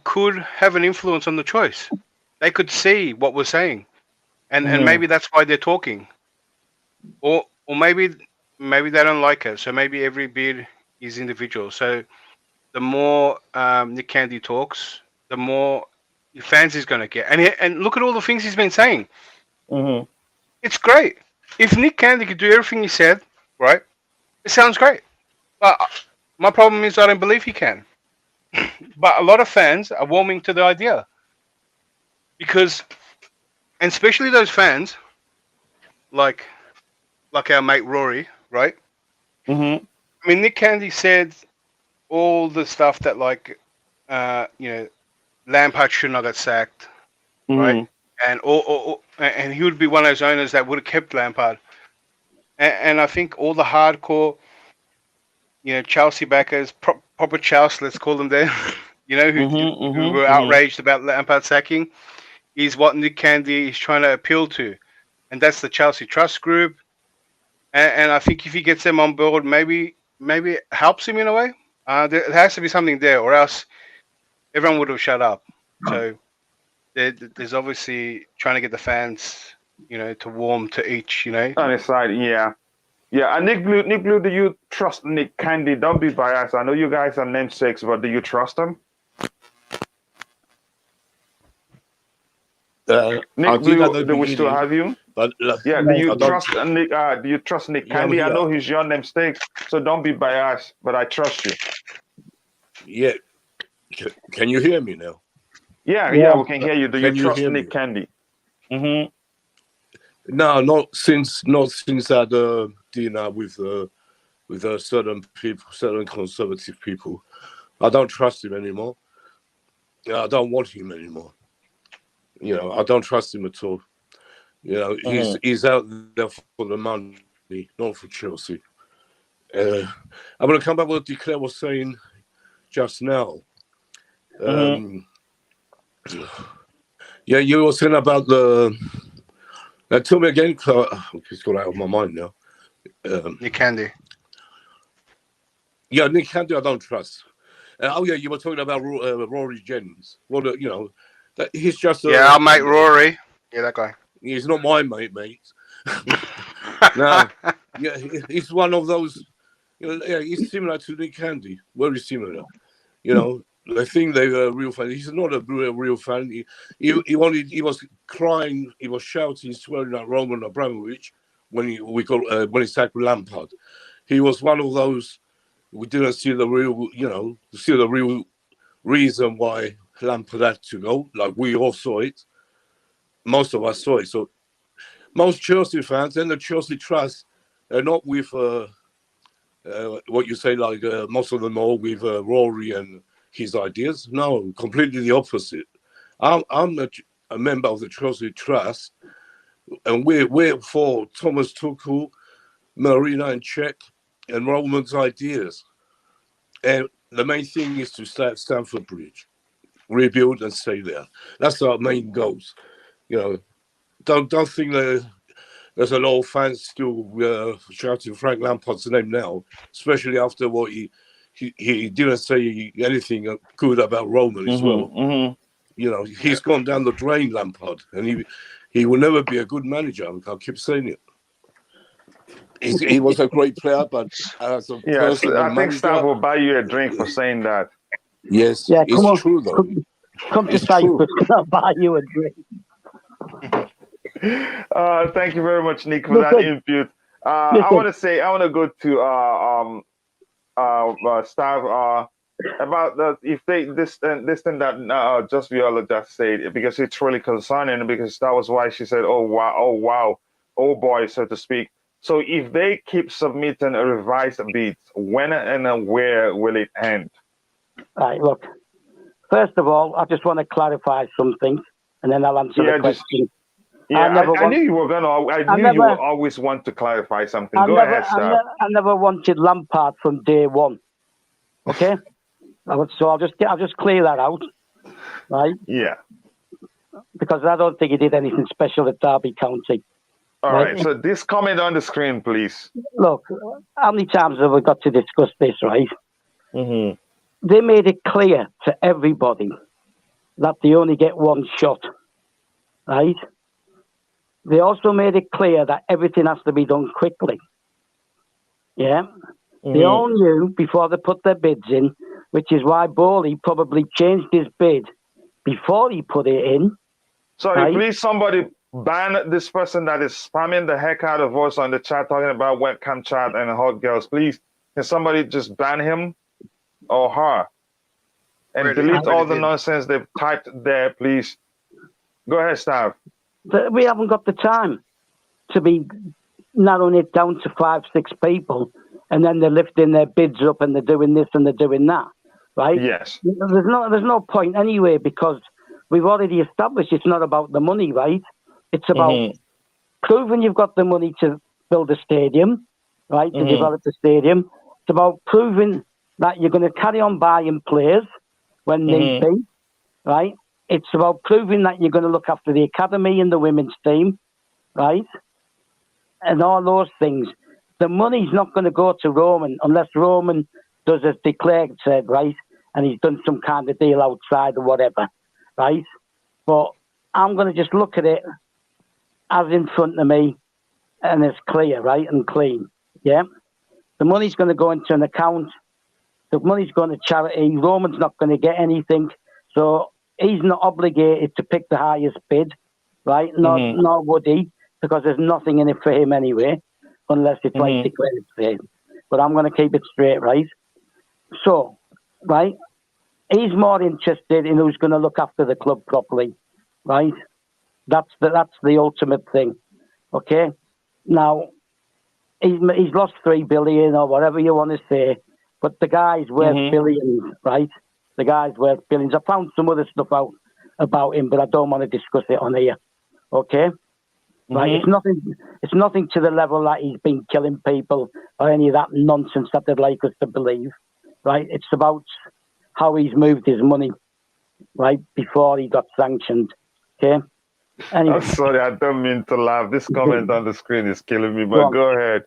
could have an influence on the choice. They could see what we're saying, and maybe that's why they're talking, or maybe they don't like it. So maybe every bid is individual. So the more Nick Candy talks, the more fans he's going to get. And look at all the things he's been saying. It's great. If Nick Candy could do everything he said, right, it sounds great. But my problem is I don't believe he can. But a lot of fans are warming to the idea. Because, and especially those fans, like our mate Rory, right? I mean, Nick Candy said all the stuff that, like, Lampard should not get sacked, right? And and he would be one of those owners that would have kept Lampard. And I think all the hardcore, Chelsea backers, proper Chelsea, let's call them there, who were outraged about Lampard sacking, is what Nick Candy is trying to appeal to. And that's the Chelsea Trust Group. And I think if he gets them on board, maybe it helps him in a way. There has to be something there, or else everyone would have shut up. So there's obviously trying to get the fans, to warm to each, On his side, yeah. And Nick Blue, do you trust Nick Candy? Don't be biased. I know you guys are namesakes, but do you trust him? Nick Blue, they wish to have you. But do you trust Nick? Do you trust Nick Candy? I know he's your namesake, so don't be biased. But I trust you. Yeah. Can you hear me now? Yeah, we can hear you. Do you trust Nick Candy? No, not since I had dinner with certain people, certain conservative people. I don't trust him anymore. I don't want him anymore. I don't trust him at all. He's out there for the money, not for Chelsea. I'm going to come back to what Declare was saying just now. You were saying about the. Tell me again, it's got out of my mind now. Nick Candy. Yeah, Nick Candy, I don't trust. You were talking about Rory Jennings. Well, he's just. Our mate Rory. Yeah, that guy. He's not my mate. No, he's one of those. He's similar to Nick Candy. Very similar. They think they're a real fan. He's not a real fan. He was crying. He was shouting, swearing at Roman Abramovich when he sacked Lampard. He was one of those. We didn't see the real reason why Lampard had to go. Like we all saw it. Most of us saw it. So most Chelsea fans and the Chelsea Trust are not with what you say. Like most of them are with Rory and his ideas. No, completely the opposite. I'm a member of the Chelsea Trust, and we're for Thomas Tuchel, Marina and Czech, and Roman's ideas. And the main thing is to stay at Stamford Bridge, rebuild and stay there. That's our main goals. Don't think there's a lot of fans still shouting Frank Lampard's name now, especially after what he didn't say anything good about Roman as well. He's gone down the drain, Lampard, and he will never be a good manager. I keep saying it. He was a great player, but as a person, I think Stav will buy you a drink for saying that. Yes, it's true though. Come to Cyprus, I'll buy you a drink. Thank you very much, Nick, for that input. I want to go to Stav about if this thing that just Viola just said, because it's really concerning, because that was why she said, oh wow, oh boy, so to speak. So if they keep submitting a revised bid, when and where will it end? Right, look, first of all, I just want to clarify something, and then I'll answer the question. I knew you were going to. I knew you would always want to clarify something. Go ahead, Stav. I never wanted Lampard from day one. Okay, so I'll just clear that out, right? Yeah. Because I don't think he did anything special at Derby County. All right. So this comment on the screen, please. Look, how many times have we got to discuss this, right? they made it clear to everybody that they only get one shot, right? They also made it clear that everything has to be done quickly. Yeah? They all knew before they put their bids in, which is why Bowley probably changed his bid before he put it in. Sorry, right? please somebody ban this person that is spamming the heck out of us on the chat talking about webcam chat and hot girls. Please, can somebody just ban him or her? And delete all the nonsense they've typed there, please. Go ahead, Stav. We haven't got the time to be narrowing it down to 5, 6 people, and then they're lifting their bids up and they're doing this and they're doing that, right? Yes. There's no point anyway, because we've already established it's not about the money, right? It's about proving you've got the money to build a stadium, right? To develop the stadium. It's about proving that you're going to carry on buying players when need be, right? It's about proving that you're going to look after the academy and the women's team, right? And all those things. The money's not going to go to Roman unless Roman does as De Klerk said, right? And he's done some kind of deal outside or whatever, right? But I'm going to just look at it as in front of me, and it's clear, right, and clean, yeah? The money's going to go into an account. The money's going to charity. Roman's not going to get anything. So he's not obligated to pick the highest bid, right? Nor would he, because there's nothing in it for him anyway, unless it's like declared for him. But I'm going to keep it straight, right? So, right, he's more interested in who's going to look after the club properly, right? That's the ultimate thing, okay? Now, he's lost 3 billion or whatever you want to say, but the guy's worth billions, right? The guy's worth billions. I found some other stuff out about him, but I don't want to discuss it on here, okay? Right? It's nothing to the level that he's been killing people or any of that nonsense that they'd like us to believe, right? It's about how he's moved his money, right, before he got sanctioned, okay? Anyway. I'm sorry, I don't mean to laugh. This comment on the screen is killing me, but go ahead.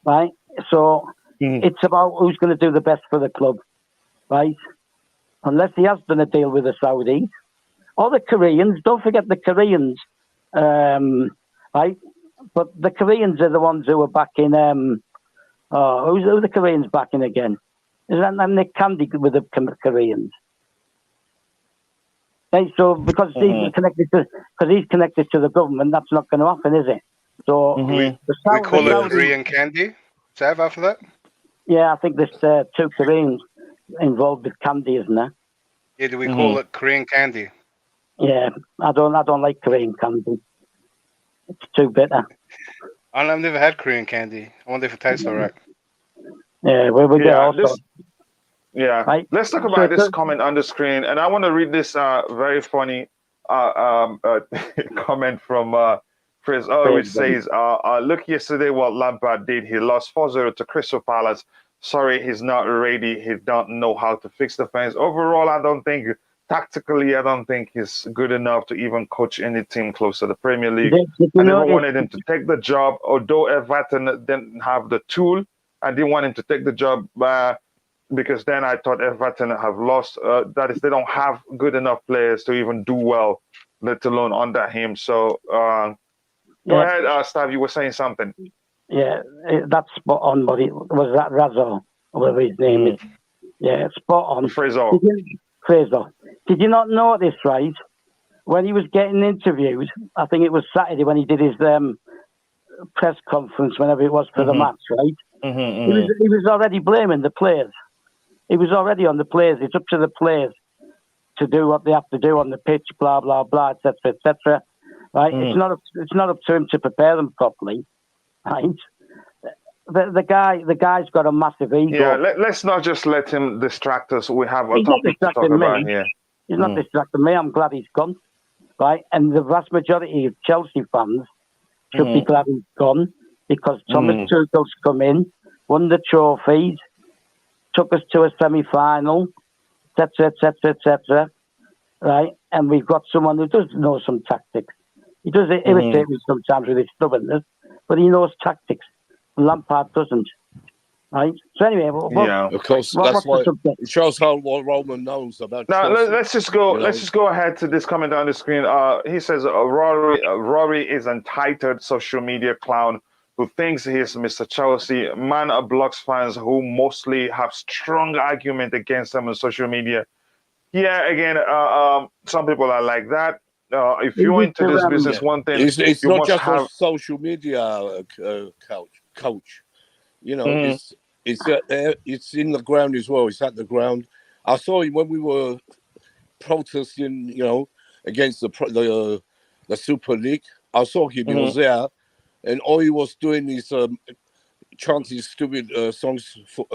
Right? So it's about who's going to do the best for the club, right? Unless he has done a deal with the Saudis or the Koreans. Don't forget the Koreans, right? But the Koreans are the ones who are backing. Who are the Koreans backing again? Is that Nick Candy with the Koreans? Right, so because he's connected to the government, that's not going to happen, is it? So we call it Korean candy. Sav after that? Yeah, I think there's 2 Koreans involved with candy, isn't there? Yeah, do we call it Korean candy? Yeah, I don't like Korean candy. It's too bitter. I've never had Korean candy. I wonder if it tastes alright. Yeah, we get also. Yeah, right. Let's talk about this comment on the screen, and I want to read this very funny comment from Chris, which says, look yesterday what Lampard did. He lost 4-0 to Crystal Palace. Sorry, he's not ready. He don't know how to fix the fence. Overall, I don't think, tactically, I don't think he's good enough to even coach any team close to the Premier League. I never wanted him to take the job, although Everton didn't have the tool. I didn't want him to take the job because then I thought Everton have lost. That is, they don't have good enough players to even do well, let alone under him. So go ahead, Stav, you were saying something. Yeah, that's spot on, but it was that Razzo, whatever his name is. Yeah, spot on. Fraser. Did you not notice, right, when he was getting interviewed, I think it was Saturday when he did his press conference, whenever it was for the match, right? He was already blaming the players. He was already on the players. It's up to the players to do what they have to do on the pitch, blah, blah, blah, etc., etc. Right? It's not up to him to prepare them properly, right? The guy's got a massive ego. Yeah, let's not just let him distract us. We have a topic to talk about here. He's not distracting me. I'm glad he's gone, right? And the vast majority of Chelsea fans should be glad he's gone, because Thomas Tuchel's come in, won the trophies, took us to a semi-final, etc., etc., etc., right? And we've got someone who does know some tactics. He does irritate me sometimes with his stubbornness, but he knows tactics. Lampard doesn't, Right. So anyway, Yeah. Of course, what's that's the why subject? it shows how what Roman knows about Now Chelsea. let's just go. You know? Let's just go ahead to this comment on the screen. He says Rory is entitled social media clown who thinks he's Mr. Chelsea. Man blocks fans who mostly have strong argument against him on social media. Yeah, again, some people are like that. If you're into this business, one thing It's you not must just on have. social media, coach. You know, Mhm. it's in the ground as well. It's at the ground. I saw him when we were protesting, you know, against the Super League. I saw him. He was there, and all he was doing is chanting stupid songs for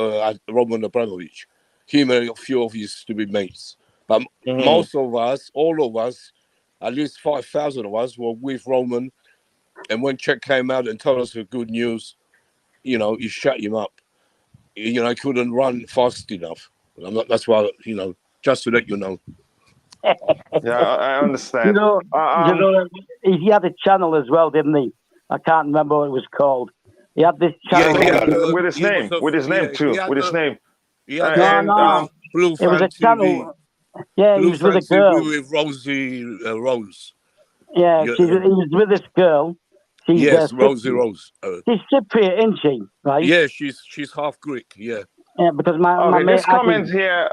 Roman Abramovich. Him and a few of his stupid mates. But most of us, all of us, at least 5,000 of us were with Roman. And when Czech came out and told us the good news, you know, he shut him up. You know, he couldn't run fast enough. That's why, you know, just to let you know. Yeah, I understand. He had a channel as well, didn't he? I can't remember what it was called. He had this channel with his name too. With his name. He had Blue it was Fan a TV. channel. Yeah, he Blue was with a Fan girl. TV with Rosie Rose. Yeah, he was with this girl. She's, yes, Rosie Rose. She's Cypriot, isn't she? Right? Yeah, she's half Greek. Yeah. Yeah, because my mate. This comment here.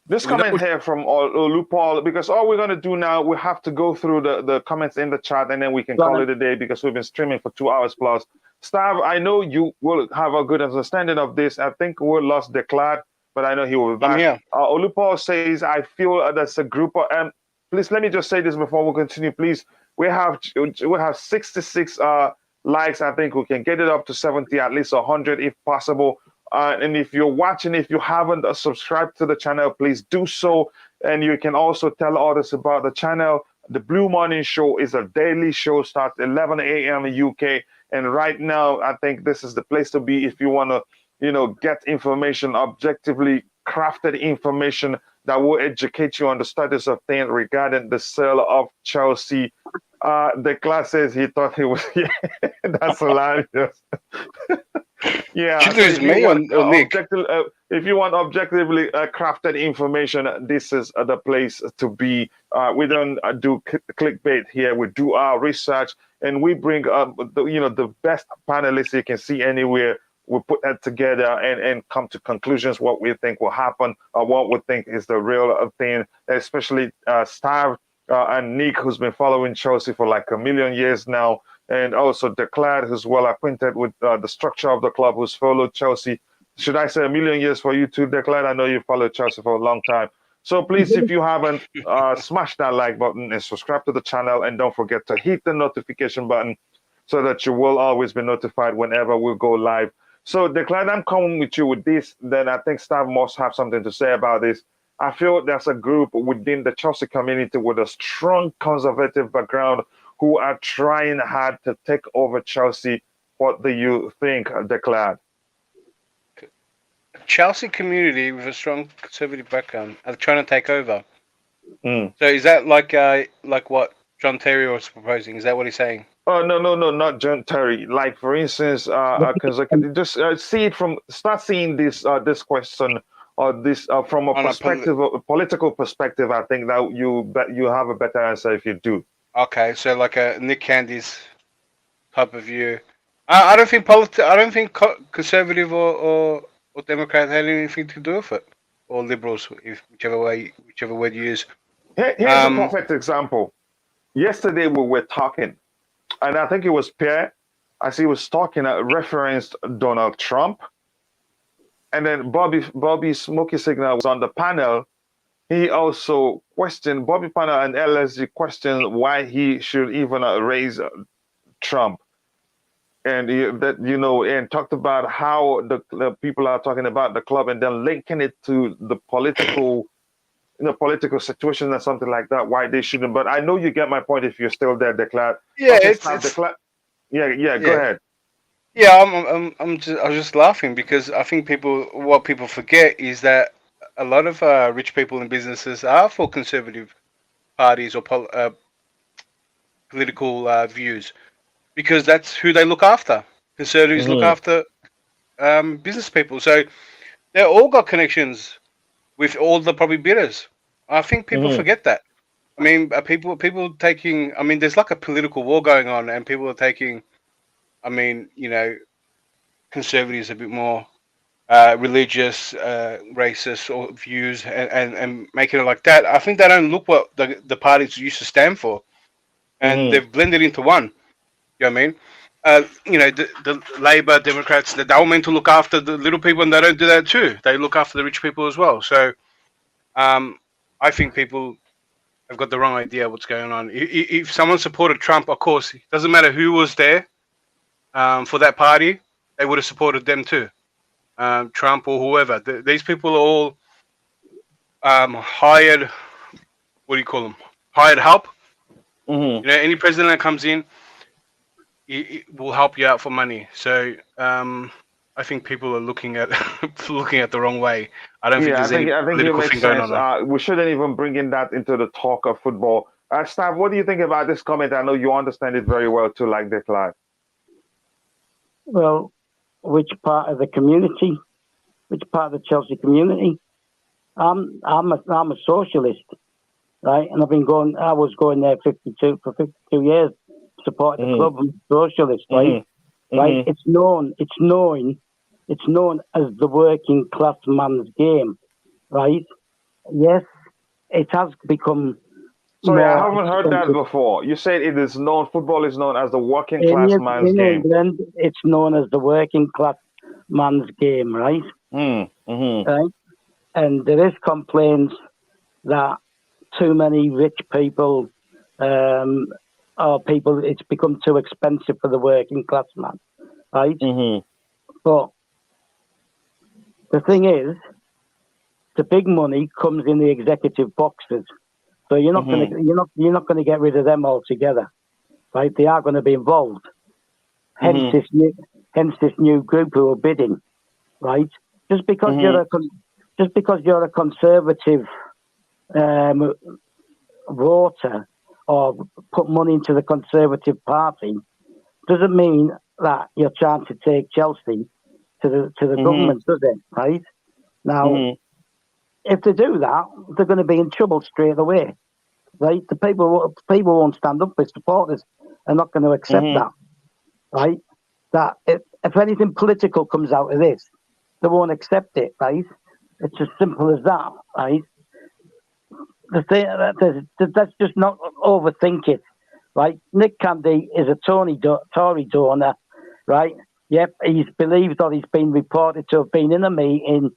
This comment here from Lupol, because all we're gonna do now, we have to go through the comments in the chat, and then we can call it a day because we've been streaming for 2 hours plus. Stav, I know you will have a good understanding of this. I think we lost Declad, but I know he will be back. I'm here. Olupol says, I feel that's a group of. Please let me just say this before we continue. Please, we have 66 likes. I think we can get it up to 70, at least 100 if possible. And if you're watching, if you haven't subscribed to the channel, please do so. And you can also tell others about the channel. The Blue Morning Show is a daily show, starts 11 a.m. UK. And right now, I think this is the place to be if you want to, you know, get information, objectively crafted information that will educate you on the status of things regarding the sale of Chelsea. The class says he thought he was. Yeah, that's hilarious. Yeah, so if you want objectively crafted information, this is the place to be. We don't do clickbait here. We do our research, and we bring the best panelists you can see anywhere. We put that together and come to conclusions what we think will happen or what we think is the real thing. Especially Stav and Nick, who's been following Chelsea for like a million years now. And also Declad, who's well acquainted with the structure of the club, who's followed Chelsea. Should I say a million years for you too, Declad? I know you followed Chelsea for a long time. So please, if you haven't, smash that like button and subscribe to the channel. And don't forget to hit the notification button so that you will always be notified whenever we go live. So Declad, I'm coming with you with this. Then I think Stav must have something to say about this. I feel there's a group within the Chelsea community with a strong conservative background who are trying hard to take over Chelsea. What do you think, Declad? Chelsea community with a strong conservative background are trying to take over. So is that like what John Terry was proposing? Is that what he's saying? Oh no, not John Terry. Like for instance, because I can just start seeing this question or this from a political perspective. I think that you have a better answer if you do. Okay, so like a Nick Candy's type of view. I don't think conservative or Democrat had anything to do with it, or liberals, whichever word you use. Here's a perfect example. Yesterday we were talking, and I think it was Pierre, as he was talking, referenced Donald Trump, and then Bobby Smoky Signal was on the panel. He also questioned Bobby Panel and LSG questioned why he should even raise Trump, and and talked about how the people are talking about the club, and then linking it to the political situation or something like that. Why they shouldn't? But I know you get my point if you're still there, Declare. Yeah, Yeah, go ahead. Yeah, I was just laughing because I think what people forget is that a lot of rich people and businesses are for conservative parties or political views because that's who they look after. Conservatives look after business people. So they all got connections with all the probably bidders. I think people forget that. I mean, people taking. I mean, there's like a political war going on, and people are taking. I mean, conservatives a bit more religious, racist or views, and making it like that. I think they don't look what the parties used to stand for, and they've blended into one. You know what I mean? The Labour, Democrats, they're all meant to look after the little people, and they don't do that too. They look after the rich people as well. So, I think people have got the wrong idea of what's going on. If someone supported Trump, of course, it doesn't matter who was there for that party, they would have supported them too. Trump or whoever. These people are all hired. What do you call them? Hired help. Any president that comes in, he will help you out for money. So I think people are looking at the wrong way. I don't think Yeah, there's any I think you political make thing going sense. on. We shouldn't even bring in that into the talk of football. Stav, what do you think about this comment? I know you understand it very well too, like Dick Live. Well, which part of the community? Which part of the Chelsea community? I'm a socialist, right? And I was going there for 52 years, supporting the club. I'm a socialist, right? Right? It's known as the working class man's game, right? Yes, it has become. Sorry, I haven't heard that before. You said it is known. Football is known as the working class man's in game. England, it's known as the working class man's game, right? Right? And there is complaints that too many rich people, it's become too expensive for the working class man, right? But the thing is, the big money comes in the executive boxes, so you're not going to get rid of them altogether, right? They are going to be involved. Hence this new group who are bidding, right? Just because you're a conservative voter or put money into the Conservative Party doesn't mean that you're trying to take Chelsea to the government, does it? Right? Now, if they do that, they're going to be in trouble straight away. Right? The people won't stand up with supporters are not going to accept that. Right? That if anything political comes out of this, they won't accept it. Right? It's as simple as that. Right? Let's just not overthink it, right? Nick Candy is a Tory donor, right? Yep, he's believed or he's been reported to have been in a meeting,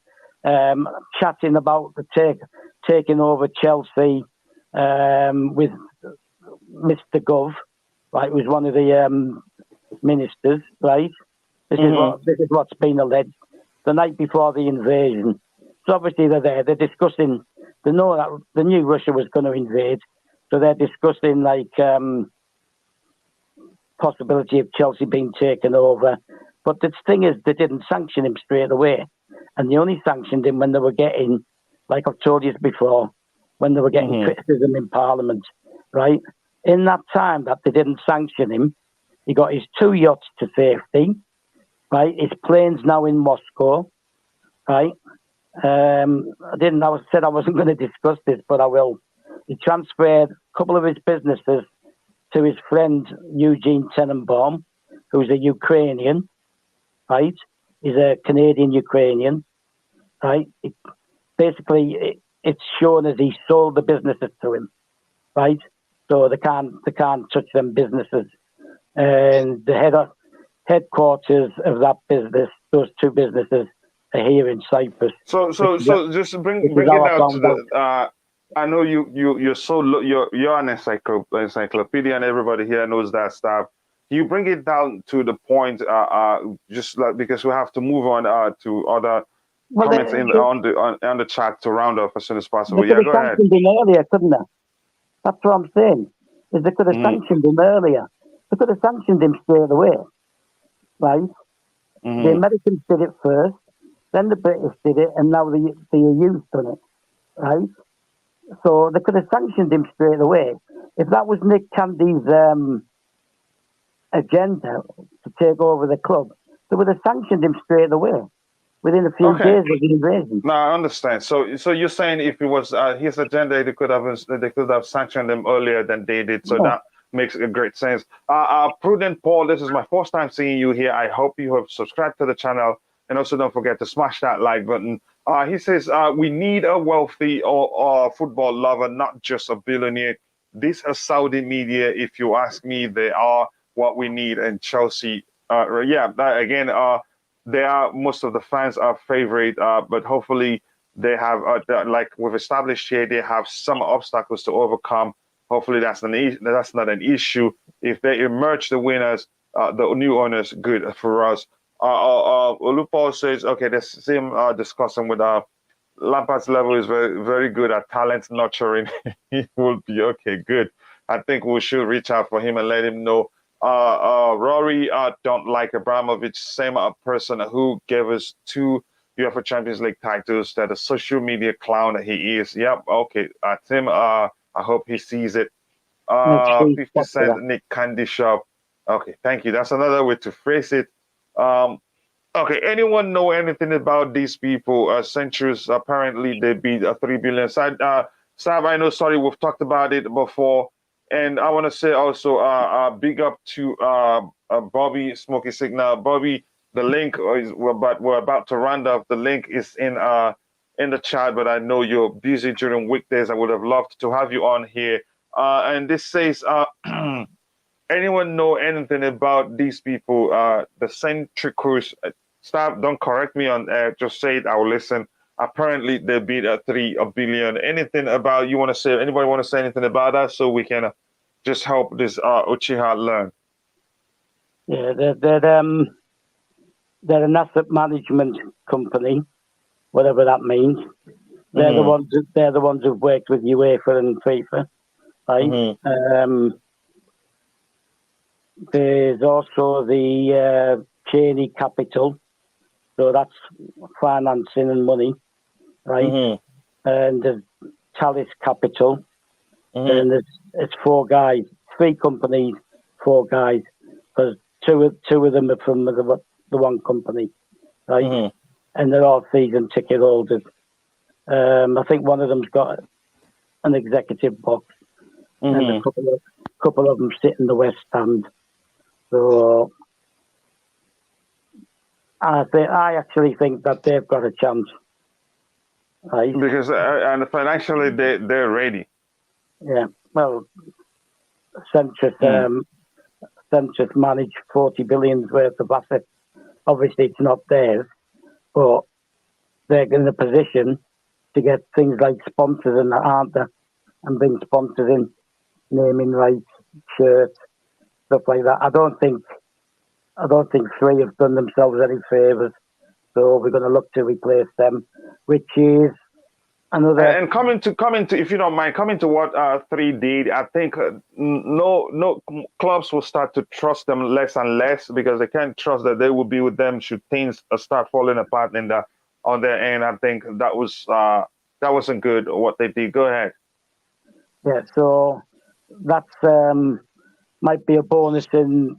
chatting about the taking over Chelsea with Mr. Gov, right? Who's one of the ministers, right? This is what's been alleged the night before the invasion. So obviously they're discussing. They know that they knew Russia was going to invade, so they're discussing possibility of Chelsea being taken over. But the thing is, they didn't sanction him straight away, and they only sanctioned him when they were getting, like I've told you before, when they were getting criticism in Parliament, right? In that time that they didn't sanction him, he got his 2 yachts to safety, right? His plane's now in Moscow, right? I said I wasn't going to discuss this, but I will. He transferred a couple of his businesses to his friend Eugene Tenenbaum, who's a Ukrainian, right? He's a Canadian Ukrainian, right? It's shown as he sold the businesses to him, right? So they can't touch them businesses. And the headquarters of that business, those two businesses, are here in Cyprus. So just bring it out to the. I know you're an encyclopedia, and everybody here knows that stuff. You bring it down to the point, just like because we have to move on to other comments on the chat to round up as soon as possible. Yeah, go ahead. They could have sanctioned him earlier, couldn't they? That's what I'm saying. Is they could have sanctioned him earlier. They could have sanctioned him straight away, right? The Americans did it first, then the British did it, and now the EU's done it, right? So they could have sanctioned him straight away. If that was Nick Candy's agenda to take over the club, They would have sanctioned him straight away within a few days of the invasion. No, I understand. So you're saying if it was his agenda, they could have sanctioned him earlier than they did. So that makes a great sense. Prudent Paul, this is my first time seeing you here. I hope you have subscribed to the channel, and also don't forget to smash that like button. He says we need a wealthy or football lover, not just a billionaire. This is Saudi media. If you ask me, they are what we need. And Chelsea, again. They are, most of the fans are favorite, but hopefully they have, like we've established here, they have some obstacles to overcome. Hopefully that's not an issue. If they emerge the winners, the new owners, good for us. Olupo says, okay, the same discussion with Lampard's level is very, very good at talent nurturing. He will be okay, good. I think we should reach out for him and let him know. Rory don't like Abramovich, same person who gave us 2 UEFA Champions League titles, that a social media clown that he is. Yep, okay. Tim, I hope he sees it. 50 Cent Nick Candy Shop. Okay, thank you. That's another way to phrase it. Okay, anyone know anything about these people? Centuries, apparently they beat a 3 billion side. Stav, I know, sorry, we've talked about it before. And I want to say also big up to Bobby Smoky Signal. Bobby, the link we're about to round up. The link is in the chat, but I know you're busy during weekdays. I would have loved to have you on here. And this says, anyone know anything about these people? The Centricus. Stop, don't correct me on air. Just say it, I'll listen. Apparently they beat a 3 billion. Anything about anybody want to say anything about that so we can just help this Uchiha learn? Yeah, they're an asset management company, whatever that means. They're the ones who've worked with UEFA and FIFA, right? There's also the Cheney Capital, so that's financing and money, right? And there's Chalice Capital, and it's 4 guys, 3 companies, 4 guys, because two of them are from the one company, right? And they're all season ticket holders. I think one of them's got an executive box, and a couple of them sit in the West Stand. So I actually think that they've got a chance. Right? Because and financially they're ready. Yeah, well, Centris manage 40 billion worth of assets. Obviously, it's not theirs, but they're in a position to get things like sponsors and that, aren't they? And bring sponsors in, naming rights, shirts, stuff like that. I don't think 3 have done themselves any favours, so we're going to look to replace them, which is another. And coming to, if you don't mind, coming to what 3 did, I think no clubs will start to trust them less and less because they can't trust that they will be with them should things start falling apart on their end. I think that wasn't good what they did. Go ahead. Yeah, so that's might be a bonus to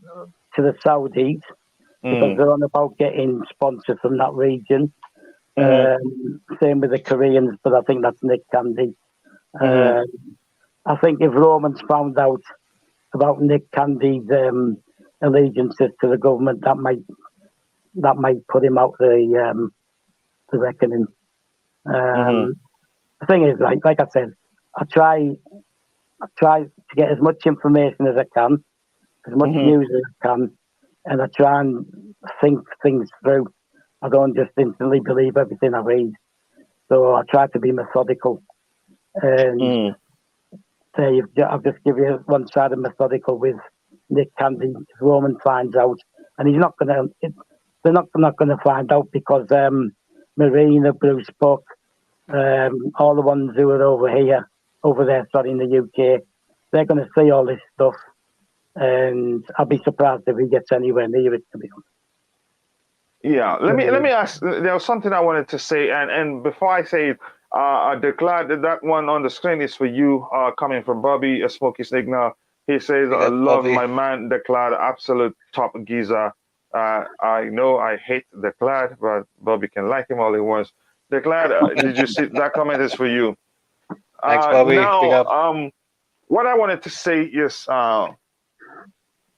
the Saudis because they're on about getting sponsors from that region. Same with the Koreans, but I think that's Nick Candy. I think if Roman's found out about Nick Candy's allegiances to the government, that might put him out the reckoning. The thing is, like I said, I try to get as much information as I can, as much news as I can, and I try and think things through. I don't just instantly believe everything I read. So I try to be methodical. And I'll just give you one side of methodical with Nick Candy. If Roman finds out, and they're not going to find out because Marina, Bruce Buck, all the ones who are over there, in the UK, they're going to see all this stuff. And I'll be surprised if he gets anywhere near it, to be honest. Yeah, let me ask. There was something I wanted to say, and before I say it, declare that one on the screen is for you, coming from Bobby, a Smoky Signal. He says, "I love Bobby. My man declared absolute top geezer." I know I hate the Glad, but Bobby can like him all he wants. The Glad, did you see that comment is for you? Thanks, Bobby. Big up. What I wanted to say is,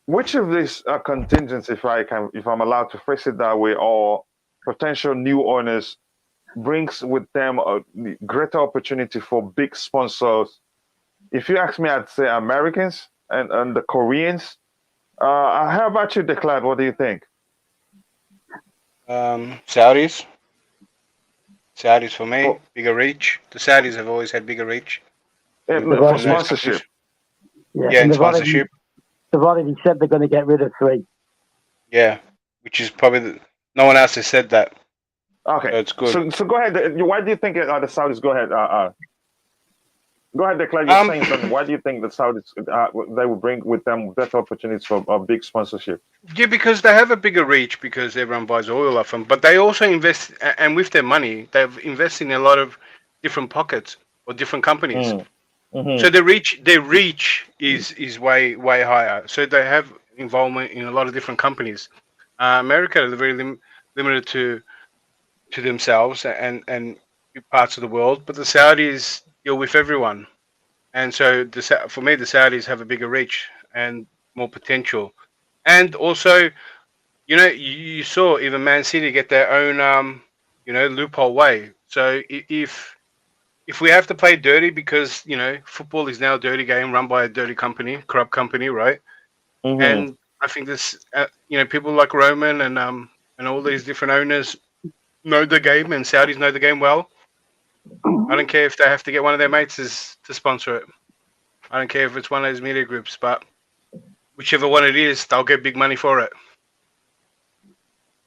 which of these contingents, if I'm allowed to phrase it that way, or potential new owners brings with them a greater opportunity for big sponsors? If you ask me, I'd say Americans and the Koreans. How about you, Declan? What do you think? Saudis for me, bigger reach. The Saudis have always had bigger reach. For sponsorship. Yeah, in sponsorship. They've already said they're going to get rid of 3. Yeah, which is probably no one else has said that. Okay, so it's good. So go ahead. Why do you think the Saudis? Go ahead. Go ahead, Declan. You're saying something. Why do you think the Saudis they will bring with them better opportunities for big sponsorship? Yeah, because they have a bigger reach because everyone buys oil off them. But they also invest, and with their money, they've invested in a lot of different pockets or different companies. So their reach is way higher. So they have involvement in a lot of different companies. America is very limited to themselves and parts of the world, but the Saudis deal with everyone, and so for me, the Saudis have a bigger reach and more potential. And also, you saw even Man City get their own loophole way. So if we have to play dirty because football is now a dirty game run by a dirty company, corrupt company, right? And I think this people like Roman and all these different owners know the game, and Saudis know the game well. I don't care if they have to get one of their mates to sponsor it. I don't care if it's one of those media groups, but whichever one it is, they'll get big money for it.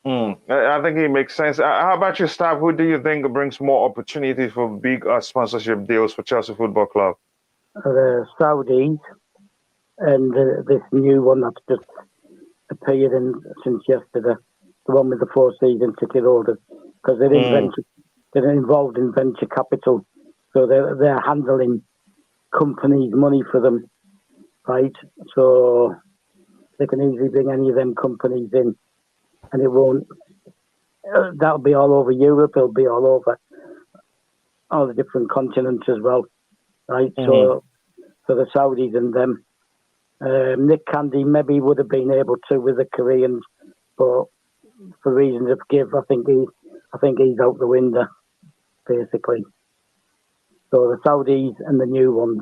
I think it makes sense. How about your Stav? Who do you think brings more opportunity for big sponsorship deals for Chelsea Football Club? The Saudis and this new one that's just appeared since yesterday, the one with the 4 season ticket holders, because they're involved in venture capital, so they're handling companies' money for them, right? So they can easily bring any of them companies in, and it won't. That'll be all over Europe. It'll be all over all the different continents as well, right? So the Saudis and them. Nick Candy maybe would have been able to with the Koreans, but for reasons of give, I think he's out the window, basically. So the Saudis and the new ones.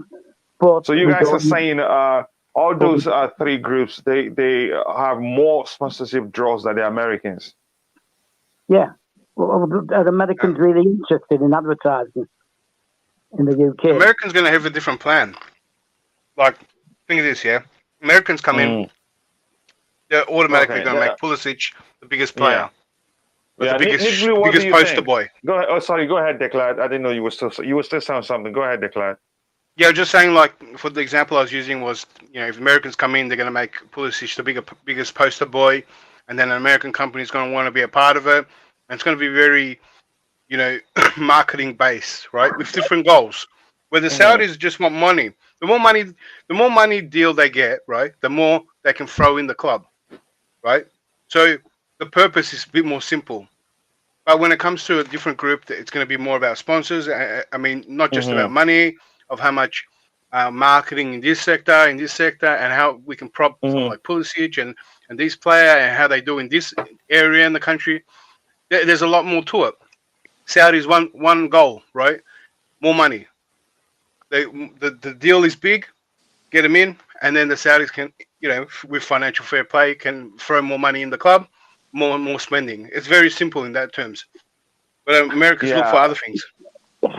But so you guys are saying all those 3 groups they have more sponsorship draws than the Americans. Yeah, well, are the Americans really interested in advertising in the UK? Americans going to have a different plan. Like, think of this, yeah. Americans come in, they're automatically going to make Pulisic the biggest player. The biggest poster boy. Go ahead. Oh, sorry. Go ahead, Declan. I didn't know you were still saying something. Go ahead, Declan. Yeah, just saying. Like for the example I was using was, if Americans come in, they're going to make Pulisic the biggest poster boy, and then an American company is going to want to be a part of it, and it's going to be very, marketing based, right, with different goals. Where the Saudis just want money. The more money deal they get, right, the more they can throw in the club, right. So the purpose is a bit more simple. But when it comes to a different group, it's going to be more about sponsors. I mean, not just about money, of how much marketing in this sector, and how we can prop someone like Pulisic and this player and how they do in this area in the country. There's a lot more to it. Saudi's one goal, right? More money. The deal is big, get them in, and then the Saudis can, with financial fair play, can throw more money in the club, more and more spending. It's very simple in that terms. But Americans look for other things.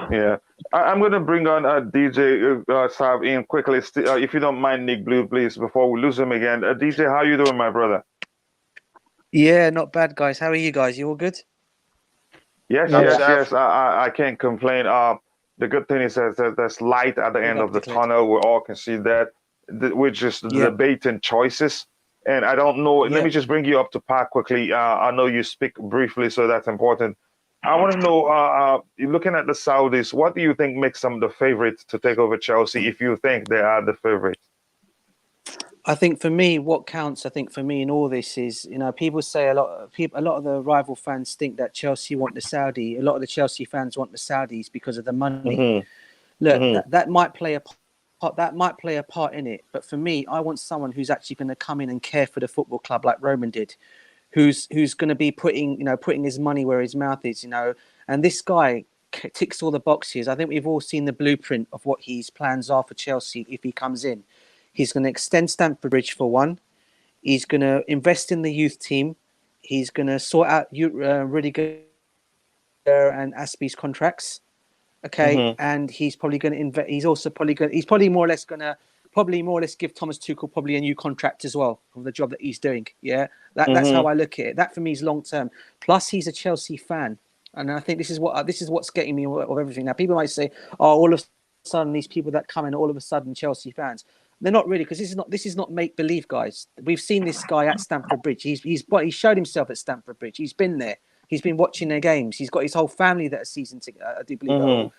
Yeah. I'm going to bring on DJ Sav in quickly. If you don't mind, Nick Blue, please, before we lose him again. DJ, how you doing, my brother? Yeah, not bad, guys. How are you guys? You all good? Yes. I can't complain. The good thing is that there's light at the end of the tunnel. We all can see that. We're just debating choices. And I don't know. Let me just bring you up to par quickly. I know you speak briefly, so that's important. I want to know, looking at the Saudis, what do you think makes them the favorite to take over Chelsea if you think they are the favorite? I think for me, what counts, I think for me in all this is, people say a lot of the rival fans think that Chelsea want the Saudi. A lot of the Chelsea fans want the Saudis because of the money. Look, that might play a part. That might play a part in it. But for me, I want someone who's actually going to come in and care for the football club like Roman did, who's going to be putting his money where his mouth is. And this guy ticks all the boxes. I think we've all seen the blueprint of what his plans are for Chelsea if he comes in. He's going to extend Stamford Bridge for one. He's going to invest in the youth team. He's going to sort out Rudiger and Aspie's contracts. Okay, and he's probably going to invest. He's also probably more or less give Thomas Tuchel probably a new contract as well for the job that he's doing. Yeah, that's how I look at it. That for me is long term. Plus, he's a Chelsea fan, and I think this is what's getting me of everything. Now, people might say, "Oh, all of a sudden these people that come in, all of a sudden Chelsea fans." They're not really, because this is not make believe, guys. We've seen this guy at Stamford Bridge. He showed himself at Stamford Bridge. He's been there. He's been watching their games. He's got his whole family that are season ticket. I do believe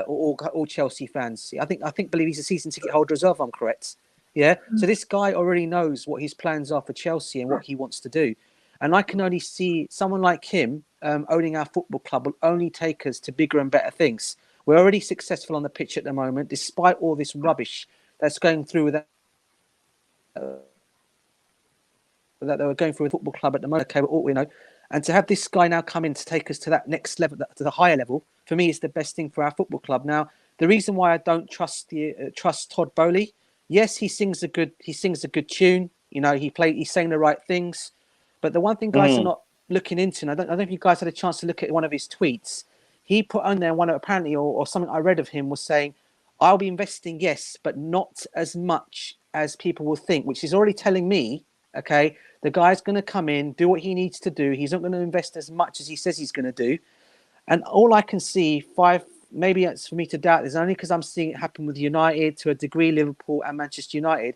all Chelsea fans. I believe he's a season ticket holder as well, if I'm correct. Yeah. So this guy already knows what his plans are for Chelsea and what he wants to do. And I can only see someone like him owning our football club will only take us to bigger and better things. We're already successful on the pitch at the moment, despite all this rubbish that's going through with that they were going through with the football club at the moment. Okay, and to have this guy now come in to take us to that next level, to the higher level, for me, is the best thing for our football club. Now, the reason why I don't trust Todd Bowley, yes, he sings a good tune. He's saying the right things, but the one thing guys are not looking into, and I don't know if you guys had a chance to look at one of his tweets. He put on there apparently, or something I read of him was saying, I'll be investing, yes, but not as much as people will think, which is already telling me, okay, the guy's going to come in, do what he needs to do. He's not going to invest as much as he says he's going to do. And all I can see, maybe it's for me to doubt, is only because I'm seeing it happen with United, to a degree, Liverpool and Manchester United.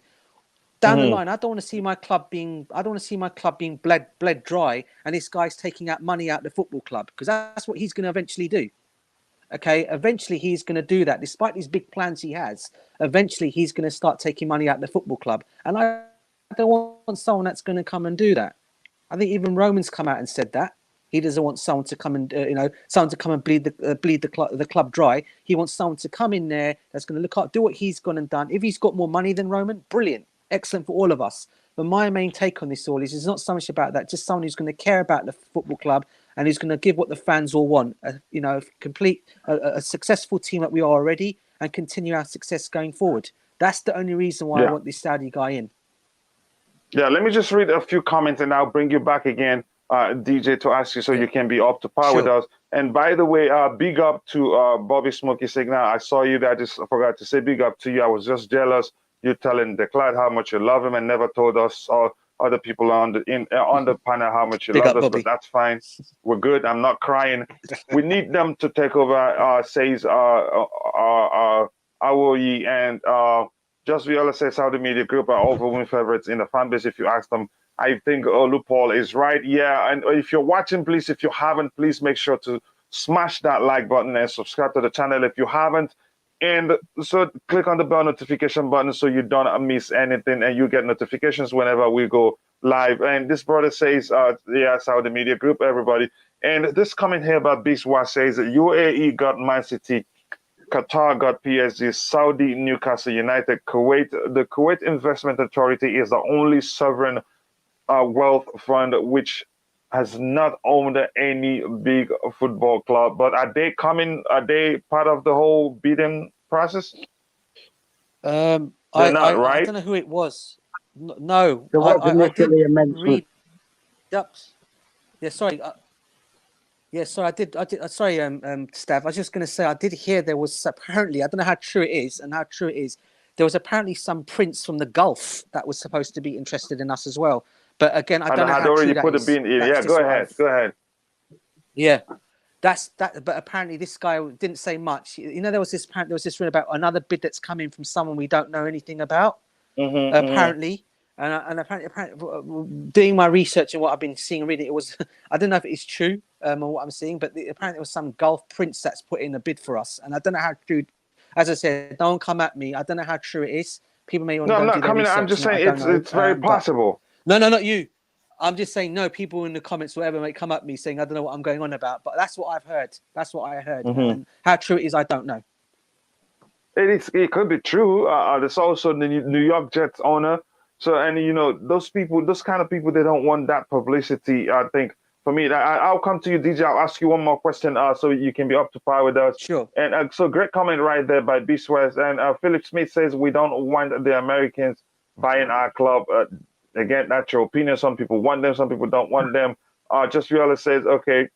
Down the line, I don't want to see my club being bled dry, and this guy's taking out money out the football club, because that's what he's going to eventually do. Okay, eventually he's going to do that. Despite these big plans he has, eventually he's going to start taking money out of the football club. And I don't want someone that's going to come and do that. I think even Roman's come out and said that. He doesn't want someone to come and, bleed the club dry. He wants someone to come in there that's going to look up, do what he's gone and done. If he's got more money than Roman, brilliant. Excellent for all of us. But my main take on this all is it's not so much about that, just someone who's going to care about the football club and who's going to give what the fans all want. Complete a successful team that we are already and continue our success going forward. That's the only reason why I want this Saudi guy in. Yeah, let me just read a few comments and I'll bring you back again, DJ, to ask you so you can be up to par with us. And by the way, big up to Bobby Smokey Signal. I saw you there. I just forgot to say big up to you. I was just jealous. You telling Declan how much you love him and never told us or other people on the panel how much you love us, Bobby. But that's fine. We're good. I'm not crying. We need them to take over, says Awoyi, and just Viola says Saudi Media Group are overwhelming favorites in the fan base. If you ask them, I think Lupol is right. Yeah, and if you're watching, please, if you haven't, please make sure to smash that like button and subscribe to the channel if you haven't. And so click on the bell notification button so you don't miss anything and you get notifications whenever we go live. And this brother says, Saudi Media Group, everybody. And this comment here about Biswa says that UAE got Man City, Qatar got PSG, Saudi, Newcastle United, Kuwait. The Kuwait Investment Authority is the only sovereign wealth fund which has not owned any big football club. But are they part of the whole bidding process? I don't know who it was. No, there was initially a mention. Read up. Yeah, sorry. Sorry, I did. Sorry, Stav. I was just going to say I did hear there was apparently, I don't know how true it is and how true it is. There was apparently some prince from the Gulf that was supposed to be interested in us as well. But again, I don't know how true that is. Yeah, go ahead. Yeah, that's that. But apparently, this guy didn't say much. There was this rumor about another bid that's coming from someone we don't know anything about. Apparently. And apparently, doing my research and what I've been seeing and reading, it was, I don't know if it is true or what I'm seeing, but apparently it was some Gulf prince that's put in a bid for us. And I don't know how true, as I said, don't come at me. I don't know how true it is, People may want No, to I'm go and not do their coming. research. I'm just on it, saying I don't know. it's very But- possible. No, not you. I'm just saying, no, people in the comments, whatever, may come at me saying, I don't know what I'm going on about. But that's what I've heard. That's what I heard. And how true it is, I don't know. It could be true. There's also the New York Jets owner. So, and those people, those kind of people, they don't want that publicity. I think for me, I'll come to you, DJ. I'll ask you one more question, so you can be up to par with us. Sure. And so, great comment right there by Beast West. And Philip Smith says we don't want the Americans buying our club. Again, that's your opinion. Some people want them, some people don't want them. Just Viola says, okay,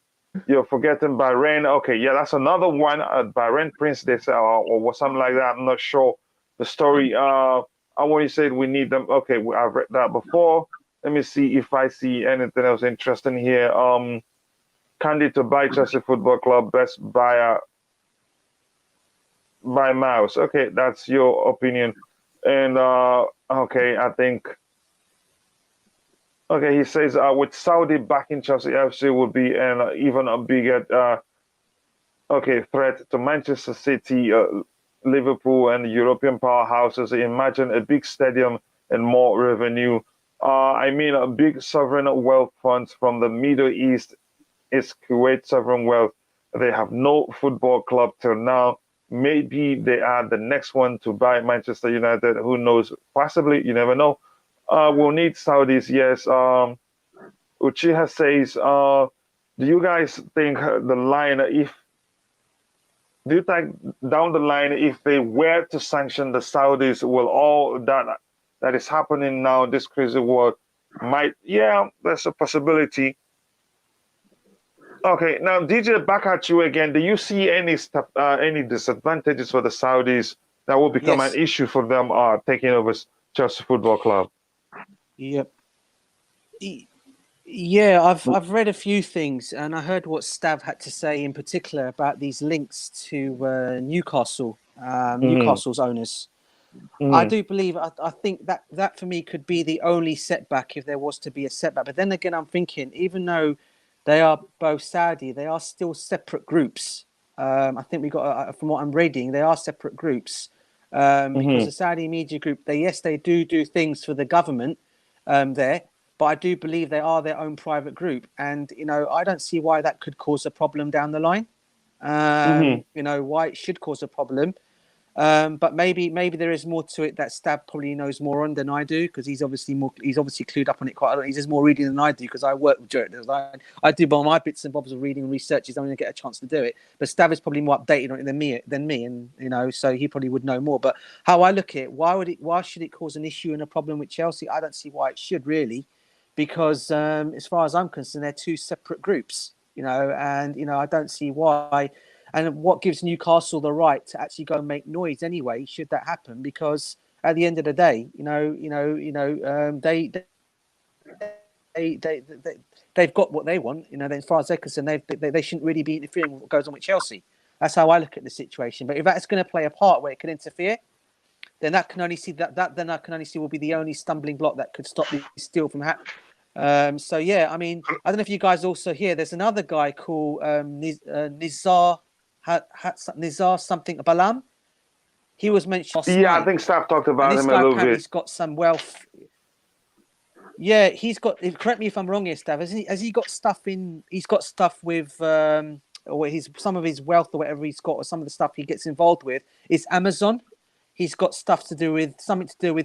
you're forgetting Bahrain. Okay, yeah, that's another one. Bahrain Prince, they say, or something like that. I'm not sure the story. I want you said we need them. Okay, I've read that before. Let me see if I see anything else interesting here. Candidate to buy Chelsea Football Club, best buyer by Mouse. Okay, that's your opinion. And okay, I think. Okay, he says with Saudi backing Chelsea FC would be an even a bigger threat to Manchester City, Liverpool, and European powerhouses. Imagine a big stadium and more revenue. I mean, a big sovereign wealth funds from the Middle East is Kuwait sovereign wealth. They have no football club till now. Maybe they are the next one to buy Manchester United. Who knows? Possibly, you never know. We'll need Saudis, yes. Uchiha says, do you guys think the line, do you think down the line, if they were to sanction the Saudis, will all that is happening now, this crazy war, there's a possibility. Okay, now DJ, back at you again. Do you see any disadvantages for the Saudis that will become Yes. an issue for them taking over Chelsea Football Club? Yep. Yeah, I've read a few things, and I heard what Stav had to say in particular about these links to Newcastle, Newcastle's owners. I do believe, I think that for me could be the only setback if there was to be a setback. But then again, I'm thinking, even though they are both Saudi, they are still separate groups. I think we got, from what I'm reading, they are separate groups because the Saudi Media Group, they do things for the government there. But I do believe they are their own private group. And, I don't see why that could cause a problem down the line. Why it should cause a problem. But maybe there is more to it that Stav probably knows more on than I do, because he's obviously clued up on it quite a lot. He's just more reading than I do, because I work with directors. I do all my bits and bobs of reading and research. I don't get a chance to do it. But Stav is probably more updated on it than me, and so he probably would know more. But how I look at it, why should it cause an issue and a problem with Chelsea? I don't see why it should, really, because as far as I'm concerned, they're two separate groups. And I don't see why. And what gives Newcastle the right to actually go and make noise anyway, should that happen? Because at the end of the day, they've got what they want. As far as they're concerned, they shouldn't really be interfering with what goes on with Chelsea. That's how I look at the situation. But if that's going to play a part where it can interfere, then I can only see will be the only stumbling block that could stop this deal from happening. So yeah, I mean, I don't know if you guys also hear. There's another guy called Nizar something Balam. He was mentioned last night. I think Stav talked about him a little bit. He's got some wealth. Yeah, he's got. Correct me if I'm wrong here, Stav. Has he got stuff in? He's got stuff with some of his wealth or whatever he's got, or some of the stuff he gets involved with is Amazon. He's got stuff to do with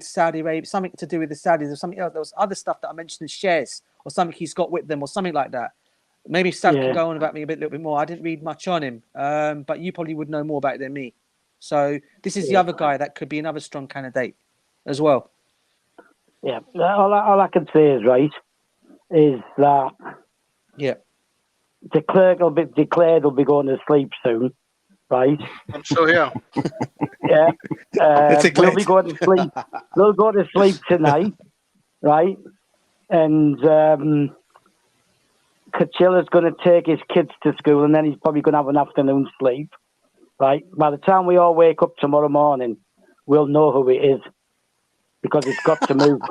Saudi Arabia, something to do with the Saudis, or something else. There was other stuff that I mentioned in shares or something he's got with them, or something like that. Maybe Stav can go on about me a little bit more. I didn't read much on him, but you probably would know more about it than me. So this is the other guy that could be another strong candidate as well. Yeah, all I can say is that the clerk will be going to sleep soon, right? I'm still here. Yeah, we'll be going to sleep. We'll go to sleep tonight, right? And Coachila's going to take his kids to school, and then he's probably going to have an afternoon sleep, right? By the time we all wake up tomorrow morning, we'll know who it is, because it's got to move.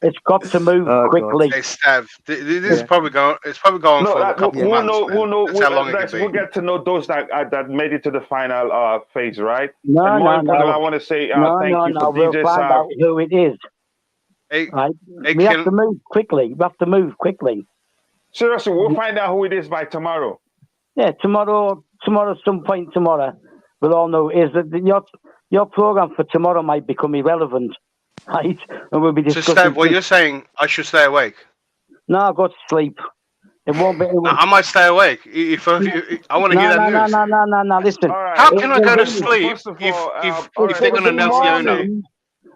It's got to move quickly. Hey, Stav, this is probably going. It's probably going No, for a that, couple of we'll months. know. Man. We'll know. That's how long it could We'll be. get to know those that made it to the final phase, right? No, and more no, importantly, no. I want to say No, thank no, you no. for We'll DJ find Sav. out who it is. Hey, Right? hey, We have to move quickly. We have to move quickly. Seriously, we'll find out who it is by tomorrow. Yeah, tomorrow, some point tomorrow, we'll all know. Is that your program for tomorrow might become irrelevant, right? And we'll be discussing. So, Stav, what you're saying, I should stay awake? No, go to sleep. It won't be. I might stay awake if I want to hear that news. No. Listen. All right. How can I go to First sleep of all, if they're going to announce the owner?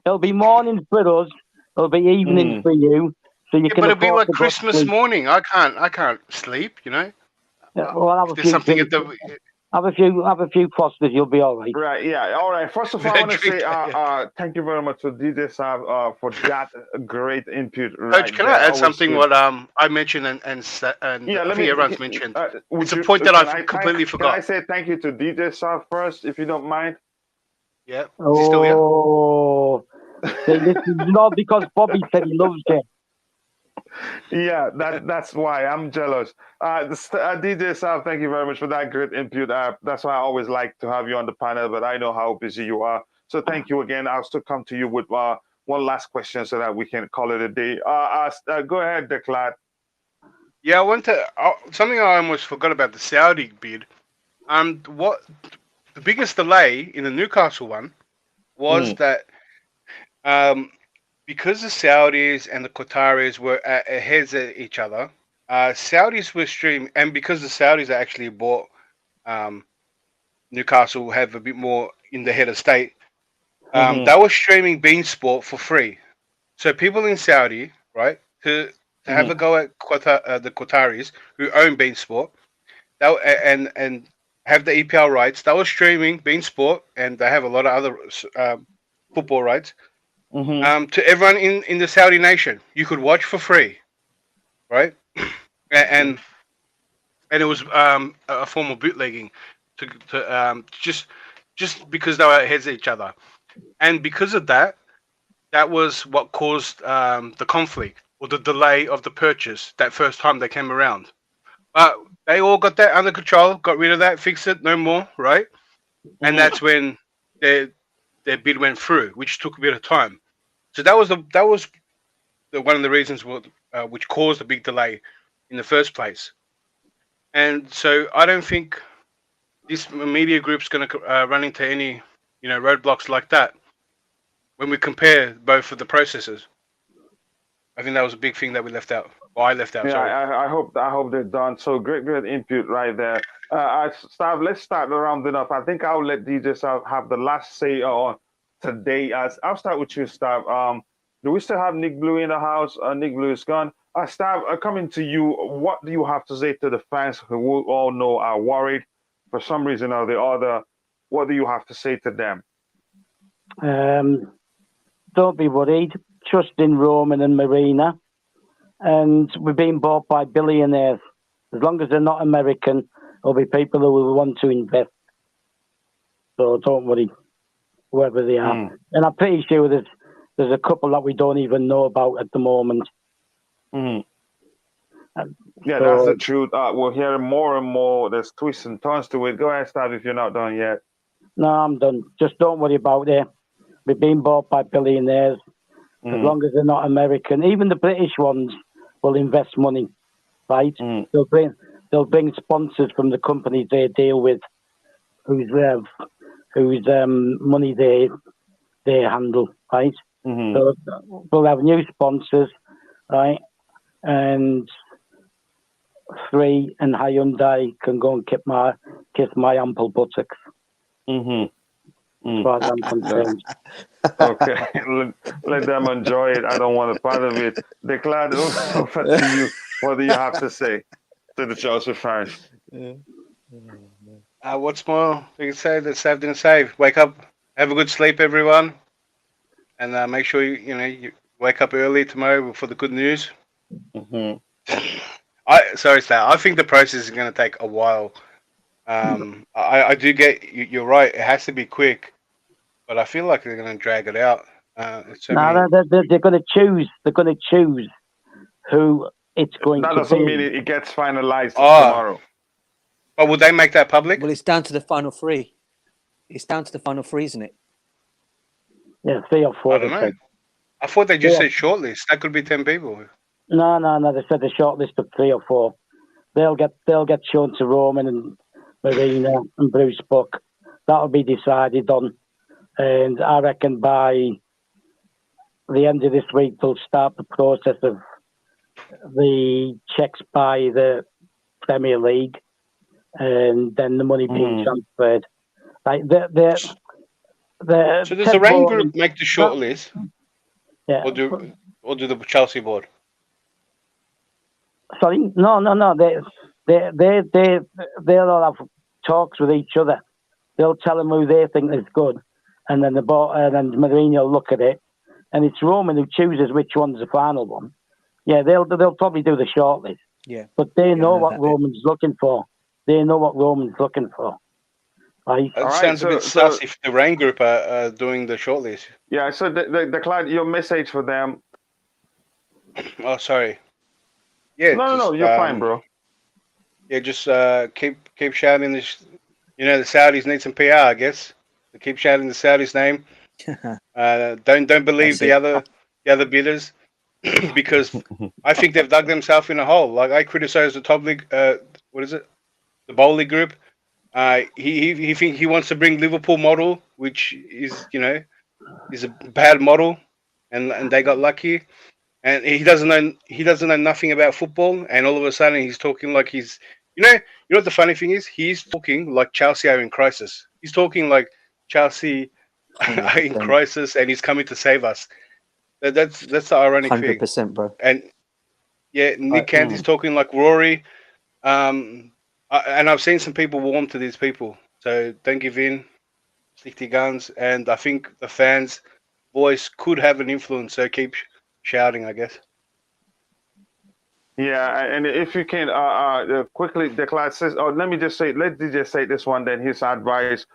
It'll be mornings for us. It'll be evenings for you. So you can. But it'll be like to Christmas morning. I can't sleep. You know. Well, there's something at the. Have a few Fosters, you'll be all right. Right, yeah, all right. First of all, I want to say thank you very much to DJ Sav for that great input. Coach, can I add something? Good. What I mentioned and yeah, I think everyone's mentioned. It's a point that I completely forgot. Can I say thank you to DJ Sav first, if you don't mind? Yeah. Is he still here? Oh, this is not because Bobby said he loves you. Yeah, that's why I'm jealous. DJ Sav, thank you very much for that great input. That's why I always like to have you on the panel, but I know how busy you are. So thank you again. I'll still come to you with one last question so that we can call it a day. Go ahead, Declan. Yeah, I want to something I almost forgot about the Saudi bid. What the biggest delay in the Newcastle one was that because the Saudis and the Qataris were ahead of each other, Saudis were streaming, and because the Saudis actually bought Newcastle, have a bit more in the head of state, they were streaming Bein Sport for free. So people in Saudi, right, to have a go at the Qataris who own Bein Sport, and have the EPL rights, they were streaming Bein Sport, and they have a lot of other football rights. To everyone in the Saudi nation, you could watch for free, right? And it was a form of bootlegging to just because they were ahead of each other, and because of that, that was what caused the conflict or the delay of the purchase that first time they came around. But they all got that under control, got rid of that, fixed it, no more, right? And that's when their bid went through, which took a bit of time. So that was one of the reasons which caused a big delay in the first place. And so I don't think this media group's going to run into any roadblocks like that when we compare both of the processes. I think that was a big thing that we left out. Or I left out. Yeah, sorry. I hope they're done. So great input right there. Stav, let's start rounding up. I think I'll let DJ Sav have the last say on today. I'll start with you, Stav. Do we still have Nick Blue in the house? Nick Blue is gone. Stav, coming to you, what do you have to say to the fans who we all know are worried for some reason or the other? What do you have to say to them? Don't be worried. Trust in Roman and Marina. And we're being bought by billionaires. As long as they're not American, there'll be people who will want to invest. So don't worry, whoever they are. And I'm pretty sure there's a couple that we don't even know about at the moment. Yeah, that's the truth. We're hearing more and more. There's twists and turns to it. Go ahead, Stav, if you're not done yet. No, I'm done. Just don't worry about it. We're being bought by billionaires. As long as they're not American. Even the British ones will invest money, right? They'll bring sponsors from the companies they deal with, whose money they handle, right? So we'll have new sponsors, right? And Free and Hyundai can go and kiss my ample buttocks. As far as I'm concerned. Okay, let them enjoy it. I don't want a part of it. Declan, over to you. What do you have to say to the Chelsea fans? What's more we can say that Stav didn't say? Wake up, have a good sleep, everyone, and make sure you wake up early tomorrow for the good news. Sorry, Stav. I think the process is going to take a while. I do get you're right. It has to be quick. But I feel like they're going to drag it out. No, they're going to choose. They're going to choose who it's going That to doesn't be. mean it gets finalized tomorrow. But would they make that public? Well, it's down to the final three. It's down to the final three, isn't it? Yeah, 3 or 4. I don't know. I thought they just said shortlist. That could be 10 people. No. They said a short list of 3 or 4. They'll get shown to Roman and Marina and Bruce Buck. That'll be decided on, and I reckon by the end of this week they'll start the process of the checks by the Premier League, and then the money being transferred. Like So does the Raine Group make the shortlist? Yeah. Or do the Chelsea board? Sorry, no. They'll all have talks with each other. They'll tell them who they think is good, and then then Mourinho will look at it, and it's Roman who chooses which one's the final one. Yeah, they'll probably do the shortlist. Yeah, but they know what Roman's looking for. They know what Roman's looking for. Right? It sounds a bit sus if the Raine Group are doing the shortlist. Yeah, so the client, your message for them. Oh, sorry. Yeah. No, you're fine, bro. Yeah, just keep shouting this. You know, the Saudis need some PR, I guess. So keep shouting the Saudis' name. Don't believe the other bidders, because I think they've dug themselves in a hole. Like, I criticize the top league. What is it? The Bowley Group. He wants to bring Liverpool model, which is a bad model, and they got lucky. And he doesn't know nothing about football, and all of a sudden he's talking like he's you know what the funny thing is, he's talking like Chelsea are in crisis. He's talking like Chelsea are in crisis, and he's coming to save us. That's the ironic 100%, thing. bro. And yeah, Nick Candy's talking like Rory. And I've seen some people warm to these people, so don't give in, stick to your guns. And I think the fans' voice could have an influence, so keep shouting, I guess. Yeah, and if you can quickly declare, let me just say, let DJ say this one, then his advice.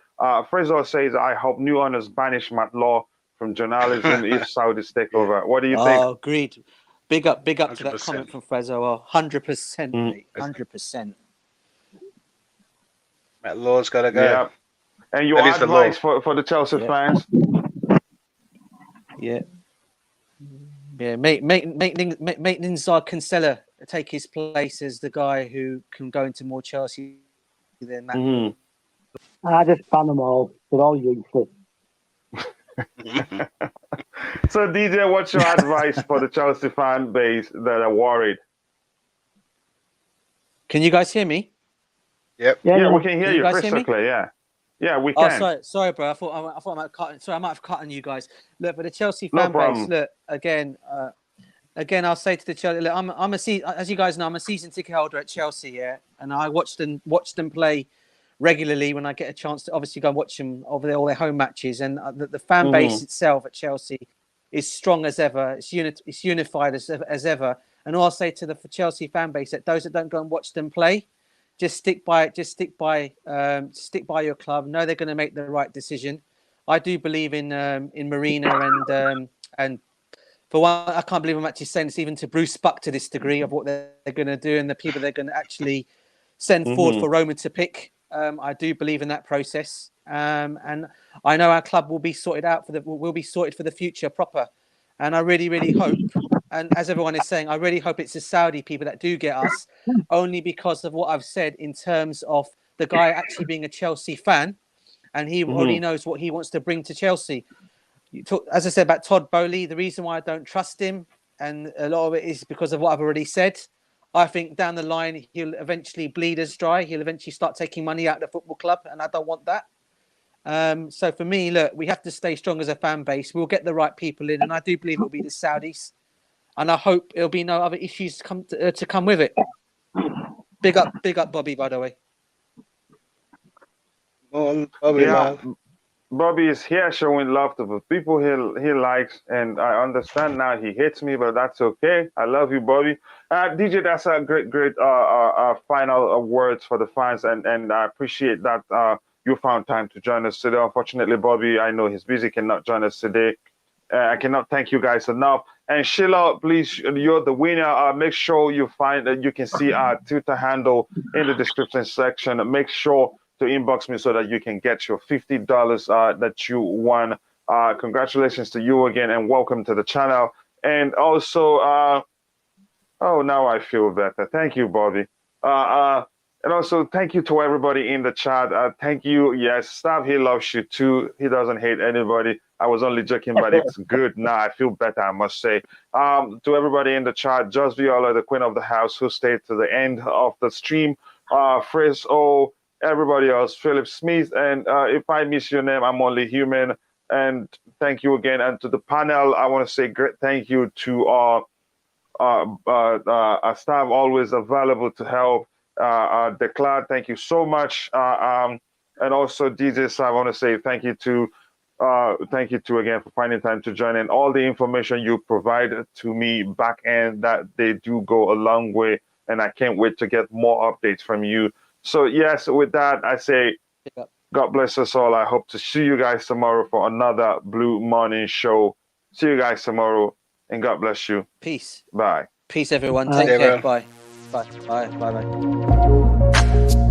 Fraser says, I hope new owners banish Matt Law from journalism if Saudis take over. What do you think? Oh, agreed. Big up 100%. to that comment from Fraser. Well, 100%, mate. 100%. Matt Law's got to go. Yeah. And your advice for the Chelsea fans? Yeah. Yeah, make Ninzar Cancella take his place as the guy who can go into more Chelsea than that. I just ban them all. They're all useless. So, DJ, what's your advice for the Chelsea fan base that are worried? Can you guys hear me? Yep. Yeah, we can hear you crystal clear. Yeah, we can. Oh, sorry, bro. I thought I might have cut. Sorry, I might have cut on you guys. Look, for the Chelsea fan base. Look, again, I'll say to the Chelsea. Look, as you guys know, I'm a season ticket holder at Chelsea. Yeah, and I watch them play regularly when I get a chance to obviously go and watch them over all their home matches. And the fan base itself at Chelsea is strong as ever. It's unified as ever. And all I'll say to the Chelsea fan base, that those that don't go and watch them play, just stick by your club. Know they're going to make the right decision. I do believe in Marina and for one, I can't believe I'm actually saying this even to Bruce Buck to this degree of what they're going to do and the people they're going to actually send forward for Roman to pick. I do believe in that process, and I know our club will be sorted for the future proper. And I really, really hope, and as everyone is saying, I really hope it's the Saudi people that do get us, only because of what I've said in terms of the guy actually being a Chelsea fan, and he already knows what he wants to bring to Chelsea. As I said about Todd Bowley, the reason why I don't trust him, and a lot of it is because of what I've already said. I think down the line, he'll eventually bleed us dry. He'll eventually start taking money out of the football club, and I don't want that. So for me, look, we have to stay strong as a fan base. We'll get the right people in, and I do believe it'll be the Saudis. And I hope it'll be no other issues to come with it. Big up, Bobby, by the way. Bobby is here showing love to the people he likes, and I understand now he hates me, but that's okay. I love you, Bobby. DJ, that's a great final words for the fans, and I appreciate that you found time to join us today. Unfortunately, Bobby, I know he's busy, cannot join us today. I cannot thank you guys enough. And Sheila, please, you're the winner. Make sure you find that you can see our Twitter handle in the description section. Make sure to inbox me so that you can get your $50 that you won. Congratulations to you again, and welcome to the channel. And also, oh, now I feel better. Thank you, Bobby. And also, thank you to everybody in the chat. Thank you. Yes, Stav, he loves you too. He doesn't hate anybody. I was only joking, but it's good. Now I feel better, I must say. To everybody in the chat, Just Viola, the queen of the house, who stayed to the end of the stream. Frizz O, everybody else, Philip Smith. And if I miss your name, I'm only human. And thank you again. And to the panel, I want to say great thank you to Stav, always available to help. Declare, thank you so much. And also DJ, I want to say thank you to again for finding time to join in. All the information you provide to me back end, that they do go a long way, and I can't wait to get more updates from you. So yes, with that, I say God bless us all. I hope to see you guys tomorrow for another Blue Morning Show. See you guys tomorrow, and God bless you. Peace. Bye. Peace, everyone. Bye. Take care. Bye. Bye. Bye. Bye. Bye.